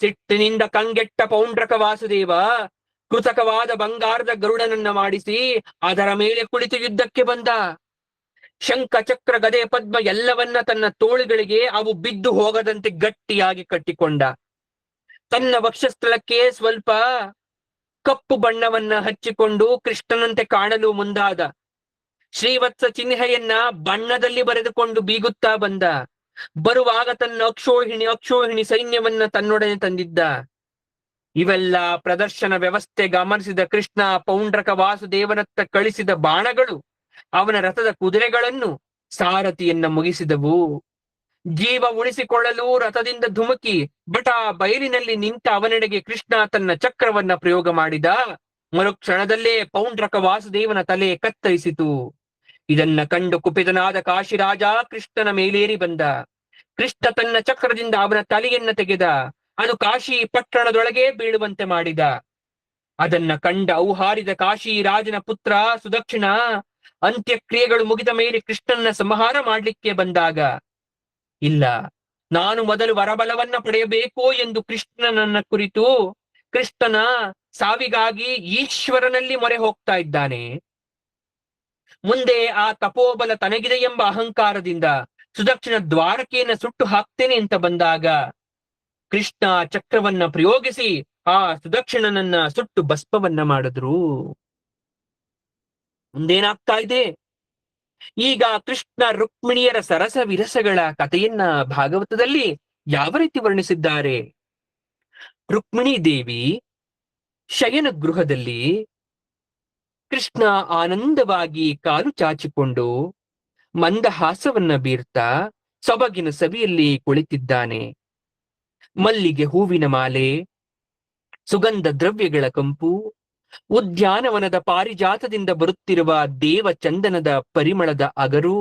ಸಿಟ್ಟಿನಿಂದ ಕಂಗೆಟ್ಟ ಪೌಂಡ್ರಕ ವಾಸುದೇವ ಕೃತಕವಾದ ಬಂಗಾರದ ಗರುಡನನ್ನ ಮಾಡಿಸಿ ಅದರ ಮೇಲೆ ಕುಳಿತು ಯುದ್ಧಕ್ಕೆ ಬಂದ. ಶಂಖ, ಚಕ್ರ, ಗದೆ, ಪದ್ಮ ಎಲ್ಲವನ್ನ ತನ್ನ ತೋಳುಗಳಿಗೆ ಅವು ಬಿದ್ದು ಹೋಗದಂತೆ ಗಟ್ಟಿಯಾಗಿ ಕಟ್ಟಿಕೊಂಡ. ತನ್ನ ವಕ್ಷಸ್ಥಳಕ್ಕೆ ಸ್ವಲ್ಪ ಕಪ್ಪು ಬಣ್ಣವನ್ನ ಹಚ್ಚಿಕೊಂಡು ಕೃಷ್ಣನಂತೆ ಕಾಣಲು ಮುಂದಾದ. ಶ್ರೀವತ್ಸ ಚಿಹ್ನೆಯನ್ನ ಬಣ್ಣದಲ್ಲಿ ಬರೆದುಕೊಂಡು ಬೀಗುತ್ತಾ ಬಂದ. ಬರುವಾಗ ತನ್ನ ಅಕ್ಷೋಹಿಣಿ ಸೈನ್ಯವನ್ನ ತನ್ನೊಡನೆ ತಂದಿದ್ದ. ಇವೆಲ್ಲ ಪ್ರದರ್ಶನ ವ್ಯವಸ್ಥೆ ಗಮನಿಸಿದ ಕೃಷ್ಣ ಪೌಂಡ್ರಕ ವಾಸುದೇವನತ್ತ ಕಳಿಸಿದ ಬಾಣಗಳು ಅವನ ರಥದ ಕುದುರೆಗಳನ್ನು, ಸಾರಥಿಯನ್ನ ಮುಗಿಸಿದವು. ಜೀವ ಉಳಿಸಿಕೊಳ್ಳಲು ರಥದಿಂದ ಧುಮುಕಿ ಬಯಲಿನಲ್ಲಿ ನಿಂತ ಅವನೆಡೆಗೆ ಕೃಷ್ಣ ತನ್ನ ಚಕ್ರವನ್ನ ಪ್ರಯೋಗ ಮಾಡಿದ. ಮರುಕ್ಷಣದಲ್ಲೇ ಪೌಂಡ್ರಕ ವಾಸುದೇವನ ತಲೆ ಕತ್ತರಿಸಿತು. ಇದನ್ನ ಕಂಡು ಕುಪಿತನಾದ ಕಾಶಿರಾಜ ಕೃಷ್ಣನ ಮೇಲೇರಿ ಬಂದ. ಕೃಷ್ಣ ತನ್ನ ಚಕ್ರದಿಂದ ಅವನ ತಲೆಯನ್ನ ತೆಗೆದ. ಅದು ಕಾಶಿ ಪಟ್ಟಣದೊಳಗೆ ಬೀಳುವಂತೆ ಮಾಡಿದ. ಅದನ್ನ ಕಂಡ ಔಹಾರಿದ ಕಾಶಿ ರಾಜನ ಪುತ್ರ ಸುದಕ್ಷಿಣ ಅಂತ್ಯಕ್ರಿಯೆಗಳು ಮುಗಿದ ಮೇಲೆ ಕೃಷ್ಣನ ಸಂಹಾರ ಮಾಡ್ಲಿಕ್ಕೆ ಬಂದಾಗ, ಇಲ್ಲ, ನಾನು ಮೊದಲು ವರಬಲವನ್ನ ಪಡೆಯಬೇಕು ಎಂದು ಕೃಷ್ಣನನ್ನ ಕುರಿತು ಕೃಷ್ಣನ ಸಾವಿಗಾಗಿ ಈಶ್ವರನಲ್ಲಿ ಮೊರೆ ಹೋಗ್ತಾ ಇದ್ದಾನೆ. ಮುಂದೆ ಆ ತಪೋಬಲ ತನಗಿದೆ ಎಂಬ ಅಹಂಕಾರದಿಂದ ಸುದಕ್ಷಿಣ ದ್ವಾರಕೆಯನ್ನ ಸುಟ್ಟು ಹಾಕ್ತೇನೆ ಅಂತ ಬಂದಾಗ ಕೃಷ್ಣ ಚಕ್ರವನ್ನ ಪ್ರಯೋಗಿಸಿ ಆ ಸುದಕ್ಷಿಣನನ್ನ ಸುಟ್ಟು ಭಸ್ಮವನ್ನ ಮಾಡಿದ್ರು. ಮುಂದೇನಾಗ್ತಾ ಇದೆ? ಈಗ ಕೃಷ್ಣ ರುಕ್ಮಿಣಿಯರ ಸರಸ ವಿರಸಗಳ ಕಥೆಯನ್ನ ಭಾಗವತದಲ್ಲಿ ಯಾವ ರೀತಿ ವರ್ಣಿಸಿದ್ದಾರೆ? ರುಕ್ಮಿಣಿ ದೇವಿ ಶಯನ ಗೃಹದಲ್ಲಿ ಕೃಷ್ಣ ಆನಂದವಾಗಿ ಕಾಲು ಚಾಚಿಕೊಂಡು ಮಂದಹಾಸವನ್ನ ಬೀರ್ತಾ ಸೊಬಗಿನ ಸವಿಯಲ್ಲಿ ಕುಳಿತಿದ್ದಾನೆ. ಮಲ್ಲಿಗೆ ಹೂವಿನ ಮಾಲೆ, ಸುಗಂಧ ದ್ರವ್ಯಗಳ ಕಂಪು, ಉದ್ಯಾನವನದ ಪಾರಿಜಾತದಿಂದ ಬರುತ್ತಿರುವ ದೇವ ಚಂದನದ ಪರಿಮಳದ ಅಗರು,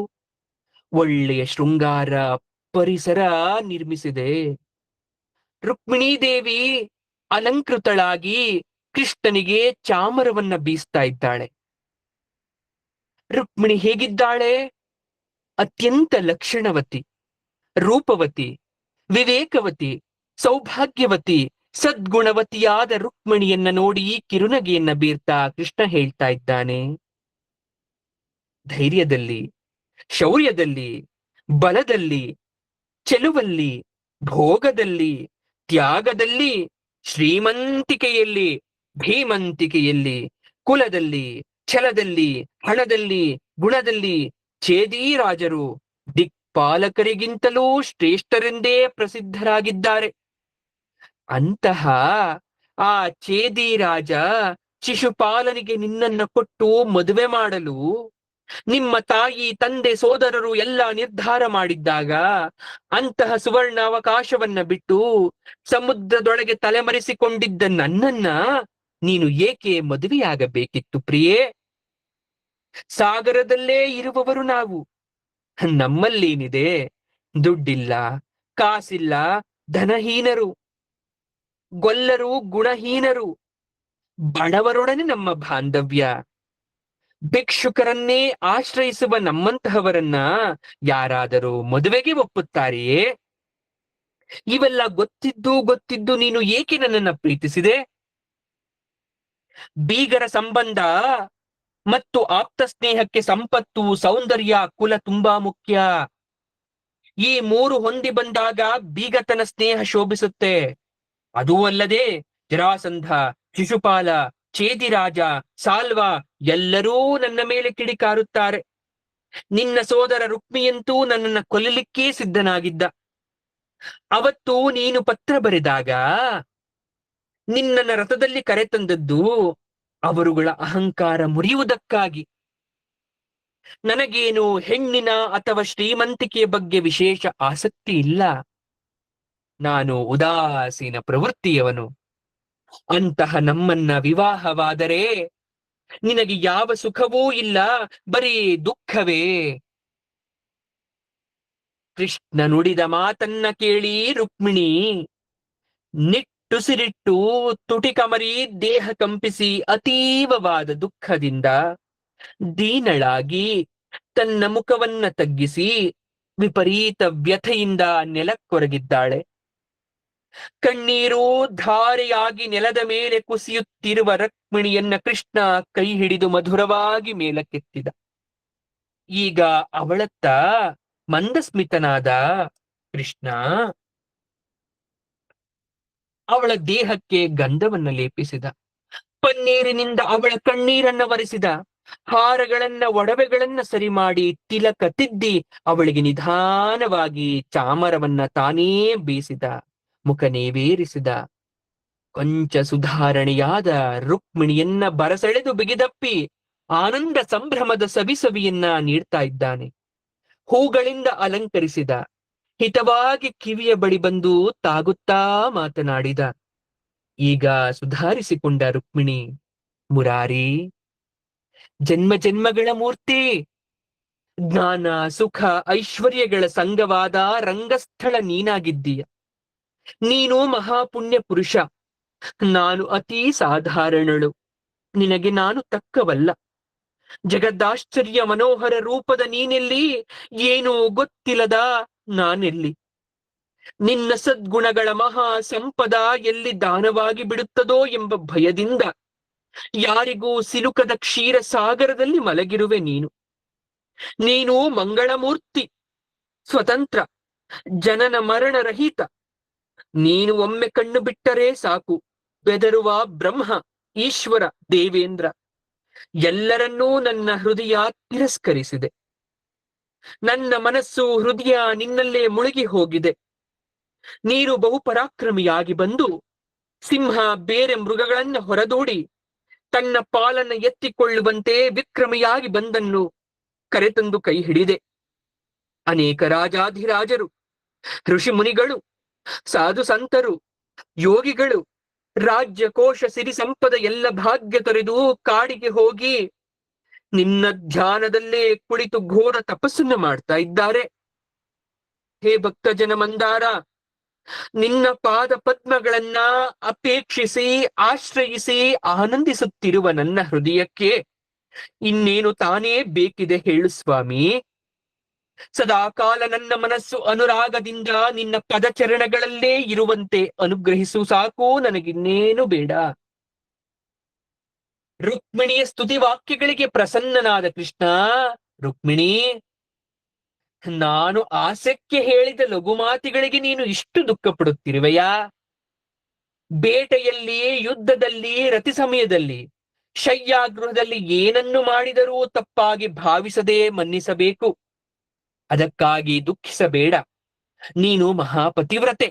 ಒಳ್ಳೆಯ ಶೃಂಗಾರ ಪರಿಸರ ನಿರ್ಮಿಸಿದೆ. ರುಕ್ಮಿಣೀ ದೇವಿ ಅಲಂಕೃತಳಾಗಿ ಕೃಷ್ಣನಿಗೆ ಚಾಮರವನ್ನ ಬೀಸ್ತಾ ಇದ್ದಾಳೆ. ರುಕ್ಮಿಣಿ ಹೇಗಿದ್ದಾಳೆ? ಅತ್ಯಂತ ಲಕ್ಷಣವತಿ, ರೂಪವತಿ, ವಿವೇಕವತಿ, ಸೌಭಾಗ್ಯವತಿ, ಸದ್ಗುಣವತಿಯಾದ ರುಕ್ಮಿಣಿಯನ್ನ ನೋಡಿ ಕಿರುನಗೆಯನ್ನ ಬೀರ್ತಾ ಕೃಷ್ಣ ಹೇಳ್ತಾ ಇದ್ದಾನೆ, ಧೈರ್ಯದಲ್ಲಿ, ಶೌರ್ಯದಲ್ಲಿ, ಬಲದಲ್ಲಿ, ಚೆಲುವಲ್ಲಿ, ಭೋಗದಲ್ಲಿ, ತ್ಯಾಗದಲ್ಲಿ, ಶ್ರೀಮಂತಿಕೆಯಲ್ಲಿ, ಧೀಮಂತಿಕೆಯಲ್ಲಿ, ಕುಲದಲ್ಲಿ, ಛಲದಲ್ಲಿ, ಹಣದಲ್ಲಿ, ಗುಣದಲ್ಲಿ ಚೇದಿರಾಜರು ದಿಕ್ಪಾಲಕರಿಗಿಂತಲೂ ಶ್ರೇಷ್ಠರೆಂದೇ ಪ್ರಸಿದ್ಧರಾಗಿದ್ದಾರೆ. ಅಂತಹ ಆ ಚೇದಿರಾಜ ಶಿಶುಪಾಲನಿಗೆ ನಿನ್ನನ್ನು ಕೊಟ್ಟು ಮದುವೆ ಮಾಡಲು ನಿಮ್ಮ ತಾಯಿ, ತಂದೆ, ಸೋದರರು ಎಲ್ಲ ನಿರ್ಧಾರ ಮಾಡಿದ್ದಾಗ ಅಂತಹ ಸುವರ್ಣ ಅವಕಾಶವನ್ನ ಬಿಟ್ಟು ಸಮುದ್ರದೊಳಗೆ ತಲೆಮರೆಸಿಕೊಂಡಿದ್ದ ನನ್ನನ್ನ ನೀನು ಏಕೆ ಮದುವೆಯಾಗಬೇಕಿತ್ತು ಪ್ರಿಯೇ? ಸಾಗರದಲ್ಲೇ ಇರುವವರು ನಾವು. ನಮ್ಮಲ್ಲೇನಿದೆ? ದುಡ್ಡಿಲ್ಲ, ಕಾಸಿಲ್ಲ, ಧನಹೀನರು, ಗೊಲ್ಲರು, ಗುಣಹೀನರು, ಬಡವರೊಡನೆ ನಮ್ಮ ಬಾಂಧವ್ಯ. ಭಿಕ್ಷುಕರನ್ನೇ ಆಶ್ರಯಿಸುವ ನಮ್ಮಂತಹವರನ್ನ ಯಾರಾದರೂ ಮದುವೆಗೆ ಒಪ್ಪುತ್ತಾರೆಯೇ? ಇವೆಲ್ಲ ಗೊತ್ತಿದ್ದು ನೀನು ಏಕೆ ನನ್ನನ್ನ ಪ್ರೀತಿಸಿದೆ? ಬೀಗರ ಸಂಬಂಧ ಮತ್ತು ಆಪ್ತ ಸ್ನೇಹಕ್ಕೆ ಸಂಪತ್ತು, ಸೌಂದರ್ಯ, ಕುಲ ತುಂಬಾ ಮುಖ್ಯ. ಈ ಮೂರು ಹೊಂದಿ ಬಂದಾಗ ಬೀಗತನ ಸ್ನೇಹ ಶೋಭಿಸುತ್ತೆ. ಅದೂ ಅಲ್ಲದೆ ಜರಾಸಂಧ, ಶಿಶುಪಾಲ, ಚೇದಿರಾಜ, ಸಾಲ್ವ ಎಲ್ಲರೂ ನನ್ನ ಮೇಲೆ ಕಿಡಿಕಾರುತ್ತಾರೆ. ನಿನ್ನ ಸೋದರ ರುಕ್ಮಿಯಂತೂ ನನ್ನನ್ನ ಕೊಲ್ಲಲಿಕ್ಕೇ ಸಿದ್ಧನಾಗಿದ್ದ. ಅವತ್ತು ನೀನು ಪತ್ರ ಬರೆದಾಗ ನಿನ್ನನ್ನ ರಥದಲ್ಲಿ ಕರೆತಂದದ್ದು ಅವರುಗಳ ಅಹಂಕಾರ ಮುರಿಯುವುದಕ್ಕಾಗಿ. ನನಗೇನು ಹೆಣ್ಣಿನ ಅಥವಾ ಶ್ರೀಮಂತಿಕೆಯ ಬಗ್ಗೆ ವಿಶೇಷ ಆಸಕ್ತಿ ಇಲ್ಲ. ನಾನು ಉದಾಸೀನ ಪ್ರವೃತ್ತಿಯವನು. ಅಂತಹ ನಮ್ಮನ್ನ ವಿವಾಹವಾದರೆ ನಿನಗೆ ಯಾವ ಸುಖವೂ ಇಲ್ಲ, ಬರೀ ದುಃಖವೇ. ಕೃಷ್ಣ ನುಡಿದ ಮಾತನ್ನ ಕೇಳಿ ರುಕ್ಮಿಣಿ ನಿಟ್ಟುಸಿರಿಟ್ಟು ತುಟಿಕಮರಿ ದೇಹ ಕಂಪಿಸಿ ಅತೀವವಾದ ದುಃಖದಿಂದ ದೀನಳಾಗಿ ತನ್ನ ಮುಖವನ್ನ ತಗ್ಗಿಸಿ ವಿಪರೀತ ವ್ಯಥೆಯಿಂದ ನೆಲಕ್ಕೊರಗಿದ್ದಾಳೆ. ಕಣ್ಣೀರು ಧಾರೆಯಾಗಿ ನೆಲದ ಮೇಲೆ ಕುಸಿಯುತ್ತಿರುವ ರುಕ್ಮಿಣಿಯನ್ನ ಕೃಷ್ಣ ಕೈ ಹಿಡಿದು ಮಧುರವಾಗಿ ಮೇಲಕ್ಕೆತ್ತಿದ. ಈಗ ಅವಳತ್ತ ಮಂದಸ್ಮಿತನಾದ ಕೃಷ್ಣ ಅವಳ ದೇಹಕ್ಕೆ ಗಂಧವನ್ನ ಲೇಪಿಸಿದ. ಪನ್ನೀರಿನಿಂದ ಅವಳ ಕಣ್ಣೀರನ್ನ ಒರೆಸಿದ. ಹಾರಗಳನ್ನ, ಒಡವೆಗಳನ್ನ ಸರಿ ಮಾಡಿ ತಿಲಕ ತಿದ್ದಿ ಅವಳಿಗೆ ನಿಧಾನವಾಗಿ ಚಾಮರವನ್ನ ತಾನೇ ಬೀಸಿದ, ಮುಖ ನೇವೇರಿಸಿದ. ಕೊಂಚ ಸುಧಾರಣೆಯಾದ ರುಕ್ಮಿಣಿಯನ್ನ ಬರಸೆಳೆದು ಬಿಗಿದಪ್ಪಿ ಆನಂದ ಸಂಭ್ರಮದ ಸವಿಸವಿಯನ್ನ ನೀಡ್ತಾ ಇದ್ದಾನೆ. ಹೂಗಳಿಂದ ಅಲಂಕರಿಸಿದ. ಹಿತವಾಗಿ ಕಿವಿಯ ಬಳಿ ಬಂದು ತಾಗುತ್ತಾ ಮಾತನಾಡಿದ. ಈಗ ಸುಧಾರಿಸಿಕೊಂಡ ರುಕ್ಮಿಣಿ, ಮುರಾರಿ, ಜನ್ಮ ಜನ್ಮಗಳ ಮೂರ್ತಿ, ಜ್ಞಾನ, ಸುಖ, ಐಶ್ವರ್ಯಗಳ ಸಂಗವಾದ ರಂಗಸ್ಥಳ ನೀನಾಗಿದ್ದೀಯ. ನೀನು ಮಹಾಪುಣ್ಯ ಪುರುಷ, ನಾನು ಅತೀ ಸಾಧಾರಣಳು. ನಿನಗೆ ನಾನು ತಕ್ಕವಲ್ಲ. ಜಗದಾಶ್ಚರ್ಯ ಮನೋಹರ ರೂಪದ ನೀನೆಲ್ಲಿ, ಏನೂ ಗೊತ್ತಿಲ್ಲದ ನಾನೆಲ್ಲಿ? ನಿನ್ನ ಸದ್ಗುಣಗಳ ಮಹಾ ಸಂಪದ ಎಲ್ಲಿ ದಾನವಾಗಿ ಬಿಡುತ್ತದೋ ಎಂಬ ಭಯದಿಂದ ಯಾರಿಗೂ ಸಿಲುಕದ ಕ್ಷೀರ ಸಾಗರದಲ್ಲಿ ಮಲಗಿರುವೆ ನೀನು. ನೀನು ಮಂಗಳಮೂರ್ತಿ, ಸ್ವತಂತ್ರ, ಜನನ ಮರಣ ರಹಿತ. ನೀನು ಒಮ್ಮೆ ಕಣ್ಣು ಬಿಟ್ಟರೆ ಸಾಕು, ಬೆದರುವ ಬ್ರಹ್ಮ, ಈಶ್ವರ, ದೇವೇಂದ್ರ ಎಲ್ಲರನ್ನೂ ನನ್ನ ಹೃದಯ ತಿರಸ್ಕರಿಸಿದೆ. ನನ್ನ ಮನಸ್ಸು ಹೃದಯ ನಿನ್ನಲ್ಲೇ ಮುಳುಗಿ ಹೋಗಿದೆ. ನೀನು ಬಹುಪರಾಕ್ರಮಿಯಾಗಿ ಬಂದು ಸಿಂಹ ಬೇರೆ ಮೃಗಗಳನ್ನ ಹೊರದೂಡಿ ತನ್ನ ಪಾಲನ್ನ ಎತ್ತಿಕೊಳ್ಳುವಂತೆ ವಿಕ್ರಮಿಯಾಗಿ ಬಂದನ್ನು ಕರೆತಂದು ಕೈ ಹಿಡಿದೆ. ಅನೇಕ ರಾಜಾಧಿರಾಜರು, ಋಷಿ ಮುನಿಗಳು, ಸಾಧು ಸಂತರು, ಯೋಗಿಗಳು ರಾಜ್ಯ ಕೋಶ ಸಿರಿ ಸಂಪದ ಎಲ್ಲ ಭಾಗ್ಯ ತೊರೆದು ಕಾಡಿಗೆ ಹೋಗಿ ನಿನ್ನ ಧ್ಯಾನದಲ್ಲೇ ಕುಳಿತು ಘೋರ ತಪಸ್ಸನ್ನ ಮಾಡ್ತಾ ಇದ್ದಾರೆ. ಹೇ ಭಕ್ತ ಜನ ಮಂದಾರ, ನಿನ್ನ ಪಾದ ಪದ್ಮಗಳನ್ನ ಅಪೇಕ್ಷಿಸಿ ಆಶ್ರಯಿಸಿ ಆನಂದಿಸುತ್ತಿರುವ ನನ್ನ ಹೃದಯಕ್ಕೆ ಇನ್ನೇನು ತಾನೇ ಬೇಕಿದೆ ಹೇಳು ಸ್ವಾಮಿ. ಸದಾಕಾಲ ನನ್ನ ಮನಸ್ಸು ಅನುರಾಗದಿಂದ ನಿನ್ನ ಪದಚರಣಗಳಲ್ಲೇ ಇರುವಂತೆ ಅನುಗ್ರಹಿಸು ಸಾಕು, ನನಗಿನ್ನೇನು ಬೇಡ. ರುಕ್ಮಿಣಿಯ ಸ್ತುತಿ ವಾಕ್ಯಗಳಿಗೆ ಪ್ರಸನ್ನನಾದ ಕೃಷ್ಣ, ರುಕ್ಮಿಣಿ, ನಾನು ಆಸಕ್ತಿ ಹೇಳಿದ ಲಘು ಮಾತಿಗಳಿಗೆ ನೀನು ಇಷ್ಟು ದುಃಖ ಪಡುತ್ತಿರುವೆಯಾ? ಬೇಟೆಯಲ್ಲಿ, ಯುದ್ಧದಲ್ಲಿ, ರತಿ ಸಮಯದಲ್ಲಿ, ಶಯ್ಯಾಗೃಹದಲ್ಲಿ ಏನನ್ನು ಮಾಡಿದರೂ ತಪ್ಪಾಗಿ ಭಾವಿಸದೆ ಮನ್ನಿಸಬೇಕು. ಅದಕ್ಕಾಗಿ ದುಃಖಿಸಬೇಡ. ನೀನು ಮಹಾಪತಿವ್ರತೆ,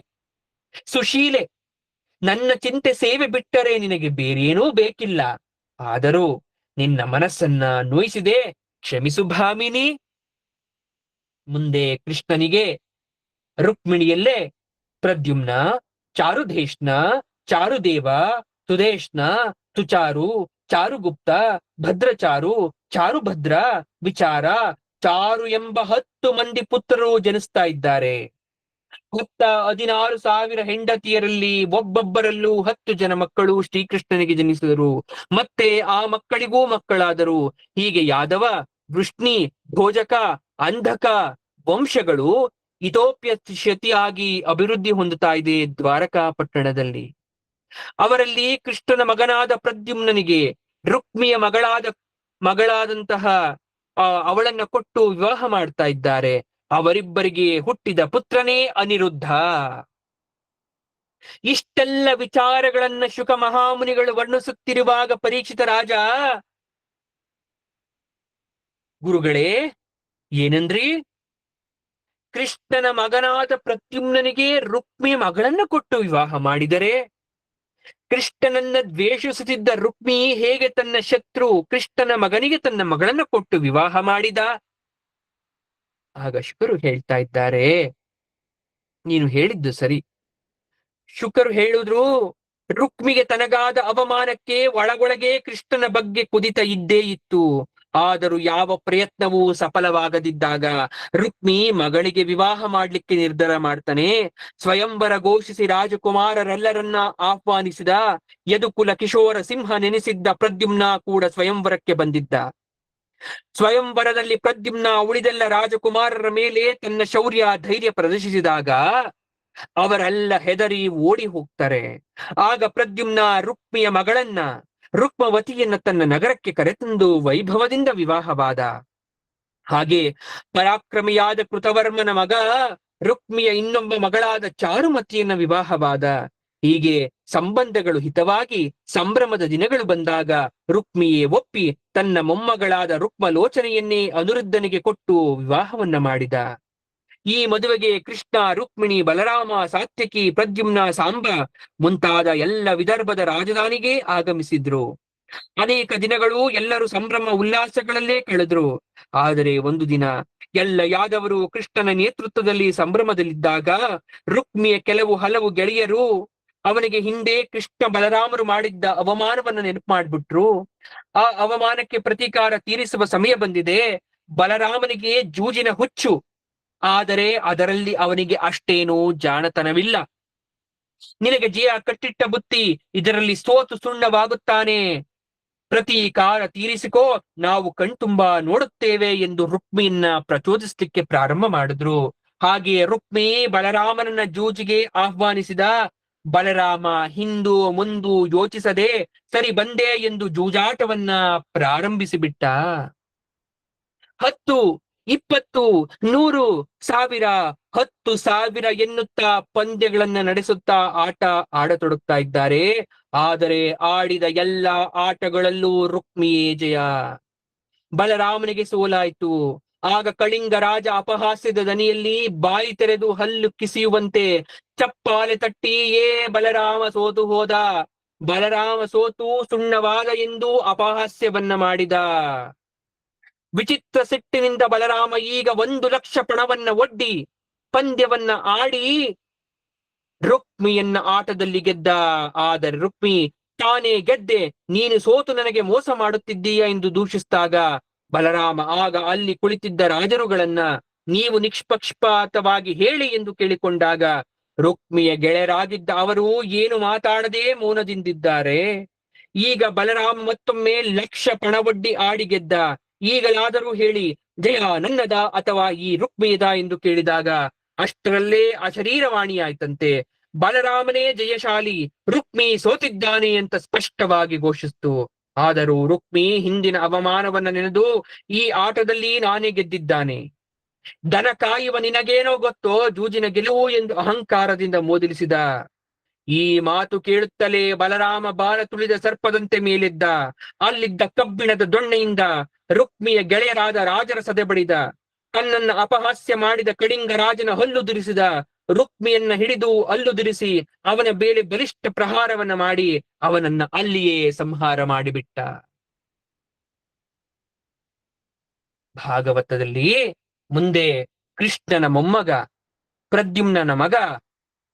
ಸುಶೀಲೆ. ನನ್ನ ಚಿಂತೆ ಸೇವೆ ಬಿಟ್ಟರೆ ನಿನಗೆ ಬೇರೇನೂ ಬೇಕಿಲ್ಲ. ಆದರೂ ನಿನ್ನ ಮನಸ್ಸನ್ನ ನೋಯಿಸಿದೆ, ಕ್ಷಮಿಸು ಭಾಮಿನಿ. ಮುಂದೆ ಕೃಷ್ಣನಿಗೆ ರುಕ್ಮಿಣಿಯಲ್ಲೇ ಪ್ರದ್ಯುಮ್ನ, ಚಾರುಧೇಷ್ಣ, ಚಾರುದೇವ, ತುದೇಷ್ಣ, ತುಚಾರು, ಚಾರುಗುಪ್ತ, ಭದ್ರಚಾರು, ಚಾರುಭದ್ರ, ವಿಚಾರ, ಚಾರು ಎಂಬ 10 ಮಂದಿ ಪುತ್ರರು ಜನಿಸ್ತಾ ಇದ್ದಾರೆ. 16,000 ಹೆಂಡತಿಯರಲ್ಲಿ ಒಬ್ಬೊಬ್ಬರಲ್ಲೂ 10 ಜನ ಮಕ್ಕಳು ಶ್ರೀಕೃಷ್ಣನಿಗೆ ಜನಿಸಿದರು. ಮತ್ತೆ ಆ ಮಕ್ಕಳಿಗೂ ಮಕ್ಕಳಾದರು. ಹೀಗೆ ಯಾದವ, ವೃಷ್ಣಿ, ಭೋಜಕ, ಅಂಧಕ ವಂಶಗಳು ಇತೋಪ್ಯತಿಯಾಗಿ ಅಭಿವೃದ್ಧಿ ಹೊಂದುತ್ತಾ ಇದೆ ದ್ವಾರಕಾ ಪಟ್ಟಣದಲ್ಲಿ. ಅವರಲ್ಲಿ ಕೃಷ್ಣನ ಮಗನಾದ ಪ್ರದ್ಯುಮ್ನನಿಗೆ ರುಕ್ಮಿಯ ಮಗಳಾದಂತಹ ಅವಳನ್ನ ಕೊಟ್ಟು ವಿವಾಹ ಮಾಡ್ತಾ ಇದ್ದಾರೆ. ಅವರಿಬ್ಬರಿಗೆ ಹುಟ್ಟಿದ ಪುತ್ರನೇ ಅನಿರುದ್ಧ. ಇಷ್ಟೆಲ್ಲ ವಿಚಾರಗಳನ್ನ ಶುಕ ಮಹಾಮುನಿಗಳು ವರ್ಣಿಸುತ್ತಿರುವಾಗ ಪರೀಕ್ಷಿತ ರಾಜ, ಗುರುಗಳೇ ಏನಂದ್ರಿ? ಕೃಷ್ಣನ ಮಗನಾದ ಪ್ರದ್ಯುಮ್ನನಿಗೆ ರುಕ್ಮಿಯ ಮಗಳನ್ನ ಕೊಟ್ಟು ವಿವಾಹ ಮಾಡಿದರೆ ಕೃಷ್ಣನನ್ನ ದ್ವೇಷಿಸುತ್ತಿದ್ದ ರುಕ್ಮಿ ಹೇಗೆ ತನ್ನ ಶತ್ರು ಕೃಷ್ಣನ ಮಗನಿಗೆ ತನ್ನ ಮಗಳನ್ನ ಕೊಟ್ಟು ವಿವಾಹ ಮಾಡಿದ? ಆಗ ಶುಕರು ಹೇಳ್ತಾ ಇದ್ದಾರೆ, ನೀನು ಹೇಳಿದ್ದು ಸರಿ. ಶುಕರು ಹೇಳಿದ್ರು, ರುಕ್ಮಿಗೆ ತನಗಾದ ಅವಮಾನಕ್ಕೆ ಒಳಗೊಳಗೆ ಕೃಷ್ಣನ ಬಗ್ಗೆ ಕುದಿತ ಇದ್ದೇ ಇತ್ತು. ಆದರೂ ಯಾವ ಪ್ರಯತ್ನವೂ ಸಫಲವಾಗದಿದ್ದಾಗ ರುಕ್ಮಿ ಮಗಳಿಗೆ ವಿವಾಹ ಮಾಡ್ಲಿಕ್ಕೆ ನಿರ್ಧಾರ ಮಾಡ್ತಾನೆ. ಸ್ವಯಂವರ ಘೋಷಿಸಿ ರಾಜಕುಮಾರರೆಲ್ಲರನ್ನ ಆಹ್ವಾನಿಸಿದ. ಯದುಕುಲ ಕಿಶೋರ ಸಿಂಹ ನೆನೆಸಿದ್ದ ಪ್ರದ್ಯುಮ್ನ ಕೂಡ ಸ್ವಯಂವರಕ್ಕೆ ಬಂದಿದ್ದ. ಸ್ವಯಂವರದಲ್ಲಿ ಪ್ರದ್ಯುಮ್ನ ಉಳಿದೆಲ್ಲ ರಾಜಕುಮಾರರ ಮೇಲೆ ತನ್ನ ಶೌರ್ಯ ಧೈರ್ಯ ಪ್ರದರ್ಶಿಸಿದಾಗ ಅವರೆಲ್ಲ ಹೆದರಿ ಓಡಿ ಹೋಗ್ತಾರೆ. ಆಗ ಪ್ರದ್ಯುಮ್ನ ರುಕ್ಮಿಯ ಮಗಳನ್ನ, ರುಕ್ಮವತಿಯನ್ನ ತನ್ನ ನಗರಕ್ಕೆ ಕರೆತಂದು ವೈಭವದಿಂದ ವಿವಾಹವಾದ. ಹಾಗೆ ಪರಾಕ್ರಮಿಯಾದ ಕೃತವರ್ಮನ ಮಗ ರುಕ್ಮಿಯ ಇನ್ನೊಬ್ಬ ಮಗಳಾದ ಚಾರುಮತಿಯನ್ನ ವಿವಾಹವಾದ. ಹೀಗೆ ಸಂಬಂಧಗಳು ಹಿತವಾಗಿ ಸಂಭ್ರಮದ ದಿನಗಳು ಬಂದಾಗ ರುಕ್ಮಿಯೇ ಒಪ್ಪಿ ತನ್ನ ಮೊಮ್ಮಗಳಾದ ರುಕ್ಮಲೋಚನೆಯನ್ನೇ ಅನಿರುದ್ಧನಿಗೆ ಕೊಟ್ಟು ವಿವಾಹವನ್ನ ಮಾಡಿದ. ಈ ಮದುವೆಗೆ ಕೃಷ್ಣ, ರುಕ್ಮಿಣಿ, ಬಲರಾಮ, ಸಾತ್ಯಕಿ, ಪ್ರದ್ಯುಮ್ನ, ಸಾಂಬ ಮುಂತಾದ ಎಲ್ಲ ವಿದರ್ಭದ ರಾಜಧಾನಿಗೆ ಆಗಮಿಸಿದ್ರು. ಅನೇಕ ದಿನಗಳು ಎಲ್ಲರೂ ಸಂಭ್ರಮ ಉಲ್ಲಾಸಗಳಲ್ಲೇ ಕಳೆದ್ರು. ಆದರೆ ಒಂದು ದಿನ ಎಲ್ಲ ಯಾದವರು ಕೃಷ್ಣನ ನೇತೃತ್ವದಲ್ಲಿ ಸಂಭ್ರಮದಲ್ಲಿದ್ದಾಗ ರುಕ್ಮಿಯ ಹಲವು ಗೆಳೆಯರು ಅವನಿಗೆ ಹಿಂದೆ ಕೃಷ್ಣ ಬಲರಾಮರು ಮಾಡಿದ್ದ ಅವಮಾನವನ್ನ ನೆನಪು ಮಾಡ್ಬಿಟ್ರು. ಆ ಅವಮಾನಕ್ಕೆ ಪ್ರತೀಕಾರ ತೀರಿಸುವ ಸಮಯ ಬಂದಿದೆ. ಬಲರಾಮನಿಗೆ ಜೂಜಿನ ಹುಚ್ಚು, ಆದರೆ ಅದರಲ್ಲಿ ಅವನಿಗೆ ಅಷ್ಟೇನೂ ಜಾಣತನವಿಲ್ಲ. ನಿನಗೆ ಜಿಯ ಕಟ್ಟಿಟ್ಟ ಬುತ್ತಿ, ಇದರಲ್ಲಿ ಸೋತು ಸುಣ್ಣವಾಗುತ್ತಾನೆ. ಪ್ರತೀಕಾರ ತೀರಿಸಿಕೋ, ನಾವು ಕಣ್ತುಂಬಾ ನೋಡುತ್ತೇವೆ ಎಂದು ರುಕ್ಮಿಯನ್ನ ಪ್ರಚೋದಿಸಲಿಕ್ಕೆ ಪ್ರಾರಂಭ ಮಾಡಿದ್ರು. ಹಾಗೆಯೇ ರುಕ್ಮಿ ಬಲರಾಮನನ್ನ ಜೂಜಿಗೆ ಆಹ್ವಾನಿಸಿದ. ಬಲರಾಮ ಹಿಂದು ಮುಂದು ಯೋಚಿಸದೆ ಸರಿ ಬಂದೆ ಎಂದು ಜೂಜಾಟವನ್ನ ಪ್ರಾರಂಭಿಸಿಬಿಟ್ಟ. 10, 20, 100, 1000, 10,000 ಎನ್ನುತ್ತಾ ಪಂದ್ಯಗಳನ್ನ ನಡೆಸುತ್ತಾ ಆಟ ಆಡತೊಡಗ್ತಾ ಇದ್ದಾರೆ. ಆದರೆ ಆಡಿದ ಎಲ್ಲ ಆಟಗಳಲ್ಲೂ ರುಕ್ಮಿಯೇ ಜಯ. ಬಲರಾಮನಿಗೆ ಸೋಲಾಯ್ತು. ಆಗ ಕಳಿಂಗ ರಾಜ ಅಪಹಾಸ್ಯದ ದನಿಯಲ್ಲಿ ಬಾಯಿ ತೆರೆದು ಹಲ್ಲು ಕಿಸಿಯುವಂತೆ ಚಪ್ಪಾಳೆ ತಟ್ಟಿ, ಏ ಬಲರಾಮ ಸೋತು ಹೋದ, ಬಲರಾಮ ಸೋತು ಸುಣ್ಣವಾದ ಎಂದು ಅಪಹಾಸ್ಯವನ್ನ ಮಾಡಿದ. ವಿಚಿತ್ರ ಸಿಟ್ಟಿನಿಂದ ಬಲರಾಮ ಈಗ 1,00,000 ಪಣವನ್ನ ಒಡ್ಡಿ ಪಂದ್ಯವನ್ನ ಆಡಿ ರುಕ್ಮಿಯನ್ನ ಆಟದಲ್ಲಿ ಗೆದ್ದ. ಆದರೆ ರುಕ್ಮಿ ತಾನೇ ಗೆದ್ದೆ, ನೀನು ಸೋತು ನನಗೆ ಮೋಸ ಮಾಡುತ್ತಿದ್ದೀಯ ಎಂದು ದೂಷಿಸಿದಾಗ ಬಲರಾಮ ಆಗ ಅಲ್ಲಿ ಕುಳಿತಿದ್ದ ರಾಜರುಗಳನ್ನ ನೀವು ನಿಷ್ಪಕ್ಷಪಾತವಾಗಿ ಹೇಳಿ ಎಂದು ಕೇಳಿಕೊಂಡಾಗ ರುಕ್ಮಿಯ ಗೆಳೆಯರಾಗಿದ್ದ ಅವರು ಏನು ಮಾತಾಡದೆ ಮೌನದಿಂದಿದ್ದಾರೆ. ಈಗ ಬಲರಾಮ ಮತ್ತೊಮ್ಮೆ 1,00,000 ಪಣವೊಡ್ಡಿ ಆಡಿ ಗೆದ್ದ. ಈಗಲಾದರೂ ಹೇಳಿ, ಜಯ ನನ್ನದ ಅಥವಾ ಈ ರುಕ್ಮಿಯದ ಎಂದು ಕೇಳಿದಾಗ ಅಷ್ಟರಲ್ಲೇ ಅಶರೀರವಾಣಿಯಾಯ್ತಂತೆ. ಬಲರಾಮನೇ ಜಯಶಾಲಿ, ರುಕ್ಮಿ ಸೋತಿದ್ದಾನೆ ಅಂತ ಸ್ಪಷ್ಟವಾಗಿ ಘೋಷಿಸಿತು. ಆದರೂ ರುಕ್ಮಿ ಹಿಂದಿನ ಅವಮಾನವನ್ನ ನೆನೆದು ಈ ಆಟದಲ್ಲಿ ನಾನೇ ಗೆದ್ದಿದ್ದಾನೆ, ದನ ಕಾಯುವ ನಿನಗೇನೋ ಗೊತ್ತೋ ಜೂಜಿನ ಗೆಲುವು ಎಂದು ಅಹಂಕಾರದಿಂದ ಮೋದಿಲಿಸಿದ. ಈ ಮಾತು ಕೇಳುತ್ತಲೇ ಬಲರಾಮ ಬಾಲ ತುಳಿದ ಸರ್ಪದಂತೆ ಮೇಲೆದ್ದ. ಅಲ್ಲಿದ್ದ ಕಬ್ಬಿಣದ ದೊಣ್ಣೆಯಿಂದ ರುಕ್ಮಿಯ ಗೆಳೆಯರಾದ ರಾಜರ ಸದೆ ಬಡಿದ. ತನ್ನನ್ನ ಅಪಹಾಸ್ಯ ಮಾಡಿದ ಕಳಿಂಗ ರಾಜನ ಹಲ್ಲುದುರಿಸಿದ. ರುಕ್ಮಿಯನ್ನ ಹಿಡಿದು ಅಲ್ಲುದುರಿಸಿ ಅವನ ಬೇಳೆ ಬಲಿಷ್ಠ ಪ್ರಹಾರವನ್ನ ಮಾಡಿ ಅವನನ್ನ ಅಲ್ಲಿಯೇ ಸಂಹಾರ ಮಾಡಿಬಿಟ್ಟ. ಭಾಗವತದಲ್ಲಿ ಮುಂದೆ ಕೃಷ್ಣನ ಮೊಮ್ಮಗ ಪ್ರದ್ಯುಮ್ನನ ಮಗ,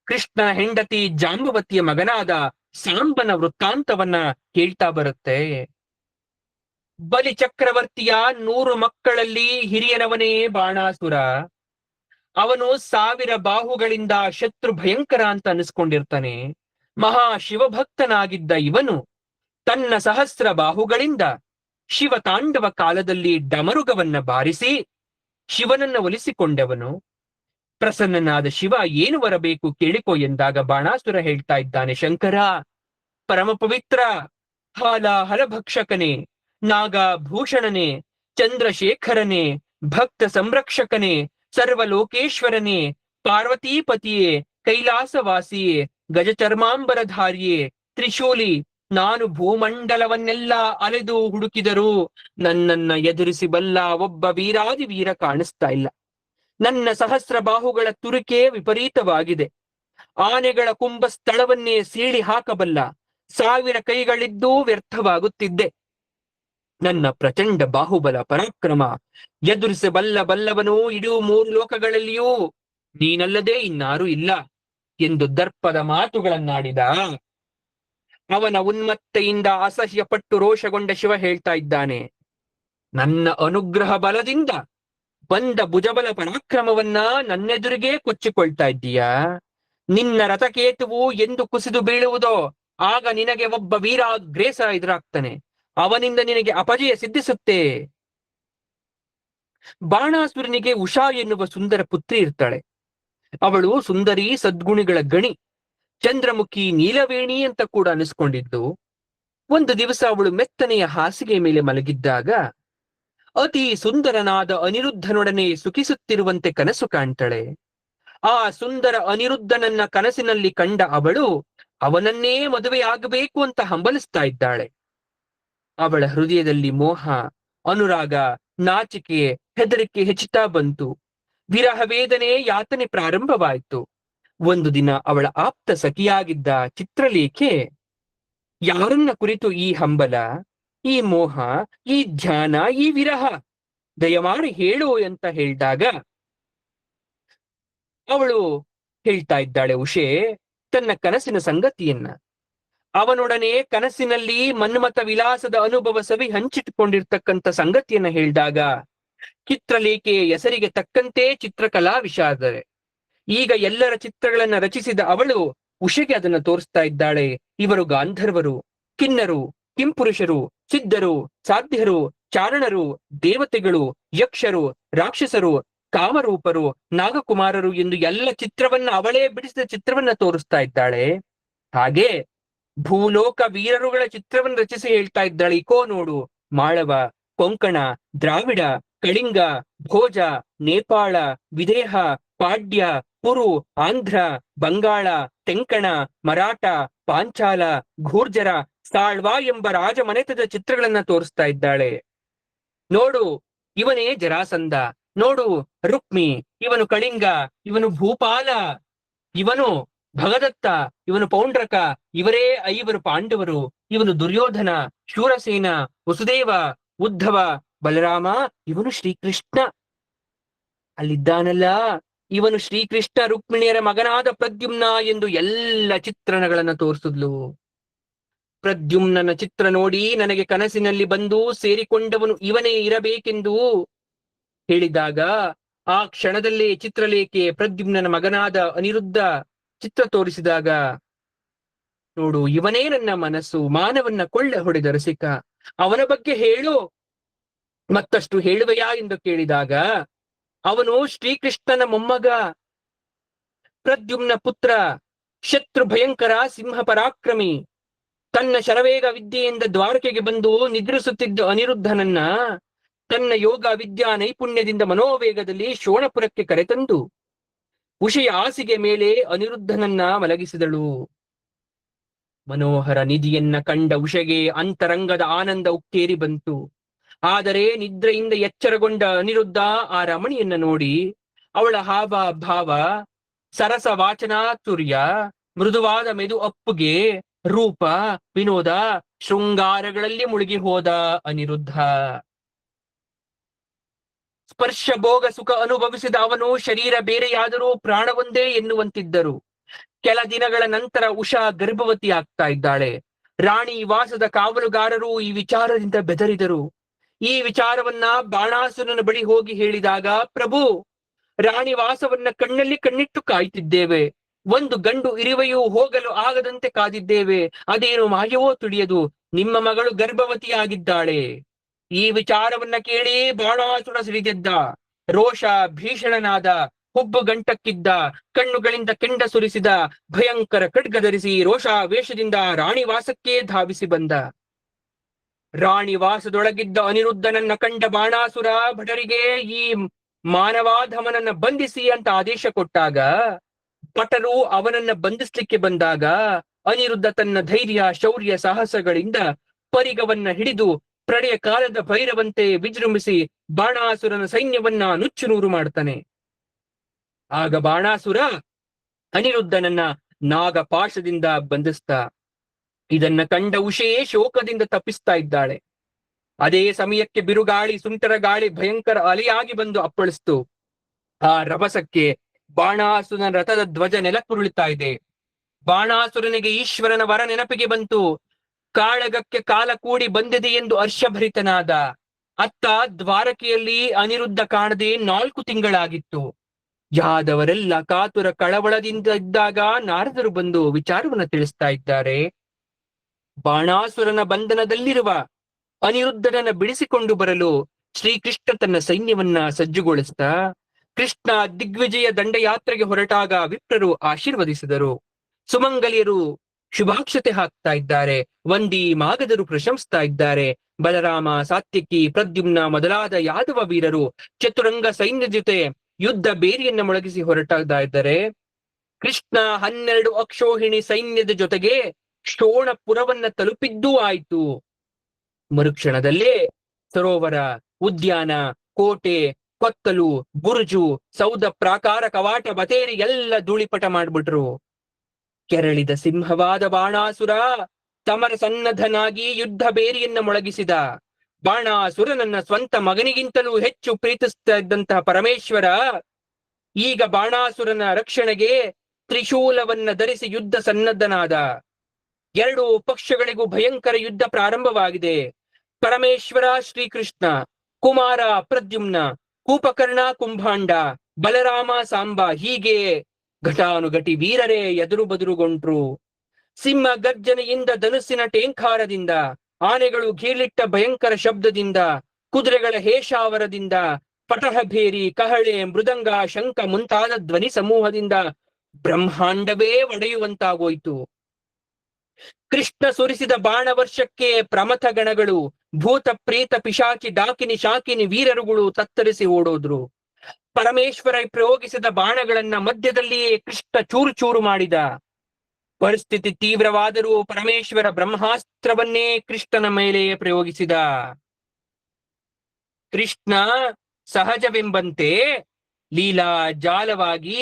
ಕೃಷ್ಣನ ಹೆಂಡತಿ ಜಾಂಬವತಿಯ ಮಗನಾದ ಸಾಂಬನ ವೃತ್ತಾಂತವನ್ನ ಹೇಳ್ತಾ ಬರುತ್ತೆ. ಬಲಿ ಚಕ್ರವರ್ತಿಯ 100 ಮಕ್ಕಳಲ್ಲಿ ಹಿರಿಯನವನೇ ಬಾಣಾಸುರ. ಅವನು 1000 ಬಾಹುಗಳಿಂದ ಶತ್ರು ಭಯಂಕರ ಅಂತ ಅನಿಸ್ಕೊಂಡಿರ್ತಾನೆ. ಮಹಾ ಶಿವಭಕ್ತನಾಗಿದ್ದ ಇವನು ತನ್ನ ಸಹಸ್ರ ಬಾಹುಗಳಿಂದ ಶಿವ ತಾಂಡವ ಕಾಲದಲ್ಲಿ ಡಮರುಗವನ್ನ ಬಾರಿಸಿ ಶಿವನನ್ನ ಒಲಿಸಿಕೊಂಡವನು. ಪ್ರಸನ್ನನಾದ ಶಿವ ಏನು ಬರಬೇಕು ಕೇಳಿಕೋ ಎಂದಾಗ ಬಾಣಾಸುರ ಹೇಳ್ತಾ ಇದ್ದಾನೆ, ಶಂಕರ ಪರಮ ಪವಿತ್ರ, ಹಲಭಕ್ಷಕನೇ, ನಾಗಭೂಷಣನೇ, ಚಂದ್ರಶೇಖರನೇ, ಭಕ್ತ ಸಂರಕ್ಷಕನೇ, ಸರ್ವಲೋಕೇಶ್ವರನೇ, ಪಾರ್ವತೀಪತಿಯೇ, ಕೈಲಾಸವಾಸಿಯೇ, ಗಜಚರ್ಮಾಂಬರಧಾರಿಯೇ, ತ್ರಿಶೂಲಿ, ನಾನು ಭೂಮಂಡಲವನ್ನೆಲ್ಲ ಅಲೆದು ಹುಡುಕಿದರೂ ನನ್ನನ್ನ ಎದುರಿಸಿ ಬಲ್ಲ ಒಬ್ಬ ವೀರಾದಿ ವೀರ ಕಾಣಿಸ್ತಾ ಇಲ್ಲ. ನನ್ನ ಸಹಸ್ರ ಬಾಹುಗಳ ತುರಿಕೆ ವಿಪರೀತವಾಗಿದೆ. ಆನೆಗಳ ಕುಂಭಸ್ಥಳವನ್ನೇ ಸೀಳಿ ಹಾಕಬಲ್ಲ 1000 ಕೈಗಳಿದ್ದೂ ವ್ಯರ್ಥವಾಗುತ್ತಿದ್ದೆ. ನನ್ನ ಪ್ರಚಂಡ ಬಾಹುಬಲ ಪರಾಕ್ರಮ ಬಲ್ಲವನು ಇಡೀ 3 ಲೋಕಗಳಲ್ಲಿಯೂ ನೀನಲ್ಲದೆ ಇನ್ನಾರೂ ಇಲ್ಲ ಎಂದು ದರ್ಪದ ಮಾತುಗಳನ್ನಾಡಿದ. ಅವನ ಉನ್ಮತ್ತೆಯಿಂದ ಅಸಹ್ಯಪಟ್ಟು ರೋಷಗೊಂಡ ಶಿವ ಹೇಳ್ತಾ ಇದ್ದಾನೆ, ನನ್ನ ಅನುಗ್ರಹ ಬಲದಿಂದ ಬಂದ ಭುಜಬಲ ಪರಾಕ್ರಮವನ್ನ ನನ್ನೆದುರಿಗೆ ಕೊಚ್ಚಿಕೊಳ್ತಾ ಇದ್ದೀಯಾ? ನಿನ್ನ ರಥಕೇತುವು ಎಂದು ಕುಸಿದು ಬೀಳುವುದೋ ಆಗ ನಿನಗೆ ಒಬ್ಬ ವೀರಾಗ್ರೇಸ ಎದುರಾಗ್ತಾನೆ, ಅವನಿಂದ ನಿನಗೆ ಅಪಜಯ ಸಿದ್ಧಿಸುತ್ತೆ. ಬಾಣಾಸುರನಿಗೆ ಉಷಾ ಎನ್ನುವ ಸುಂದರ ಪುತ್ರಿ ಇರ್ತಾಳೆ. ಅವಳು ಸುಂದರಿ, ಸದ್ಗುಣಿಗಳ ಗಣಿ, ಚಂದ್ರಮುಖಿ, ನೀಲವೇಣಿ ಅಂತ ಕೂಡ ಅನಿಸ್ಕೊಂಡಿದ್ದು. ಒಂದು ದಿವಸ ಅವಳು ಮೆತ್ತನೆಯ ಹಾಸಿಗೆ ಮೇಲೆ ಮಲಗಿದ್ದಾಗ ಅತಿ ಸುಂದರನಾದ ಅನಿರುದ್ಧನೊಡನೆ ಸುಖಿಸುತ್ತಿರುವಂತೆ ಕನಸು ಕಾಣ್ತಾಳೆ. ಆ ಸುಂದರ ಅನಿರುದ್ಧನನ್ನ ಕನಸಿನಲ್ಲಿ ಕಂಡ ಅವಳು ಅವನನ್ನೇ ಮದುವೆಯಾಗಬೇಕು ಅಂತ ಹಂಬಲಿಸ್ತಾ ಇದ್ದಾಳೆ. ಅವಳ ಹೃದಯದಲ್ಲಿ ಮೋಹ, ಅನುರಾಗ, ನಾಚಿಕೆ, ಹೆದರಿಕೆ ಹೆಚ್ಚುತ್ತಾ ಬಂತು. ವಿರಹ ವೇದನೆ, ಯಾತನೆ ಪ್ರಾರಂಭವಾಯಿತು. ಒಂದು ದಿನ ಅವಳ ಆಪ್ತ ಸಖಿಯಾಗಿದ್ದ ಚಿತ್ರಲೇಖೆ, ಯಾರನ್ನ ಕುರಿತು ಈ ಹಂಬಲ, ಈ ಮೋಹ, ಈ ಧ್ಯಾನ, ಈ ವಿರಹ, ದಯಮಾಡಿ ಹೇಳು ಅಂತ ಹೇಳಿದಾಗ ಅವಳು ಹೇಳ್ತಾ ಇದ್ದಾಳೆ ಉಷೆ ತನ್ನ ಕನಸಿನ ಸಂಗತಿಯನ್ನ. ಅವನೊಡನೆ ಕನಸಿನಲ್ಲಿ ಮನ್ಮಥ ವಿಲಾಸದ ಅನುಭವ ಸವಿ ಹಂಚಿಟ್ಟುಕೊಂಡಿರ್ತಕ್ಕಂಥ ಸಂಗತಿಯನ್ನ ಹೇಳಿದಾಗ ಚಿತ್ರಲೇಖೆ ಹೆಸರಿಗೆ ತಕ್ಕಂತೆ ಚಿತ್ರಕಲಾ ವಿಷಾದರೆ. ಈಗ ಎಲ್ಲರ ಚಿತ್ರಗಳನ್ನ ರಚಿಸಿದ ಅವಳು ಉಷೆಗೆ ಅದನ್ನ ತೋರಿಸ್ತಾ ಇದ್ದಾಳೆ. ಇವರು ಗಾಂಧರ್ವರು, ಕಿನ್ನರು, ಕಿಂಪುರುಷರು, ಸಿದ್ಧರು, ಸಾಧ್ಯರು, ಚಾರಣರು, ದೇವತೆಗಳು, ಯಕ್ಷರು, ರಾಕ್ಷಸರು, ಕಾಮರೂಪರು, ನಾಗಕುಮಾರರು ಎಂದು ಎಲ್ಲ ಚಿತ್ರವನ್ನ ಅವಳೇ ಬಿಡಿಸಿದ ಚಿತ್ರವನ್ನ ತೋರಿಸ್ತಾ ಇದ್ದಾಳೆ. ಹಾಗೆ ಭೂಲೋಕ ವೀರರುಗಳ ಚಿತ್ರವನ್ನು ರಚಿಸಿ ಹೇಳ್ತಾ ಇದ್ದಾಳೆ, ಇಕೋ ನೋಡು, ಮಾಳವ, ಕೊಂಕಣ, ದ್ರಾವಿಡ, ಕಳಿಂಗ, ಭೋಜ, ನೇಪಾಳ, ವಿದೇಹ, ಪಾಡ್ಯ, ಪುರು, ಆಂಧ್ರ, ಬಂಗಾಳ, ತೆಂಕಣ, ಮರಾಠ, ಪಾಂಚಾಲ, ಘೂರ್ಜರ, ಸಾಳ್ವಾ ಎಂಬ ರಾಜಮನೆತದ ಚಿತ್ರಗಳನ್ನ ತೋರಿಸ್ತಾ ಇದ್ದಾಳೆ. ನೋಡು, ಇವನೇ ಜರಾಸಂಧ, ನೋಡು ರುಕ್ಮಿ, ಇವನು ಕಳಿಂಗ, ಇವನು ಭೂಪಾಲ, ಇವನು ಭಗದತ್ತ, ಇವನು ಪೌಂಡ್ರಕ, ಇವರೇ 5 ಪಾಂಡವರು, ಇವನು ದುರ್ಯೋಧನ, ಶೂರಸೇನ, ವಸುದೇವ, ಉದ್ಧವ, ಬಲರಾಮ, ಇವನು ಶ್ರೀಕೃಷ್ಣ. ಅಲ್ಲಿದ್ದಾನಲ್ಲ, ಇವನು ಶ್ರೀಕೃಷ್ಣ ರುಕ್ಮಿಣಿಯರ ಮಗನಾದ ಪ್ರದ್ಯುಮ್ನ ಎಂದು ಎಲ್ಲ ಚಿತ್ರಣಗಳನ್ನ ತೋರಿಸಿದ್ಲು. ಪ್ರದ್ಯುಮ್ನನ ಚಿತ್ರ ನೋಡಿ ನನಗೆ ಕನಸಿನಲ್ಲಿ ಬಂದು ಸೇರಿಕೊಂಡವನು ಇವನೇ ಇರಬೇಕೆಂದು ಹೇಳಿದಾಗ ಆ ಕ್ಷಣದಲ್ಲೇ ಚಿತ್ರಲೇಖೆ ಪ್ರದ್ಯುಮ್ನನ ಮಗನಾದ ಅನಿರುದ್ಧ ಚಿತ್ರ ತೋರಿಸಿದಾಗ, ನೋಡು ಇವನೇ ನನ್ನ ಮನಸ್ಸು, ಮಾನವನ್ನ ಕೊಳ್ಳೆ ಹೊಡೆದ ರಸಿಕ, ಅವನ ಬಗ್ಗೆ ಹೇಳು, ಮತ್ತಷ್ಟು ಹೇಳುವೆಯಾ ಎಂದು ಕೇಳಿದಾಗ, ಅವನು ಶ್ರೀಕೃಷ್ಣನ ಮೊಮ್ಮಗ, ಪ್ರದ್ಯುಮ್ನ ಪುತ್ರ, ಶತ್ರು ಭಯಂಕರ, ಸಿಂಹ ಪರಾಕ್ರಮಿ. ತನ್ನ ಶರವೇಗ ವಿದ್ಯೆಯಿಂದ ದ್ವಾರಕೆಗೆ ಬಂದು ನಿದ್ರಿಸುತ್ತಿದ್ದ ಅನಿರುದ್ಧನನ್ನ ತನ್ನ ಯೋಗ ವಿದ್ಯಾ ನೈಪುಣ್ಯದಿಂದ ಮನೋವೇಗದಲ್ಲಿ ಶೋಣಪುರಕ್ಕೆ ಕರೆತಂದು ಉಷೆಯ ಹಾಸಿಗೆ ಮೇಲೆ ಅನಿರುದ್ಧನನ್ನ ಮಲಗಿಸಿದಳು. ಮನೋಹರ ನಿಧಿಯನ್ನ ಕಂಡ ಉಷೆಗೆ ಅಂತರಂಗದ ಆನಂದ ಉಕ್ಕೇರಿ ಬಂತು. ಆದರೆ ನಿದ್ರೆಯಿಂದ ಎಚ್ಚರಗೊಂಡ ಅನಿರುದ್ಧ ಆ ರಮಣಿಯನ್ನ ನೋಡಿ ಅವಳ ಹಾವ ಭಾವ, ಸರಸ ವಾಚನಾತುರ್ಯ, ಮೃದುವಾದ ಮೆದು ಅಪ್ಪುಗೆ, ರೂಪ, ವಿನೋದ, ಶೃಂಗಾರಗಳಲ್ಲಿ ಮುಳುಗಿ ಹೋದ ಅನಿರುದ್ಧ. ಸ್ಪರ್ಶ ಭೋಗ ಸುಖ ಅನುಭವಿಸಿದ ಅವನು ಶರೀರ ಬೇರೆಯಾದರೂ ಪ್ರಾಣವೊಂದೇ ಎನ್ನುವಂತಿದ್ದರು. ಕೆಲ ದಿನಗಳ ನಂತರ ಉಷಾ ಗರ್ಭವತಿ ಆಗ್ತಾ ಇದ್ದಾಳೆ. ರಾಣಿ ವಾಸದ ಕಾವಲುಗಾರರು ಈ ವಿಚಾರದಿಂದ ಬೆದರಿದರು. ಈ ವಿಚಾರವನ್ನ ಬಾಣಾಸುರನ ಬಳಿ ಹೋಗಿ ಹೇಳಿದಾಗ, ಪ್ರಭು, ರಾಣಿ ವಾಸವನ್ನ ಕಣ್ಣಲ್ಲಿ ಕಣ್ಣಿಟ್ಟು ಕಾಯ್ತಿದ್ದೇವೆ, ಒಂದು ಗಂಡು ಇರುವೆಯೂ ಹೋಗಲು ಆಗದಂತೆ ಕಾದಿದ್ದೇವೆ, ಅದೇನು ಮಾಯವೋ ತಿಳಿಯದು, ನಿಮ್ಮ ಮಗಳು ಗರ್ಭವತಿಯಾಗಿದ್ದಾಳೆ. ಈ ವಿಚಾರವನ್ನ ಕೇಳಿ ಬಾಣಾಸುರ ಸಿಡಿದೆದ್ದ. ರೋಷ ಭೀಷಣನಾದ, ಹುಬ್ಬು ಗಂಟಕ್ಕಿದ್ದ, ಕಣ್ಣುಗಳಿಂದ ಕೆಂಡ ಸುರಿಸಿದ, ಭಯಂಕರ ಖಡ್ಗ ಧರಿಸಿ ರೋಷಾವೇಶದಿಂದ ರಾಣಿವಾಸಕ್ಕೆ ಧಾವಿಸಿ ಬಂದ. ರಾಣಿವಾಸದೊಳಗಿದ್ದ ಅನಿರುದ್ಧನನ್ನ ಕಂಡ ಬಾಣಾಸುರ ಭಟರಿಗೆ ಈ ಮಾನವಾಧಮನನ್ನ ಬಂಧಿಸಿ ಅಂತ ಆದೇಶ ಕೊಟ್ಟಾಗ, ಭಟರು ಅವನನ್ನ ಬಂಧಿಸ್ಲಿಕ್ಕೆ ಬಂದಾಗ ಅನಿರುದ್ಧ ತನ್ನ ಧೈರ್ಯ, ಶೌರ್ಯ, ಸಾಹಸಗಳಿಂದ ಪರಿಗವನ್ನ ಹಿಡಿದು ಪ್ರಳಯ ಕಾಲದ ಭೈರವಂತೆ ವಿಜೃಂಭಿಸಿ ಬಾಣಾಸುರನ ಸೈನ್ಯವನ್ನ ನುಚ್ಚುನೂರು ಮಾಡ್ತಾನೆ. ಆಗ ಬಾಣಾಸುರ ಅನಿರುದ್ಧನನ್ನ ನಾಗಪಾಶದಿಂದ ಬಂಧಿಸ್ತಾ. ಇದನ್ನ ಕಂಡ ಉಷೆಯೇ ಶೋಕದಿಂದ ತಪ್ಪಿಸ್ತಾ ಇದ್ದಾಳೆ. ಅದೇ ಸಮಯಕ್ಕೆ ಬಿರುಗಾಳಿ, ಸುಂಟರ ಗಾಳಿ ಭಯಂಕರ ಅಲೆಯಾಗಿ ಬಂದು ಅಪ್ಪಳಿಸ್ತು. ಆ ರಭಸಕ್ಕೆ ಬಾಣಾಸುರನ ರಥದ ಧ್ವಜ ನೆಲಕ್ಕುರುಳಿತಾ ಇದೆ. ಬಾಣಾಸುರನಿಗೆ ಈಶ್ವರನ ವರ ನೆನಪಿಗೆ ಬಂತು. ಕಾಳಗಕ್ಕೆ ಕಾಲ ಕೂಡಿ ಬಂದಿದೆ ಎಂದು ಹರ್ಷಭರಿತನಾದ. ಅತ್ತ ದ್ವಾರಕೆಯಲ್ಲಿ ಅನಿರುದ್ಧ ಕಾಣದೆ 4 ತಿಂಗಳಾಗಿತ್ತು. ಯಾದವರೆಲ್ಲ ಕಾತುರ ಕಳವಳದಿಂದ ಇದ್ದಾಗ ನಾರದರು ಬಂದು ವಿಚಾರವನ್ನು ತಿಳಿಸ್ತಾ ಇದ್ದಾರೆ. ಬಾಣಾಸುರನ ಬಂಧನದಲ್ಲಿರುವ ಅನಿರುದ್ಧನನ್ನ ಬಿಡಿಸಿಕೊಂಡು ಬರಲು ಶ್ರೀಕೃಷ್ಣ ತನ್ನ ಸೈನ್ಯವನ್ನ ಸಜ್ಜುಗೊಳಿಸ್ತಾ ಕೃಷ್ಣ ದಿಗ್ವಿಜಯ ದಂಡಯಾತ್ರೆಗೆ ಹೊರಟಾಗ ವಿಪ್ರರು ಆಶೀರ್ವದಿಸಿದರು. ಸುಮಂಗಲಿಯರು ಶುಭಾಕ್ಷತೆ ಹಾಕ್ತಾ ಇದ್ದಾರೆ. ವಂದಿ ಮಾಗದರು ಪ್ರಶಂಸ್ತಾ ಇದ್ದಾರೆ. ಬಲರಾಮ, ಸಾತ್ಯಕಿ, ಪ್ರದ್ಯುಮ್ನ ಮೊದಲಾದ ಯಾದವ ವೀರರು ಚತುರಂಗ ಸೈನ್ಯ ಜೊತೆ ಯುದ್ಧ ಬೇರಿಯನ್ನ ಮೊಳಗಿಸಿ ಹೊರಟಾಗ್ತಾ ಇದ್ದಾರೆ. ಕೃಷ್ಣ 12 ಅಕ್ಷೋಹಿಣಿ ಸೈನ್ಯದ ಜೊತೆಗೆ ಶೋಣಪುರವನ್ನ ತಲುಪಿದ್ದೂ ಆಯ್ತು. ಮರುಕ್ಷಣದಲ್ಲೇ ಸರೋವರ, ಉದ್ಯಾನ, ಕೋಟೆ, ಕೊತ್ತಲು, ಬುರುಜು, ಸೌಧ ಪ್ರಾಕಾರ, ಕವಾಟ, ಬತೇರಿ ಎಲ್ಲ ಧೂಳಿಪಟ ಮಾಡ್ಬಿಟ್ರು. ಕೆರಳಿದ ಸಿಂಹವಾದ ಬಾಣಾಸುರ ಸಮರ ಸನ್ನದ್ಧನಾಗಿ ಯುದ್ಧ ಬೇರಿಯನ್ನ ಮೊಳಗಿಸಿದ. ಬಾಣಾಸುರನನ್ನ ಸ್ವಂತ ಮಗನಿಗಿಂತಲೂ ಹೆಚ್ಚು ಪ್ರೀತಿಸ್ತಾ ಇದ್ದಂತಹ ಪರಮೇಶ್ವರ ಈಗ ಬಾಣಾಸುರನ ರಕ್ಷಣೆಗೆ ತ್ರಿಶೂಲವನ್ನ ಧರಿಸಿ ಯುದ್ಧ ಸನ್ನದ್ಧನಾದ. 2 ಪಕ್ಷಗಳಿಗೂ ಭಯಂಕರ ಯುದ್ಧ ಪ್ರಾರಂಭವಾಗಿದೆ. ಪರಮೇಶ್ವರ ಶ್ರೀಕೃಷ್ಣ, ಕುಮಾರ ಪ್ರದ್ಯುಮ್ನ, ಕೂಪಕರ್ಣ ಕುಂಭಾಂಡ, ಬಲರಾಮ ಸಾಂಬ, ಹೀಗೆ ಘಟಾನುಘಟಿ ವೀರರೇ ಎದುರು ಬದುರುಗೊಂಡ್ರು. ಸಿಂಹ ಗರ್ಜನೆಯಿಂದ, ಧನುಸ್ಸಿನ ಟೇಂಕಾರದಿಂದ, ಆನೆಗಳು ಘೀಲಿಟ್ಟ ಭಯಂಕರ ಶಬ್ದದಿಂದ, ಕುದುರೆಗಳ ಹೇಷಾವರದಿಂದ, ಪಟಹಭೇರಿ, ಕಹಳೆ, ಮೃದಂಗ, ಶಂಖ ಮುಂತಾದ ಧ್ವನಿ ಸಮೂಹದಿಂದ ಬ್ರಹ್ಮಾಂಡವೇ ಒಡೆಯುವಂತಾಗೋಯ್ತು. ಕೃಷ್ಣ ಸುರಿಸಿದ ಬಾಣವರ್ಷಕ್ಕೆ ಪ್ರಮಥ ಗಣಗಳು ಭೂತ ಪ್ರೇತ ಪಿಶಾಚಿ ಡಾಕಿನಿ ಶಾಕಿನಿ ವೀರರುಗಳು ತತ್ತರಿಸಿ ಓಡೋದ್ರು. ಪರಮೇಶ್ವರ ಪ್ರಯೋಗಿಸಿದ ಬಾಣಗಳನ್ನ ಮಧ್ಯದಲ್ಲಿಯೇ ಕೃಷ್ಣ ಚೂರು ಚೂರು ಮಾಡಿದ. ಪರಿಸ್ಥಿತಿ ತೀವ್ರವಾದರೂ ಪರಮೇಶ್ವರ ಬ್ರಹ್ಮಾಸ್ತ್ರವನ್ನೇ ಕೃಷ್ಣನ ಮೇಲೆ ಪ್ರಯೋಗಿಸಿದ. ಕೃಷ್ಣ ಸಹಜವೆಂಬಂತೆ ಲೀಲಾ ಜಾಲವಾಗಿ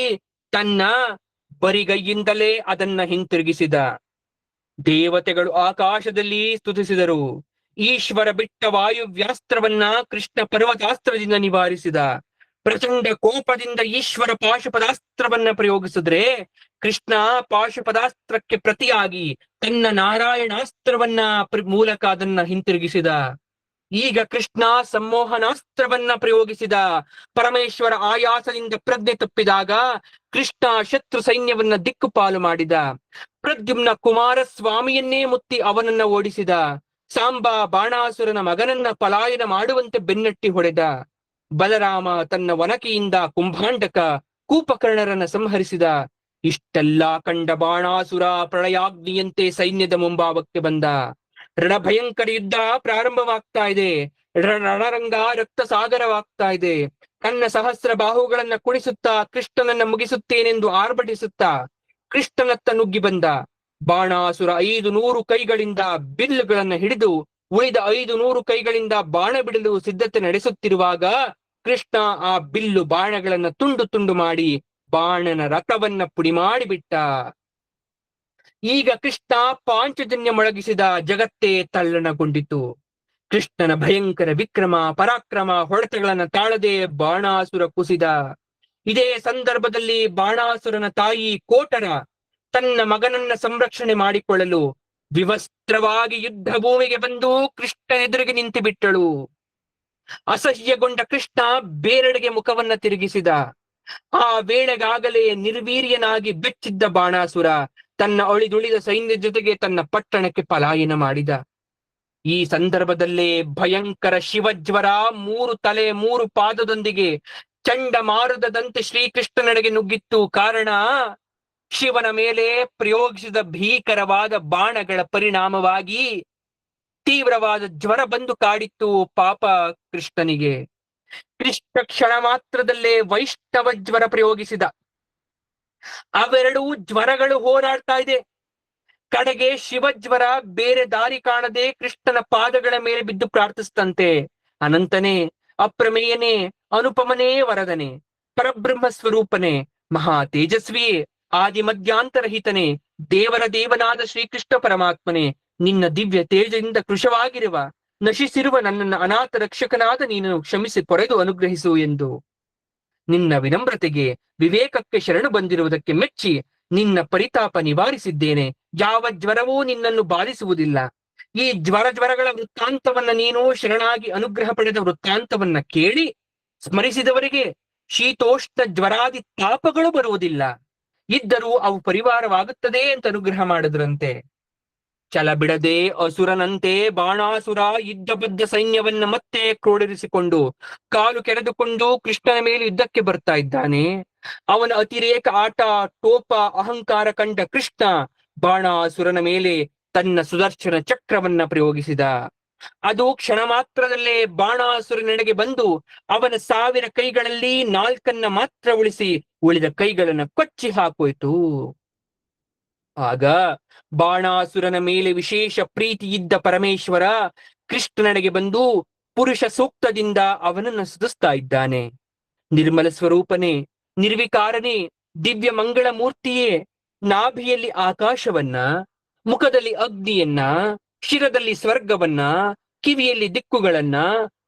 ತನ್ನ ಬರಿಗೈಯಿಂದಲೇ ಅದನ್ನ ಹಿಂತಿರುಗಿಸಿದ. ದೇವತೆಗಳು ಆಕಾಶದಲ್ಲಿ ಸ್ತುತಿಸಿದರು. ಈಶ್ವರ ಬಿಟ್ಟ ವಾಯುವ್ಯಾಸ್ತ್ರವನ್ನ ಕೃಷ್ಣ ಪರ್ವತಾಸ್ತ್ರದಿಂದ ನಿವಾರಿಸಿದ. ಪ್ರಚಂಡ ಕೋಪದಿಂದ ಈಶ್ವರ ಪಾಶುಪದಾಸ್ತ್ರವನ್ನ ಪ್ರಯೋಗಿಸಿದ್ರೆ ಕೃಷ್ಣ ಪಾಶುಪದಾಸ್ತ್ರಕ್ಕೆ ಪ್ರತಿಯಾಗಿ ತನ್ನ ನಾರಾಯಣಾಸ್ತ್ರವನ್ನ ಮೂಲಕ ಅದನ್ನ ಹಿಂತಿರುಗಿಸಿದ. ಈಗ ಕೃಷ್ಣ ಸಂಮೋಹನಾಸ್ತ್ರವನ್ನ ಪ್ರಯೋಗಿಸಿದ. ಪರಮೇಶ್ವರ ಆಯಾಸದಿಂದ ಪ್ರಜ್ಞೆ ತಪ್ಪಿದಾಗ ಕೃಷ್ಣ ಶತ್ರು ಸೈನ್ಯವನ್ನ ದಿಕ್ಕುಪಾಲು ಮಾಡಿದ. ಪ್ರದ್ಯುಮ್ನ ಕುಮಾರಸ್ವಾಮಿಯನ್ನೇ ಮುತ್ತಿ ಅವನನ್ನ ಓಡಿಸಿದ. ಸಾಂಬ ಬಾಣಾಸುರನ ಮಗನನ್ನ ಪಲಾಯನ ಮಾಡುವಂತೆ ಬೆನ್ನಟ್ಟಿ ಹೊಡೆದ. ಬಲರಾಮ ತನ್ನ ವನಕೆಯಿಂದ ಕುಂಭಾಂಡಕ ಕೂಪಕರ್ಣರನ್ನ ಸಂಹರಿಸಿದ. ಇಷ್ಟೆಲ್ಲಾ ಕಂಡ ಬಾಣಾಸುರ ಪ್ರಳಯಾಗ್ನಿಯಂತೆ ಸೈನ್ಯದ ಮುಂಭಾಗಕ್ಕೆ ಬಂದ. ರಣಭಯಂಕರ ಯುದ್ಧ ಪ್ರಾರಂಭವಾಗ್ತಾ ಇದೆ. ರಣರಂಗ ರಕ್ತ ಸಾಗರವಾಗ್ತಾ ಇದೆ. ತನ್ನ ಸಹಸ್ರ ಬಾಹುಗಳನ್ನ ಕುಣಿಸುತ್ತಾ ಕೃಷ್ಣನನ್ನ ಮುಗಿಸುತ್ತೇನೆಂದು ಆರ್ಭಟಿಸುತ್ತಾ ಕೃಷ್ಣನತ್ತ ನುಗ್ಗಿ ಬಂದ. ಬಾಣಾಸುರ 500 ಕೈಗಳಿಂದ ಬಿಲ್ಲುಗಳನ್ನ ಹಿಡಿದು ಉಳಿದ 500 ಕೈಗಳಿಂದ ಬಾಣ ಬಿಡಲು ಸಿದ್ಧತೆ ನಡೆಸುತ್ತಿರುವಾಗ ಕೃಷ್ಣ ಆ ಬಿಲ್ಲು ಬಾಣಗಳನ್ನ ತುಂಡು ತುಂಡು ಮಾಡಿ ಬಾಣನ ರಥವನ್ನ ಪುಡಿ ಮಾಡಿಬಿಟ್ಟ. ಈಗ ಕೃಷ್ಣ ಪಾಂಚಜನ್ಯ ಮೊಳಗಿಸಿದ. ಜಗತ್ತೇ ತಲ್ಲಣಗೊಂಡಿತು. ಕೃಷ್ಣನ ಭಯಂಕರ ವಿಕ್ರಮ ಪರಾಕ್ರಮ ಹೊಡೆತಗಳನ್ನ ತಾಳದೆ ಬಾಣಾಸುರ ಕುಸಿದ. ಇದೇ ಸಂದರ್ಭದಲ್ಲಿ ಬಾಣಾಸುರನ ತಾಯಿ ಕೋಟರ ತನ್ನ ಮಗನನ್ನ ಸಂರಕ್ಷಣೆ ಮಾಡಿಕೊಳ್ಳಲು ವಿವಸ್ತ್ರವಾಗಿ ಯುದ್ಧ ಭೂಮಿಗೆ ಬಂದು ಕೃಷ್ಣ ಎದುರಿಗೆ ನಿಂತು ಬಿಟ್ಟಳು. ಅಸಹ್ಯಗೊಂಡ ಕೃಷ್ಣ ಬೇರೆಡೆಗೆ ಮುಖವನ್ನ ತಿರುಗಿಸಿದ. ಆ ವೇಳೆಗಾಗಲೇ ನಿರ್ವೀರ್ಯನಾಗಿ ಬೆಚ್ಚಿದ್ದ ಬಾಣಾಸುರ ತನ್ನ ಅಳಿದುಳಿದ ಸೈನ್ಯ ಜೊತೆಗೆ ತನ್ನ ಪಟ್ಟಣಕ್ಕೆ ಪಲಾಯನ ಮಾಡಿದ. ಈ ಸಂದರ್ಭದಲ್ಲೇ ಭಯಂಕರ ಶಿವಜ್ವರ 3 ತಲೆ 3 ಪಾದದೊಂದಿಗೆ ಚಂಡಮಾರುತದಂತೆ ಶ್ರೀಕೃಷ್ಣನೆಡೆಗೆ ನುಗ್ಗಿತ್ತು. ಕಾರಣ ಶಿವನ ಮೇಲೆ ಪ್ರಯೋಗಿಸಿದ ಭೀಕರವಾದ ಬಾಣಗಳ ಪರಿಣಾಮವಾಗಿ ತೀವ್ರವಾದ ಜ್ವರ ಬಂದು ಕಾಡಿತ್ತು ಪಾಪ ಕೃಷ್ಣನಿಗೆ. ಕೃಷ್ಣ ಕ್ಷಣ ಮಾತ್ರದಲ್ಲೇ ವೈಷ್ಣವ ಜ್ವರ ಪ್ರಯೋಗಿಸಿದ. ಅವೆರಡೂ ಜ್ವರಗಳು ಹೋರಾಡ್ತಾ ಇದೆ. ಕಡೆಗೆ ಶಿವಜ್ವರ ಬೇರೆ ದಾರಿ ಕಾಣದೆ ಕೃಷ್ಣನ ಪಾದಗಳ ಮೇಲೆ ಬಿದ್ದು ಪ್ರಾರ್ಥಿಸ್ತಂತೆ. ಅನಂತನೇ, ಅಪ್ರಮೇಯನೇ, ಅನುಪಮನೇ, ವರದನೆ, ಪರಬ್ರಹ್ಮ ಸ್ವರೂಪನೇ, ಮಹಾ ತೇಜಸ್ವಿ, ಆದಿ ಮಧ್ಯಾಂತರಹಿತನೇ, ದೇವರ ದೇವನಾದ ಶ್ರೀಕೃಷ್ಣ ಪರಮಾತ್ಮನೇ, ನಿನ್ನ ದಿವ್ಯ ತೇಜದಿಂದ ಕೃಶವಾಗಿರುವ ನಶಿಸಿರುವ ನನ್ನನ್ನು ಅನಾಥ ರಕ್ಷಕನಾದ ನೀನು ಕ್ಷಮಿಸಿ ಪೊರೆದು ಅನುಗ್ರಹಿಸು ಎಂದು. ನಿನ್ನ ವಿನಮ್ರತೆಗೆ ವಿವೇಕಕ್ಕೆ ಶರಣು ಬಂದಿರುವುದಕ್ಕೆ ಮೆಚ್ಚಿ ನಿನ್ನ ಪರಿತಾಪ ನಿವಾರಿಸಿದ್ದೇನೆ. ಯಾವ ಜ್ವರವೂ ನಿನ್ನನ್ನು ಬಾಧಿಸುವುದಿಲ್ಲ. ಈ ಜ್ವರಗಳ ವೃತ್ತಾಂತವನ್ನ ನೀನು ಶರಣಾಗಿ ಅನುಗ್ರಹ ಪಡೆದ ವೃತ್ತಾಂತವನ್ನ ಕೇಳಿ ಸ್ಮರಿಸಿದವರಿಗೆ ಶೀತೋಷ್ಣ ಜ್ವರಾದಿ ತಾಪಗಳು ಬರುವುದಿಲ್ಲ. ಇದ್ದರೂ ಅವು ಪರಿವಾರವಾಗುತ್ತದೆ ಅಂತ ಅನುಗ್ರಹ ಮಾಡಿದ್ರಂತೆ. ಛಲ ಬಿಡದೆ ಅಸುರನಂತೆ ಬಾಣಾಸುರ ಇದ್ದ ಬದ್ದ ಸೈನ್ಯವನ್ನ ಮತ್ತೆ ಕ್ರೋಡರಿಸಿಕೊಂಡು ಕಾಲು ಕೆರೆದುಕೊಂಡು ಕೃಷ್ಣನ ಮೇಲೆ ಯುದ್ಧಕ್ಕೆ ಬರ್ತಾ ಇದ್ದಾನೆ. ಅವನ ಅತಿರೇಕ ಆಟ ಟೋಪ ಅಹಂಕಾರ ಕಂಡ ಕೃಷ್ಣ ಬಾಣಾಸುರನ ಮೇಲೆ ತನ್ನ ಸುದರ್ಶನ ಚಕ್ರವನ್ನ ಪ್ರಯೋಗಿಸಿದ. ಅದು ಕ್ಷಣ ಮಾತ್ರದಲ್ಲೇ ಬಾಣಾಸುರನೆಡೆಗೆ ಬಂದು ಅವನ 1000 ಕೈಗಳಲ್ಲಿ 4 ಮಾತ್ರ ಉಳಿಸಿ ಉಳಿದ ಕೈಗಳನ್ನ ಕೊಚ್ಚಿ ಹಾಕೋಯ್ತು. ಆಗ ಬಾಣಾಸುರನ ಮೇಲೆ ವಿಶೇಷ ಪ್ರೀತಿ ಇದ್ದ ಪರಮೇಶ್ವರ ಕೃಷ್ಣನೆಡೆಗೆ ಬಂದು ಪುರುಷ ಸೂಕ್ತದಿಂದ ಅವನನ್ನು ಸ್ತುತಿಸ್ತಾ ಇದ್ದಾನೆ. ನಿರ್ಮಲ ಸ್ವರೂಪನೇ, ನಿರ್ವಿಕಾರನೇ, ದಿವ್ಯ ಮಂಗಳ ಮೂರ್ತಿಯೇ, ನಾಭಿಯಲ್ಲಿ ಆಕಾಶವನ್ನ, ಮುಖದಲ್ಲಿ ಅಗ್ನಿಯನ್ನ, ಶಿರದಲ್ಲಿ ಸ್ವರ್ಗವನ್ನ, ಕಿವಿಯಲ್ಲಿ ದಿಕ್ಕುಗಳನ್ನ,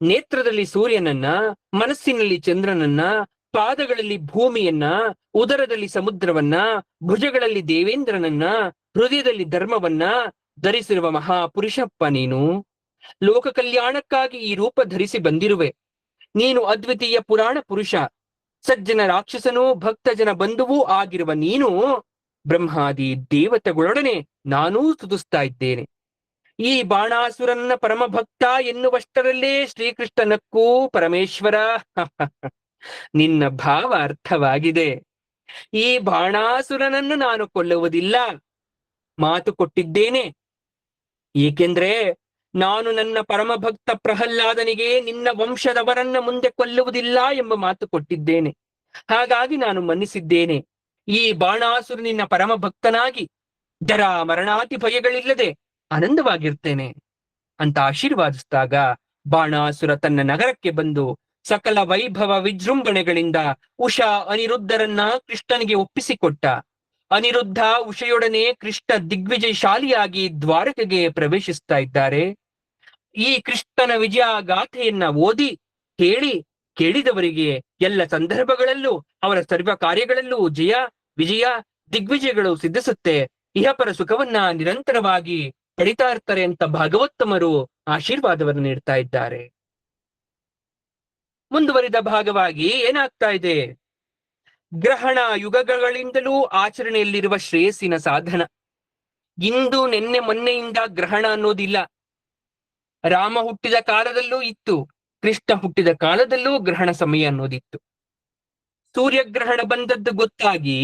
ನೇತ್ರದಲ್ಲಿ ಸೂರ್ಯನನ್ನ, ಮನಸ್ಸಿನಲ್ಲಿ ಚಂದ್ರನನ್ನ, ಪಾದಗಳಲ್ಲಿ ಭೂಮಿಯನ್ನ, ಉದರದಲ್ಲಿ ಸಮುದ್ರವನ್ನ, ಭುಜಗಳಲ್ಲಿ ದೇವೇಂದ್ರನನ್ನ, ಹೃದಯದಲ್ಲಿ ಧರ್ಮವನ್ನ ಧರಿಸಿರುವ ಮಹಾಪುರುಷಪ್ಪ ನೀನು. ಲೋಕ ಕಲ್ಯಾಣಕ್ಕಾಗಿ ಈ ರೂಪ ಧರಿಸಿ ಬಂದಿರುವೆ. ನೀನು ಅದ್ವಿತೀಯ ಪುರಾಣ ಪುರುಷ, ಸಜ್ಜನ ರಾಕ್ಷಸನೂ ಭಕ್ತ ಜನ ಬಂಧುವೂ ಆಗಿರುವ ನೀನು ಬ್ರಹ್ಮಾದಿ ದೇವತೆಗಳೊಡನೆ ನಾನೂ ಸ್ತುತಿಸ್ತಾ ಇದ್ದೇನೆ. ಈ ಬಾಣಾಸುರನ್ನ ಪರಮಭಕ್ತ ಎನ್ನುವಷ್ಟರಲ್ಲೇ ಶ್ರೀಕೃಷ್ಣನಕ್ಕೂ ಪರಮೇಶ್ವರ ನಿನ್ನ ಭಾವ ಅರ್ಥವಾಗಿದೆ. ಈ ಬಾಣಾಸುರನನ್ನು ನಾನು ಕೊಲ್ಲುವುದಿಲ್ಲ, ಮಾತು ಕೊಟ್ಟಿದ್ದೇನೆ. ಏಕೆಂದ್ರೆ ನಾನು ನನ್ನ ಪರಮಭಕ್ತ ಪ್ರಹ್ಲಾದನಿಗೆ ನಿನ್ನ ವಂಶದವರನ್ನ ಮುಂದೆ ಕೊಲ್ಲುವುದಿಲ್ಲ ಎಂಬ ಮಾತು ಕೊಟ್ಟಿದ್ದೇನೆ. ಹಾಗಾಗಿ ನಾನು ಮನ್ನಿಸಿದ್ದೇನೆ. ಈ ಬಾಣಾಸುರ ನಿನ್ನ ಪರಮಭಕ್ತನಾಗಿ ಜರ ಮರಣಾತಿ ಭಯಗಳಿಲ್ಲದೆ ಆನಂದವಾಗಿರ್ತೇನೆ ಅಂತ ಆಶೀರ್ವಾದಿಸಿದಾಗ ಬಾಣಾಸುರ ತನ್ನ ನಗರಕ್ಕೆ ಬಂದು ಸಕಲ ವೈಭವ ವಿಜೃಂಭಣೆಗಳಿಂದ ಉಷಾ ಅನಿರುದ್ಧರನ್ನ ಕೃಷ್ಣನಿಗೆ ಒಪ್ಪಿಸಿಕೊಟ್ಟ. ಅನಿರುದ್ಧ ಉಷೆಯೊಡನೆ ಕೃಷ್ಣ ದಿಗ್ವಿಜಯಶಾಲಿಯಾಗಿ ದ್ವಾರಕೆಗೆ ಪ್ರವೇಶಿಸ್ತಾ ಇದ್ದಾರೆ. ಈ ಕೃಷ್ಣನ ವಿಜಯ ಗಾಥೆಯನ್ನ ಓದಿ ಕೇಳಿ ಕೇಳಿದವರಿಗೆ ಎಲ್ಲ ಸಂದರ್ಭಗಳಲ್ಲೂ ಅವರ ಸರ್ವ ಕಾರ್ಯಗಳಲ್ಲೂ ಜಯ ವಿಜಯ ದಿಗ್ವಿಜಯಗಳು ಸಿದ್ಧಿಸುತ್ತೆ, ಇಹಪರ ಸುಖವನ್ನ ನಿರಂತರವಾಗಿ ಪಡಿತಾ ಇರ್ತಾರೆ ಅಂತ ಭಾಗವತ್ತಮರು ಆಶೀರ್ವಾದವನ್ನು ನೀಡ್ತಾ ಇದ್ದಾರೆ. ಮುಂದುವರಿದ ಭಾಗವಾಗಿ ಏನಾಗ್ತಾ ಇದೆ? ಗ್ರಹಣ ಯುಗಗಳಿಂದಲೂ ಆಚರಣೆಯಲ್ಲಿರುವ ಶ್ರೇಯಸ್ಸಿನ ಸಾಧನ. ಇಂದು ನಿನ್ನೆ ಮೊನ್ನೆಯಿಂದ ಗ್ರಹಣ ಅನ್ನೋದಿಲ್ಲ. ರಾಮ ಹುಟ್ಟಿದ ಕಾಲದಲ್ಲೂ ಇತ್ತು, ಕೃಷ್ಣ ಹುಟ್ಟಿದ ಕಾಲದಲ್ಲೂ ಗ್ರಹಣ ಸಮಯ ಅನ್ನೋದಿತ್ತು. ಸೂರ್ಯಗ್ರಹಣ ಬಂದದ್ದು ಗೊತ್ತಾಗಿ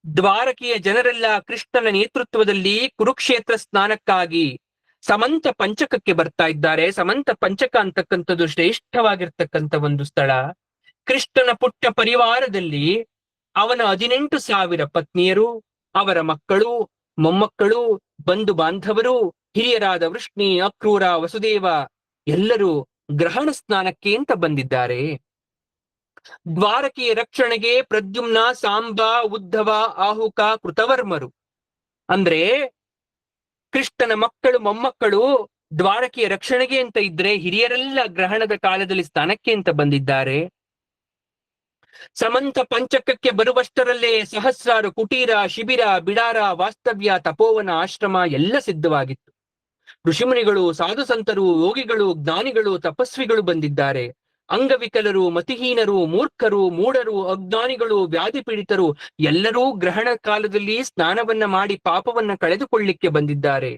ದ್ವಾರಕೆಯ ಜನರೆಲ್ಲ ಕೃಷ್ಣನ ನೇತೃತ್ವದಲ್ಲಿ ಕುರುಕ್ಷೇತ್ರ ಸ್ನಾನಕ್ಕಾಗಿ ಸಮಂತ ಪಂಚಕಕ್ಕೆ ಬರ್ತಾ ಇದ್ದಾರೆ. ಸಮಂತ ಪಂಚಕ ಅಂತಕ್ಕಂಥದ್ದು ಶ್ರೇಷ್ಠವಾಗಿರ್ತಕ್ಕಂಥ ಒಂದು ಸ್ಥಳ. ಕೃಷ್ಣನ ಪುಟ್ಟ ಪರಿವಾರದಲ್ಲಿ ಅವನ 18,000 ಪತ್ನಿಯರು, ಅವರ ಮಕ್ಕಳು, ಮೊಮ್ಮಕ್ಕಳು, ಬಂಧು ಬಾಂಧವರು, ಹಿರಿಯರಾದ ವೃಷ್ಣಿ, ಅಕ್ರೂರ, ವಸುದೇವ ಎಲ್ಲರೂ ಗ್ರಹಣ ಸ್ನಾನಕ್ಕೆ ಅಂತ ಬಂದಿದ್ದಾರೆ. ದ್ವಾರಕೆಯ ರಕ್ಷಣೆಗೆ ಪ್ರದ್ಯುಮ್ನ, ಸಾಂಬ, ಉದ್ಧವ, ಆಹುಕ, ಕೃತವರ್ಮರು ಅಂದ್ರೆ ಕೃಷ್ಣನ ಮಕ್ಕಳು ಮೊಮ್ಮಕ್ಕಳು ದ್ವಾರಕೆಯ ರಕ್ಷಣೆಗೆ ಅಂತ ಇದ್ರೆ, ಹಿರಿಯರೆಲ್ಲ ಗ್ರಹಣದ ಕಾಲದಲ್ಲಿ ಸ್ನಾನಕ್ಕೆ ಅಂತ ಬಂದಿದ್ದಾರೆ. ಸಮಂತ ಪಂಚಕಕ್ಕೆ ಬರುವಷ್ಟರಲ್ಲೇ ಸಹಸ್ರಾರು ಕುಟೀರ, ಶಿಬಿರ, ಬಿಡಾರ, ವಾಸ್ತವ್ಯ, ತಪೋವನ, ಆಶ್ರಮ ಎಲ್ಲ ಸಿದ್ಧವಾಗಿತ್ತು. ಋಷಿಮುನಿಗಳು, ಸಾಧು ಸಂತರು, ಯೋಗಿಗಳು, ಜ್ಞಾನಿಗಳು, ತಪಸ್ವಿಗಳು ಬಂದಿದ್ದಾರೆ. ಅಂಗವಿಕಲರು, ಮತಿಹೀನರು, ಮೂರ್ಖರು, ಮೂಢರು, ಅಜ್ಞಾನಿಗಳು, ವ್ಯಾಧಿ ಪೀಡಿತರು ಎಲ್ಲರೂ ಗ್ರಹಣ ಕಾಲದಲ್ಲಿ ಸ್ನಾನವನ್ನ ಮಾಡಿ ಪಾಪವನ್ನ ಕಳೆದುಕೊಳ್ಳಿಕ್ಕೆ ಬಂದಿದ್ದಾರೆ.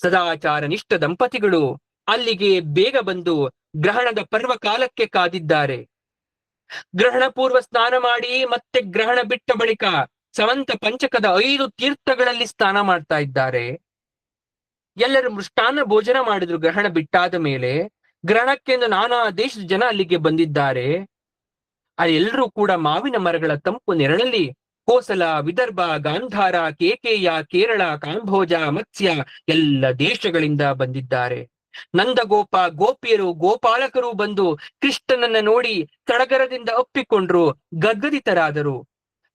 ಸದಾಚಾರ ನಿಷ್ಠ ದಂಪತಿಗಳು ಅಲ್ಲಿಗೆ ಬೇಗ ಬಂದು ಗ್ರಹಣದ ಪರ್ವ ಕಾಲಕ್ಕೆ ಕಾದಿದ್ದಾರೆ. ಗ್ರಹಣ ಪೂರ್ವ ಸ್ನಾನ ಮಾಡಿ ಮತ್ತೆ ಗ್ರಹಣ ಬಿಟ್ಟ ಬಳಿಕ ಸಮಂತ ಪಂಚಕದ 5 ತೀರ್ಥಗಳಲ್ಲಿ ಸ್ನಾನ ಮಾಡ್ತಾ ಇದ್ದಾರೆ. ಎಲ್ಲರೂ ಮೃಷ್ಟಾನ್ನ ಭೋಜನ ಮಾಡಿದ್ರು. ಗ್ರಹಣ ಬಿಟ್ಟಾದ ಮೇಲೆ ಗ್ರಹಣಕ್ಕೆಂದು ನಾನಾ ದೇಶದ ಜನ ಅಲ್ಲಿಗೆ ಬಂದಿದ್ದಾರೆ. ಎಲ್ಲರೂ ಕೂಡ ಮಾವಿನ ಮರಗಳ ತಂಪು ನೆರಳಲ್ಲಿ ಕೋಸಲ, ವಿದರ್ಭ, ಗಾಂಧಾರ, ಕೇಕೇಯ, ಕೇರಳ, ಕಾಂಬೋಜ, ಮತ್ಸ್ಯ ಎಲ್ಲ ದೇಶಗಳಿಂದ ಬಂದಿದ್ದಾರೆ. ನಂದಗೋಪ, ಗೋಪಿಯರು, ಗೋಪಾಲಕರು ಬಂದು ಕೃಷ್ಣನನ್ನ ನೋಡಿ ಸಡಗರದಿಂದ ಅಪ್ಪಿಕೊಂಡ್ರು, ಗದ್ಗದಿತರಾದರು.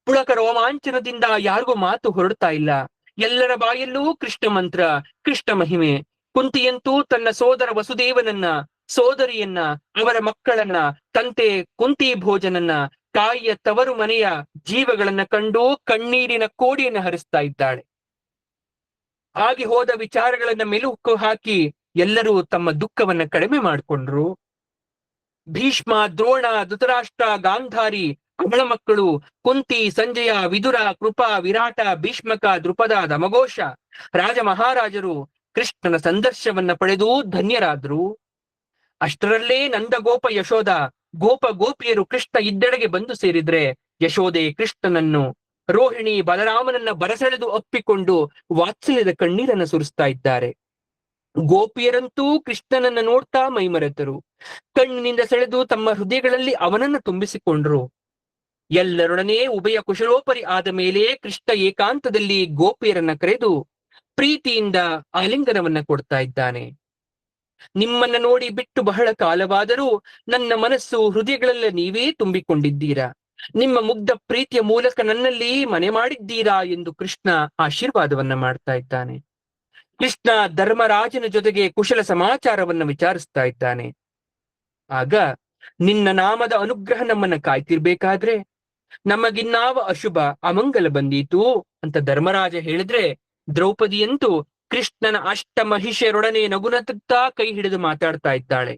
ಪುಳಕ ರೋಮಾಂಚನದಿಂದ ಯಾರಿಗೂ ಮಾತು ಹೊರಡ್ತಾ ಇಲ್ಲ. ಎಲ್ಲರ ಬಾಯಲ್ಲೂ ಕೃಷ್ಣ ಮಂತ್ರ, ಕೃಷ್ಣ ಮಹಿಮೆ. ಕುಂತಿಯಂತೂ ತನ್ನ ಸೋದರ ವಸುದೇವನನ್ನ, ಸೋದರಿಯನ್ನ, ಅವರ ಮಕ್ಕಳನ್ನ, ತಂತೆ ಕುಂತಿ ಭೋಜನನ್ನ, ತಾಯಿಯ ತವರು ಮನೆಯ ಜೀವಗಳನ್ನ ಕಂಡು ಕಣ್ಣೀರಿನ ಕೋಡಿಯನ್ನು ಹರಿಸ್ತಾ ಇದ್ದಾಳೆ. ಆಗಿ ಹೋದ ವಿಚಾರಗಳನ್ನ ಮೆಲುಕು ಹಾಕಿ ಎಲ್ಲರೂ ತಮ್ಮ ದುಃಖವನ್ನ ಕಡಿಮೆ ಮಾಡಿಕೊಂಡ್ರು. ಭೀಷ್ಮ, ದ್ರೋಣ, ಧೃತರಾಷ್ಟ್ರ, ಗಾಂಧಾರಿ, ಅವಳ ಮಕ್ಕಳು ಕುಂತಿ, ಸಂಜಯ, ವಿದುರ, ಕೃಪಾ, ವಿರಾಟ, ಭೀಷ್ಮಕ, ದೃಪದ, ದಮಘೋಷ ರಾಜ ಮಹಾರಾಜರು ಕೃಷ್ಣನ ಸಂದರ್ಶವನ್ನ ಪಡೆದು ಧನ್ಯರಾದ್ರು. ಅಷ್ಟರಲ್ಲೇ ನಂದಗೋಪ, ಯಶೋಧ, ಗೋಪ ಗೋಪಿಯರು ಕೃಷ್ಣ ಇದ್ದೆಡೆಗೆ ಬಂದು ಸೇರಿದ್ರೆ ಯಶೋದೆ ಕೃಷ್ಣನನ್ನು, ರೋಹಿಣಿ ಬಲರಾಮನನ್ನ ಬರಸೆಳೆದು ಅಪ್ಪಿಕೊಂಡು ವಾತ್ಸಲ್ಯದ ಕಣ್ಣೀರನ್ನ ಸುರಿಸ್ತಾ ಇದ್ದಾರೆ. ಗೋಪಿಯರಂತೂ ಕೃಷ್ಣನನ್ನ ನೋಡ್ತಾ ಮೈಮರೆತರು. ಕಣ್ಣಿನಿಂದ ಸೆಳೆದು ತಮ್ಮ ಹೃದಯಗಳಲ್ಲಿ ಅವನನ್ನ ತುಂಬಿಸಿಕೊಂಡ್ರು. ಎಲ್ಲರೊಡನೆ ಉಭಯ ಕುಶಲೋಪರಿ ಆದ ಮೇಲೆ ಕೃಷ್ಣ ಏಕಾಂತದಲ್ಲಿ ಗೋಪಿಯರನ್ನ ಕರೆದು ಪ್ರೀತಿಯಿಂದ ಆಲಿಂಗನವನ್ನ ಕೊಡ್ತಾ ಇದ್ದಾನೆ. ನಿಮ್ಮನ್ನ ನೋಡಿ ಬಿಟ್ಟು ಬಹಳ ಕಾಲವಾದರೂ ನನ್ನ ಮನಸ್ಸು ಹೃದಯಗಳೆಲ್ಲ ನೀವೇ ತುಂಬಿಕೊಂಡಿದ್ದೀರಾ. ನಿಮ್ಮ ಮುಗ್ಧ ಪ್ರೀತಿಯ ಮೂಲಕ ನನ್ನಲ್ಲಿ ಮನೆ ಮಾಡಿದ್ದೀರಾ ಎಂದು ಕೃಷ್ಣ ಆಶೀರ್ವಾದವನ್ನ ಮಾಡ್ತಾ ಇದ್ದಾನೆ. ಕೃಷ್ಣ ಧರ್ಮರಾಜನ ಜೊತೆಗೆ ಕುಶಲ ಸಮಾಚಾರವನ್ನ ವಿಚಾರಿಸ್ತಾ ಇದ್ದಾನೆ. ಆಗ ನಿನ್ನ ನಾಮದ ಅನುಗ್ರಹ ನಮ್ಮನ್ನ ಕಾಯ್ತಿರ್ಬೇಕಾದ್ರೆ ನಮಗಿನ್ನಾವ ಅಶುಭ ಅಮಂಗಲ ಬಂದೀತು ಅಂತ ಧರ್ಮರಾಜ ಹೇಳಿದ್ರೆ, ದ್ರೌಪದಿಯಂತೂ ಕೃಷ್ಣನ ಅಷ್ಟಮಹಿಷರೊಡನೆ ನಗುನಗುತ್ತಾ ಕೈ ಹಿಡಿದು ಮಾತಾಡ್ತಾ ಇದ್ದಾಳೆ.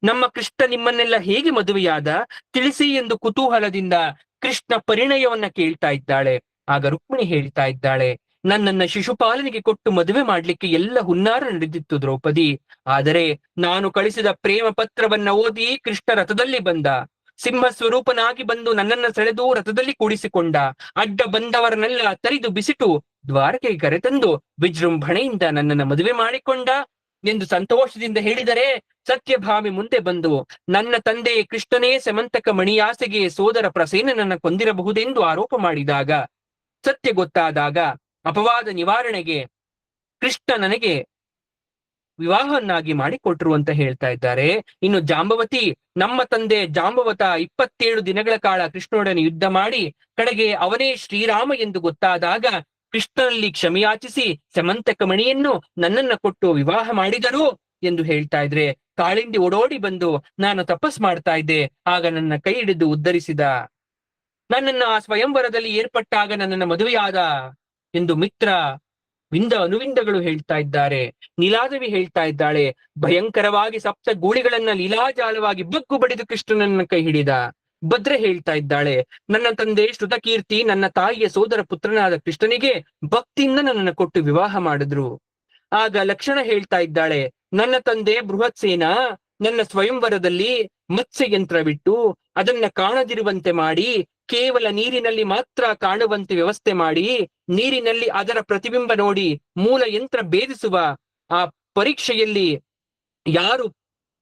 ನಮ್ಮ ಕೃಷ್ಣ ನಿಮ್ಮನ್ನೆಲ್ಲ ಹೇಗೆ ಮದುವೆಯಾದ ತಿಳಿಸಿ ಎಂದು ಕುತೂಹಲದಿಂದ ಕೃಷ್ಣ ಪರಿಣಯವನ್ನ ಕೇಳ್ತಾ ಇದ್ದಾಳೆ. ಆಗ ರುಕ್ಮಿಣಿ ಹೇಳ್ತಾ ಇದ್ದಾಳೆ, ನನ್ನನ್ನ ಶಿಶುಪಾಲನಿಗೆ ಕೊಟ್ಟು ಮದುವೆ ಮಾಡ್ಲಿಕ್ಕೆ ಎಲ್ಲ ಹುನ್ನಾರ ನಡೆದಿತ್ತು ದ್ರೌಪದಿ. ಆದರೆ ನಾನು ಕಳಿಸಿದ ಪ್ರೇಮ ಪತ್ರವನ್ನ ಓದಿ ಕೃಷ್ಣ ರಥದಲ್ಲಿ ಬಂದ. ಸಿಂಹ ಸ್ವರೂಪನಾಗಿ ಬಂದು ನನ್ನನ್ನ ಸೆಳೆದು ರಥದಲ್ಲಿ ಕೂಡಿಸಿಕೊಂಡ. ಅಡ್ಡ ಬಂದವರನ್ನೆಲ್ಲ ತರಿದು ಬಿಸಿಟು ದ್ವಾರಕೆಗೆ ಕರೆತಂದು ವಿಜೃಂಭಣೆಯಿಂದ ನನ್ನನ್ನ ಮದುವೆ ಮಾಡಿಕೊಂಡ. ಎಂದು ಸಂತೋಷದಿಂದ ಹೇಳಿದರೆ, ಸತ್ಯಭಾಮಿ ಮುಂದೆ ಬಂದು ನನ್ನ ತಂದೆ ಕೃಷ್ಣನೇ ಸಮಂತಕ ಮಣಿಯಾಸೆಗೆ ಸೋದರ ಪ್ರಸೇನನನ್ನ ಕೊಂದಿರಬಹುದೆಂದು ಆರೋಪ ಮಾಡಿದಾಗ, ಸತ್ಯ ಗೊತ್ತಾದಾಗ ಅಪವಾದ ನಿವಾರಣೆಗೆ ಕೃಷ್ಣ ನನಗೆ ವಿವಾಹವನ್ನಾಗಿ ಮಾಡಿಕೊಟ್ರು ಅಂತ ಹೇಳ್ತಾ ಇದ್ದಾರೆ. ಇನ್ನು ಜಾಂಬವತಿ, ನಮ್ಮ ತಂದೆ ಜಾಂಬವತ 27 ದಿನಗಳ ಕಾಲ ಕೃಷ್ಣನೊಡನೆ ಯುದ್ಧ ಮಾಡಿ ಕಡೆಗೆ ಅವನೇ ಶ್ರೀರಾಮ ಎಂದು ಗೊತ್ತಾದಾಗ ಕೃಷ್ಣನಲ್ಲಿ ಕ್ಷಮೆಯಾಚಿಸಿ ಸಮಂತಕ ಮಣಿಯನ್ನು ನನ್ನನ್ನ ಕೊಟ್ಟು ವಿವಾಹ ಮಾಡಿದರು ಎಂದು ಹೇಳ್ತಾ ಇದ್ರೆ, ಕಾಳಿಂದಿ ಓಡೋಡಿ ಬಂದು ನಾನು ತಪಸ್ ಮಾಡ್ತಾ ಇದ್ದೆ, ಆಗ ನನ್ನ ಕೈ ಹಿಡಿದು ಉದ್ಧರಿಸಿದ, ನನ್ನನ್ನ ಆ ಸ್ವಯಂವರದಲ್ಲಿ ಏರ್ಪಟ್ಟಾಗ ನನ್ನನ್ನ ಮದುವೆಯಾದ ಎಂದು ಮಿತ್ರ ವಿಂದ ಅನುವಿಂದಗಳು ಹೇಳ್ತಾ ಇದ್ದಾರೆ. ನೀಲಾದೇವಿ ಹೇಳ್ತಾ ಇದ್ದಾಳೆ, ಭಯಂಕರವಾಗಿ ಸಪ್ತ ಗೂಳಿಗಳನ್ನ ಲೀಲಾಜಾಲವಾಗಿ ಬಗ್ಗು ಬಡಿದು ಕೃಷ್ಣನನ್ನ ಕೈ ಹಿಡಿದ. ಭದ್ರೆ ಹೇಳ್ತಾ ಇದ್ದಾಳೆ, ನನ್ನ ತಂದೆ ಶ್ರುತಕೀರ್ತಿ ನನ್ನ ತಾಯಿಯ ಸೋದರ ಪುತ್ರನಾದ ಕೃಷ್ಣನಿಗೆ ಭಕ್ತಿಯಿಂದ ನನ್ನನ್ನು ಕೊಟ್ಟು ವಿವಾಹ ಮಾಡಿದ್ರು. ಆಗ ಲಕ್ಷಣ ಹೇಳ್ತಾ ಇದ್ದಾಳೆ, ನನ್ನ ತಂದೆ ಬೃಹತ್ಸೇನ ನನ್ನ ಸ್ವಯಂವರದಲ್ಲಿ ಮತ್ಸ್ಯ ಯಂತ್ರವಿಟ್ಟು ಅದನ್ನ ಕಾಣದಿರುವಂತೆ ಮಾಡಿ ಕೇವಲ ನೀರಿನಲ್ಲಿ ಮಾತ್ರ ಕಾಣುವಂತೆ ವ್ಯವಸ್ಥೆ ಮಾಡಿ ನೀರಿನಲ್ಲಿ ಅದರ ಪ್ರತಿಬಿಂಬ ನೋಡಿ ಮೂಲ ಯಂತ್ರ ಭೇದಿಸುವ ಆ ಪರೀಕ್ಷೆಯಲ್ಲಿ ಯಾರು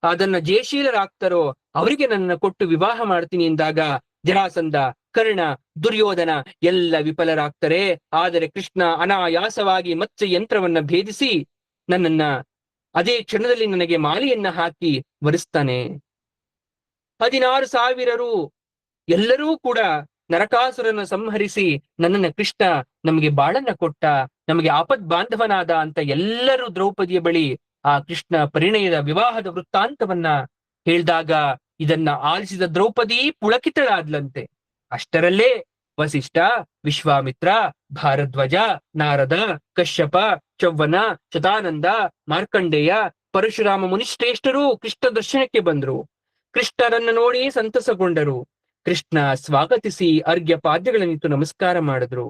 ಅದನ್ನ ಜಯಶೀಲರಾಗ್ತಾರೋ ಅವರಿಗೆ ನನ್ನ ಕೊಟ್ಟು ವಿವಾಹ ಮಾಡ್ತೀನಿ ಎಂದಾಗ ಜರಾಸಂಧ, ಕರ್ಣ, ದುರ್ಯೋಧನ ಎಲ್ಲ ವಿಫಲರಾಗ್ತಾರೆ. ಆದರೆ ಕೃಷ್ಣ ಅನಾಯಾಸವಾಗಿ ಮತ್ಸ್ಯ ಯಂತ್ರವನ್ನ ಭೇದಿಸಿ ನನ್ನನ್ನ ಅದೇ ಕ್ಷಣದಲ್ಲಿ ನನಗೆ ಮಾಲೆಯನ್ನ ಹಾಕಿ ವರಿಸ್ತಾನೆ. 16,000 ಎಲ್ಲರೂ ಕೂಡ ನರಕಾಸುರನ ಸಂಹರಿಸಿ ನನ್ನನ್ನ ಕೃಷ್ಣ ನಮಗೆ ಬಾಳನ್ನ ಕೊಟ್ಟ, ನಮಗೆ ಆಪದ್ ಬಾಂಧವನಾದ ಅಂತ ಎಲ್ಲರೂ ದ್ರೌಪದಿಯ ಬಳಿ ಆ ಕೃಷ್ಣ ಪರಿಣಯದ ವಿವಾಹದ ವೃತ್ತಾಂತವನ್ನ ಹೇಳಿದಾಗ ಇದನ್ನ ಆಲಿಸಿದ ದ್ರೌಪದಿ ಪುಳಕಿತಳಾದ್ಲಂತೆ. ಅಷ್ಟರಲ್ಲೇ ವಸಿಷ್ಠ, ವಿಶ್ವಾಮಿತ್ರ, ಭಾರದ್ವಾಜ, ನಾರದ, ಕಶ್ಯಪ, ಚವ್ವನ, ಶತಾನಂದ, ಮಾರ್ಕಂಡೇಯ, ಪರಶುರಾಮ ಮುನಿಶ್ರೇಷ್ಠರು ಕೃಷ್ಣ ದರ್ಶನಕ್ಕೆ ಬಂದ್ರು. ಕೃಷ್ಣರನ್ನ ನೋಡಿ ಸಂತಸಗೊಂಡರು. ಕೃಷ್ಣ ಸ್ವಾಗತಿಸಿ ಅರ್ಘ್ಯ ಪಾದ್ಯಗಳನ್ನಿತ್ತು ನಮಸ್ಕಾರ ಮಾಡಿದ್ರು.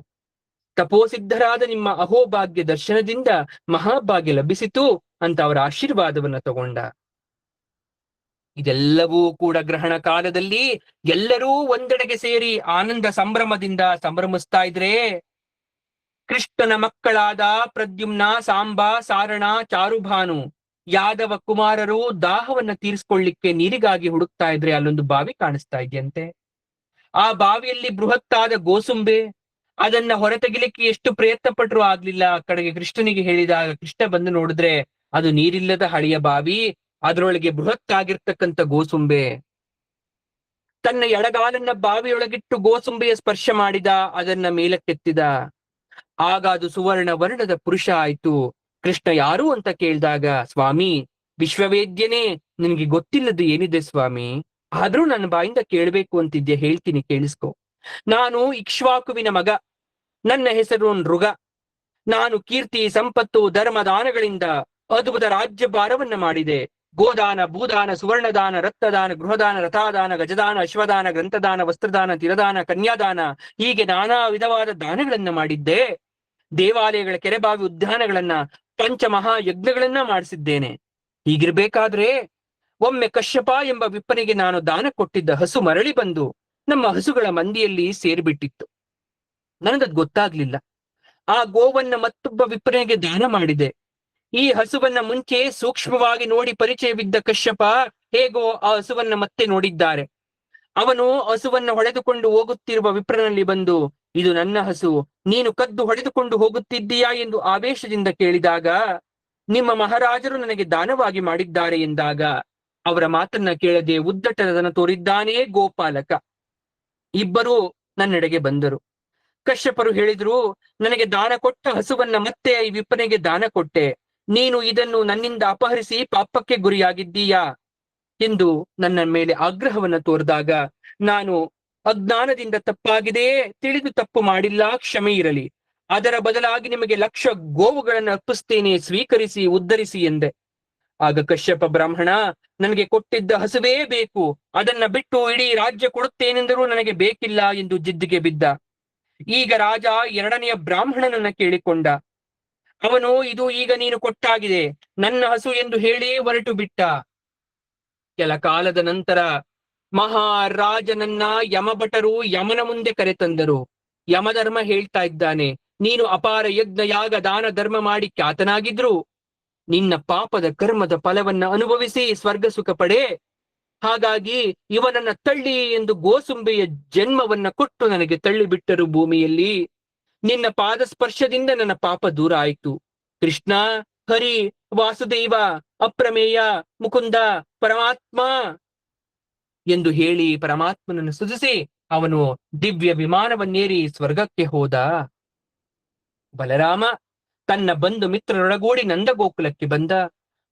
ತಪೋಸಿದ್ಧರಾದ ನಿಮ್ಮ ಅಹೋಭಾಗ್ಯ ದರ್ಶನದಿಂದ ಮಹಾಭಾಗ್ಯ ಲಭಿಸಿತು ಅಂತ ಅವರ ಆಶೀರ್ವಾದವನ್ನ ತಗೊಂಡ. ಇದೆಲ್ಲವೂ ಕೂಡ ಗ್ರಹಣ ಕಾಲದಲ್ಲಿ ಎಲ್ಲರೂ ಒಂದೆಡೆಗೆ ಸೇರಿ ಆನಂದ ಸಂಭ್ರಮದಿಂದ ಸಂಭ್ರಮಿಸ್ತಾ ಇದ್ರೆ, ಕೃಷ್ಣನ ಮಕ್ಕಳಾದ ಪ್ರದ್ಯುಮ್ನ, ಸಾಂಬ, ಸಾರಣ, ಚಾರುಭಾನು ಯಾದವ ಕುಮಾರರು ದಾಹವನ್ನ ತೀರಿಸ್ಕೊಳ್ಳಿಕ್ಕೆ ನೀರಿಗಾಗಿ ಹುಡುಕ್ತಾ ಇದ್ರೆ ಅಲ್ಲೊಂದು ಬಾವಿ ಕಾಣಿಸ್ತಾ ಇದೆಯಂತೆ. ಆ ಬಾವಿಯಲ್ಲಿ ಬೃಹತ್ತಾದ ಗೋಸುಂಬೆ, ಅದನ್ನ ಹೊರತೆಗಿಲಿಕ್ಕೆ ಎಷ್ಟು ಪ್ರಯತ್ನ ಪಟ್ಟರು ಆಗ್ಲಿಲ್ಲ. ಕಡೆಗೆ ಕೃಷ್ಣನಿಗೆ ಹೇಳಿದಾಗ ಕೃಷ್ಣ ಬಂದು ನೋಡಿದ್ರೆ ಅದು ನೀರಿಲ್ಲದ ಹಳೆಯ ಬಾವಿ, ಅದರೊಳಗೆ ಬೃಹತ್ತಾಗಿರ್ತಕ್ಕಂಥ ಗೋಸುಂಬೆ. ತನ್ನ ಎಡಗಾಲನ್ನ ಬಾವಿಯೊಳಗಿಟ್ಟು ಗೋಸುಂಬೆಯ ಸ್ಪರ್ಶ ಮಾಡಿದ, ಅದನ್ನ ಮೇಲಕ್ಕೆತ್ತಿದ. ಆಗ ಅದು ಸುವರ್ಣ ವರ್ಣದ ಪುರುಷ ಆಯ್ತು. ಕೃಷ್ಣ ಯಾರು ಅಂತ ಕೇಳಿದಾಗ, ಸ್ವಾಮಿ ವಿಶ್ವವೇದ್ಯನೇ, ನಿನಗೆ ಗೊತ್ತಿಲ್ಲದು ಏನಿದೆ ಸ್ವಾಮಿ, ಆದ್ರೂ ನನ್ನ ಬಾಯಿಂದ ಕೇಳ್ಬೇಕು ಅಂತಿದ್ದೆ, ಹೇಳ್ತೀನಿ ಕೇಳಿಸ್ಕೊ. ನಾನು ಇಕ್ಷ್ವಾಕುವಿನ ಮಗ, ನನ್ನ ಹೆಸರು ನೃಗ. ನಾನು ಕೀರ್ತಿ, ಸಂಪತ್ತು, ಧರ್ಮ, ದಾನಗಳಿಂದ ಅದ್ಭುತ ರಾಜ್ಯಭಾರವನ್ನ ಮಾಡಿದೆ. ಗೋದಾನ, ಭೂದಾನ, ಸುವರ್ಣದಾನ, ರಕ್ತದಾನ, ಗೃಹದಾನ, ರಥಾದಾನ, ಗಜದಾನ, ಅಶ್ವದಾನ, ಗ್ರಂಥದಾನ, ವಸ್ತ್ರದಾನ, ತಿರದಾನ, ಕನ್ಯಾದಾನ, ಹೀಗೆ ನಾನಾ ವಿಧವಾದ ದಾನಗಳನ್ನ ಮಾಡಿದ್ದೆ. ದೇವಾಲಯಗಳ, ಕೆರೆಬಾವಿ, ಉದ್ಯಾನಗಳನ್ನ, ಪಂಚಮಹಾ ಯಜ್ಞಗಳನ್ನ ಮಾಡಿಸಿದ್ದೇನೆ. ಹೀಗಿರ್ಬೇಕಾದ್ರೆ ಒಮ್ಮೆ ಕಶ್ಯಪ ಎಂಬ ವಿಪ್ಪನಿಗೆ ನಾನು ದಾನ ಕೊಟ್ಟಿದ್ದ ಹಸು ಮರಳಿ ಬಂದು ನಮ್ಮ ಹಸುಗಳ ಮಂದಿಯಲ್ಲಿ ಸೇರಿಬಿಟ್ಟಿತ್ತು. ನನಗದ್ ಗೊತ್ತಾಗ್ಲಿಲ್ಲ. ಆ ಗೋವನ್ನ ಮತ್ತೊಬ್ಬ ವಿಪ್ಪನಿಗೆ ದಾನ ಮಾಡಿದೆ. ಈ ಹಸುವನ್ನ ಮುಂಚೆ ಸೂಕ್ಷ್ಮವಾಗಿ ನೋಡಿ ಪರಿಚಯವಿದ್ದ ಕಶ್ಯಪ ಹೇಗೋ ಆ ಹಸುವನ್ನ ಮತ್ತೆ ನೋಡಿದ್ದಾರೆ. ಅವನು ಹಸುವನ್ನ ಹೊಡೆದುಕೊಂಡು ಹೋಗುತ್ತಿರುವ ವಿಪ್ರನಲ್ಲಿ ಬಂದು, ಇದು ನನ್ನ ಹಸು, ನೀನು ಕದ್ದು ಹೊಡೆದುಕೊಂಡು ಹೋಗುತ್ತಿದ್ದೀಯಾ ಎಂದು ಆವೇಶದಿಂದ ಕೇಳಿದಾಗ, ನಿಮ್ಮ ಮಹಾರಾಜರು ನನಗೆ ದಾನವಾಗಿ ಮಾಡಿದ್ದಾರೆ ಎಂದಾಗ ಅವರ ಮಾತನ್ನ ಕೇಳದೆ ಉದ್ದಟತನ ತೋರಿದ್ದಾನೇ ಗೋಪಾಲಕ. ಇಬ್ಬರೂ ನನ್ನೆಡೆಗೆ ಬಂದರು. ಕಶ್ಯಪರು ಹೇಳಿದ್ರು, ನನಗೆ ದಾನ ಕೊಟ್ಟ ಹಸುವನ್ನ ಮತ್ತೆ ಈ ವಿಪ್ಪನಿಗೆ ದಾನ ಕೊಟ್ಟೆ, ನೀನು ಇದನ್ನು ನನ್ನಿಂದ ಅಪಹರಿಸಿ ಪಾಪಕ್ಕೆ ಗುರಿಯಾಗಿದ್ದೀಯಾ ಎಂದು ನನ್ನ ಮೇಲೆ ಆಗ್ರಹವನ್ನ ತೋರಿದಾಗ, ನಾನು ಅಜ್ಞಾನದಿಂದ ತಪ್ಪಾಗಿದೆ, ತಿಳಿದು ತಪ್ಪು ಮಾಡಿಲ್ಲ, ಕ್ಷಮೆ ಇರಲಿ. ಅದರ ಬದಲಾಗಿ ನಿಮಗೆ 1,00,000 ಗೋವುಗಳನ್ನು ಅರ್ಪಿಸ್ತೇನೆ, ಸ್ವೀಕರಿಸಿ ಉದ್ಧರಿಸಿ ಎಂದೆ. ಆಗ ಕಶ್ಯಪ ಬ್ರಾಹ್ಮಣ, ನನಗೆ ಕೊಟ್ಟಿದ್ದ ಹಸುವೇ ಬೇಕು, ಅದನ್ನ ಬಿಟ್ಟು ಇಡೀ ರಾಜ್ಯ ಕೊಡುತ್ತೇನೆಂದರೂ ನನಗೆ ಬೇಕಿಲ್ಲ ಎಂದು ಜಿದ್ದಿಗೆ ಬಿದ್ದ. ಈಗ ರಾಜ 2ನೆಯ ಬ್ರಾಹ್ಮಣನನ್ನ ಕೇಳಿಕೊಂಡ. ಅವನು, ಇದು ಈಗ ನೀನು ಕೊಟ್ಟಾಗಿದೆ, ನನ್ನ ಹಸು ಎಂದು ಹೇಳಿ ಹೊರಟು ಬಿಟ್ಟ. ಕೆಲ ಕಾಲದ ನಂತರ ಮಹಾರಾಜನನ್ನ ಯಮಭಟರು ಯಮನ ಮುಂದೆ ಕರೆತಂದರು. ಯಮಧರ್ಮ ಹೇಳ್ತಾ ಇದ್ದಾನೆ, ನೀನು ಅಪಾರ ಯಜ್ಞ, ಯಾಗ, ದಾನ, ಧರ್ಮ ಮಾಡಿ ಖ್ಯಾತನಾಗಿದ್ರು ನಿನ್ನ ಪಾಪದ ಕರ್ಮದ ಫಲವನ್ನ ಅನುಭವಿಸಿ ಸ್ವರ್ಗ ಸುಖ ಪಡೆ. ಹಾಗಾಗಿ ಇವನನ್ನ ತಳ್ಳಿ ಎಂದು ಗೋಸುಂಬೆಯ ಜನ್ಮವನ್ನ ಕೊಟ್ಟು ನನಗೆ ತಳ್ಳಿಬಿಟ್ಟರು ಭೂಮಿಯಲ್ಲಿ. ನಿನ್ನ ಪಾದ ಸ್ಪರ್ಶದಿಂದ ನನ್ನ ಪಾಪ ದೂರ ಆಯಿತು. ಕೃಷ್ಣ, ಹರಿ, ವಾಸುದೇವ, ಅಪ್ರಮೇಯ, ಮುಕುಂದ, ಪರಮಾತ್ಮ ಎಂದು ಹೇಳಿ ಪರಮಾತ್ಮನನ್ನು ಸ್ತುತಿಸಿ ಅವನು ದಿವ್ಯ ವಿಮಾನವನ್ನೇರಿ ಸ್ವರ್ಗಕ್ಕೆ ಹೋದ. ಬಲರಾಮ ತನ್ನ ಬಂಧು ಮಿತ್ರರೊಡಗೂಡಿ ನಂದಗೋಕುಲಕ್ಕೆ ಬಂದ.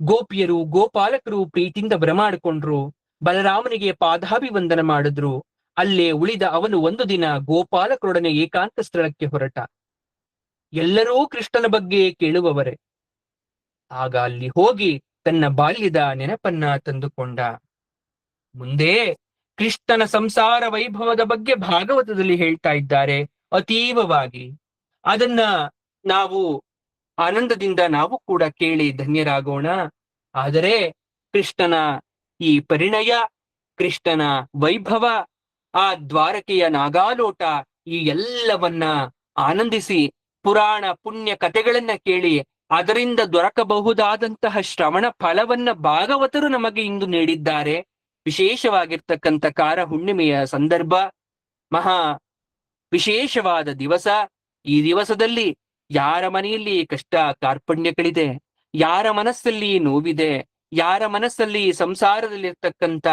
ಗೋಪಿಯರು ಗೋಪಾಲಕರು ಪ್ರೀತಿಯಿಂದ ಬರಮಾಡಿಕೊಂಡ್ರು. ಬಲರಾಮನಿಗೆ ಪಾದಾಭಿವಂದನ ಮಾಡಿದ್ರು. ಅಲ್ಲೇ ಉಳಿದ ಅವನು ಒಂದು ದಿನ ಗೋಪಾಲಕರೊಡನೆ ಏಕಾಂತ ಸ್ಥಳಕ್ಕೆ ಹೊರಟ. ಎಲ್ಲರೂ ಕೃಷ್ಣನ ಬಗ್ಗೆ ಕೇಳುವವರೇ. ಆಗ ಅಲ್ಲಿ ಹೋಗಿ ತನ್ನ ಬಾಲ್ಯದ ನೆನಪನ್ನ ತಂದುಕೊಂಡ. ಮುಂದೆ ಕೃಷ್ಣನ ಸಂಸಾರ ವೈಭವದ ಬಗ್ಗೆ ಭಾಗವತದಲ್ಲಿ ಹೇಳ್ತಾ ಇದ್ದಾರೆ ಅತೀವವಾಗಿ. ಅದನ್ನ ನಾವು ಆನಂದದಿಂದ ನಾವು ಕೂಡ ಕೇಳಿ ಧನ್ಯರಾಗೋಣ. ಆದರೆ ಕೃಷ್ಣನ ಈ ಪರಿಣಯ, ಕೃಷ್ಣನ ವೈಭವ, ಆ ದ್ವಾರಕೆಯ ನಾಗಾಲೋಟ, ಈ ಎಲ್ಲವನ್ನ ಆನಂದಿಸಿ ಪುರಾಣ ಪುಣ್ಯ ಕಥೆಗಳನ್ನ ಕೇಳಿ ಅದರಿಂದ ದೊರಕಬಹುದಾದಂತಹ ಶ್ರವಣ ಫಲವನ್ನ ಭಾಗವತರು ನಮಗೆ ಇಂದು ನೀಡಿದ್ದಾರೆ. ವಿಶೇಷವಾಗಿರ್ತಕ್ಕಂಥ ಕಾರ ಹುಣ್ಣಿಮೆಯ ಸಂದರ್ಭ, ಮಹಾ ವಿಶೇಷವಾದ ದಿವಸ. ಈ ದಿವಸದಲ್ಲಿ ಯಾರ ಮನೆಯಲ್ಲಿ ಕಷ್ಟ ಕಾರ್ಪಣ್ಯಗಳಿದೆ, ಯಾರ ಮನಸ್ಸಲ್ಲಿ ನೋವಿದೆ, ಯಾರ ಮನಸ್ಸಲ್ಲಿ ಸಂಸಾರದಲ್ಲಿರ್ತಕ್ಕಂಥ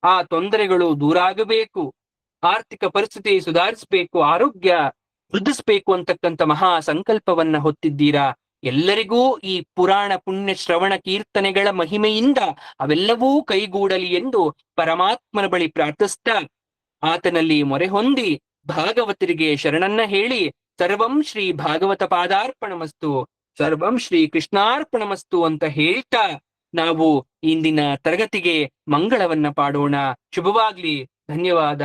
ಆ ತೊಂದರೆಗಳು ದೂರಾಗಬೇಕು, ಆರ್ಥಿಕ ಪರಿಸ್ಥಿತಿ ಸುಧಾರಿಸಬೇಕು, ಆರೋಗ್ಯ ವೃದ್ಧಿಸಬೇಕು ಅಂತಕ್ಕಂಥ ಮಹಾ ಸಂಕಲ್ಪವನ್ನ ಹೊತ್ತಿದ್ದೀರಾ. ಎಲ್ಲರಿಗೂ ಈ ಪುರಾಣ ಪುಣ್ಯ ಶ್ರವಣ ಕೀರ್ತನೆಗಳ ಮಹಿಮೆಯಿಂದ ಅವೆಲ್ಲವೂ ಕೈಗೂಡಲಿ ಎಂದು ಪರಮಾತ್ಮನ ಬಳಿ ಪ್ರಾರ್ಥಿಸ್ತಾ ಆತನಲ್ಲಿ ಮೊರೆ ಹೊಂದಿ ಭಾಗವತರಿಗೆ ಶರಣನ್ನ ಹೇಳಿ ಸರ್ವಂ ಶ್ರೀ ಭಾಗವತ ಪಾದಾರ್ಪಣಮಸ್ತು, ಸರ್ವಂ ಶ್ರೀ ಕೃಷ್ಣಾರ್ಪಣಮಸ್ತು ಅಂತ ಹೇಳ್ತಾ ನಾವು ಇಂದಿನ ತರಗತಿಗೆ ಮಂಗಳವನ್ನ ಪಾಡೋಣ. ಶುಭವಾಗ್ಲಿ. ಧನ್ಯವಾದ.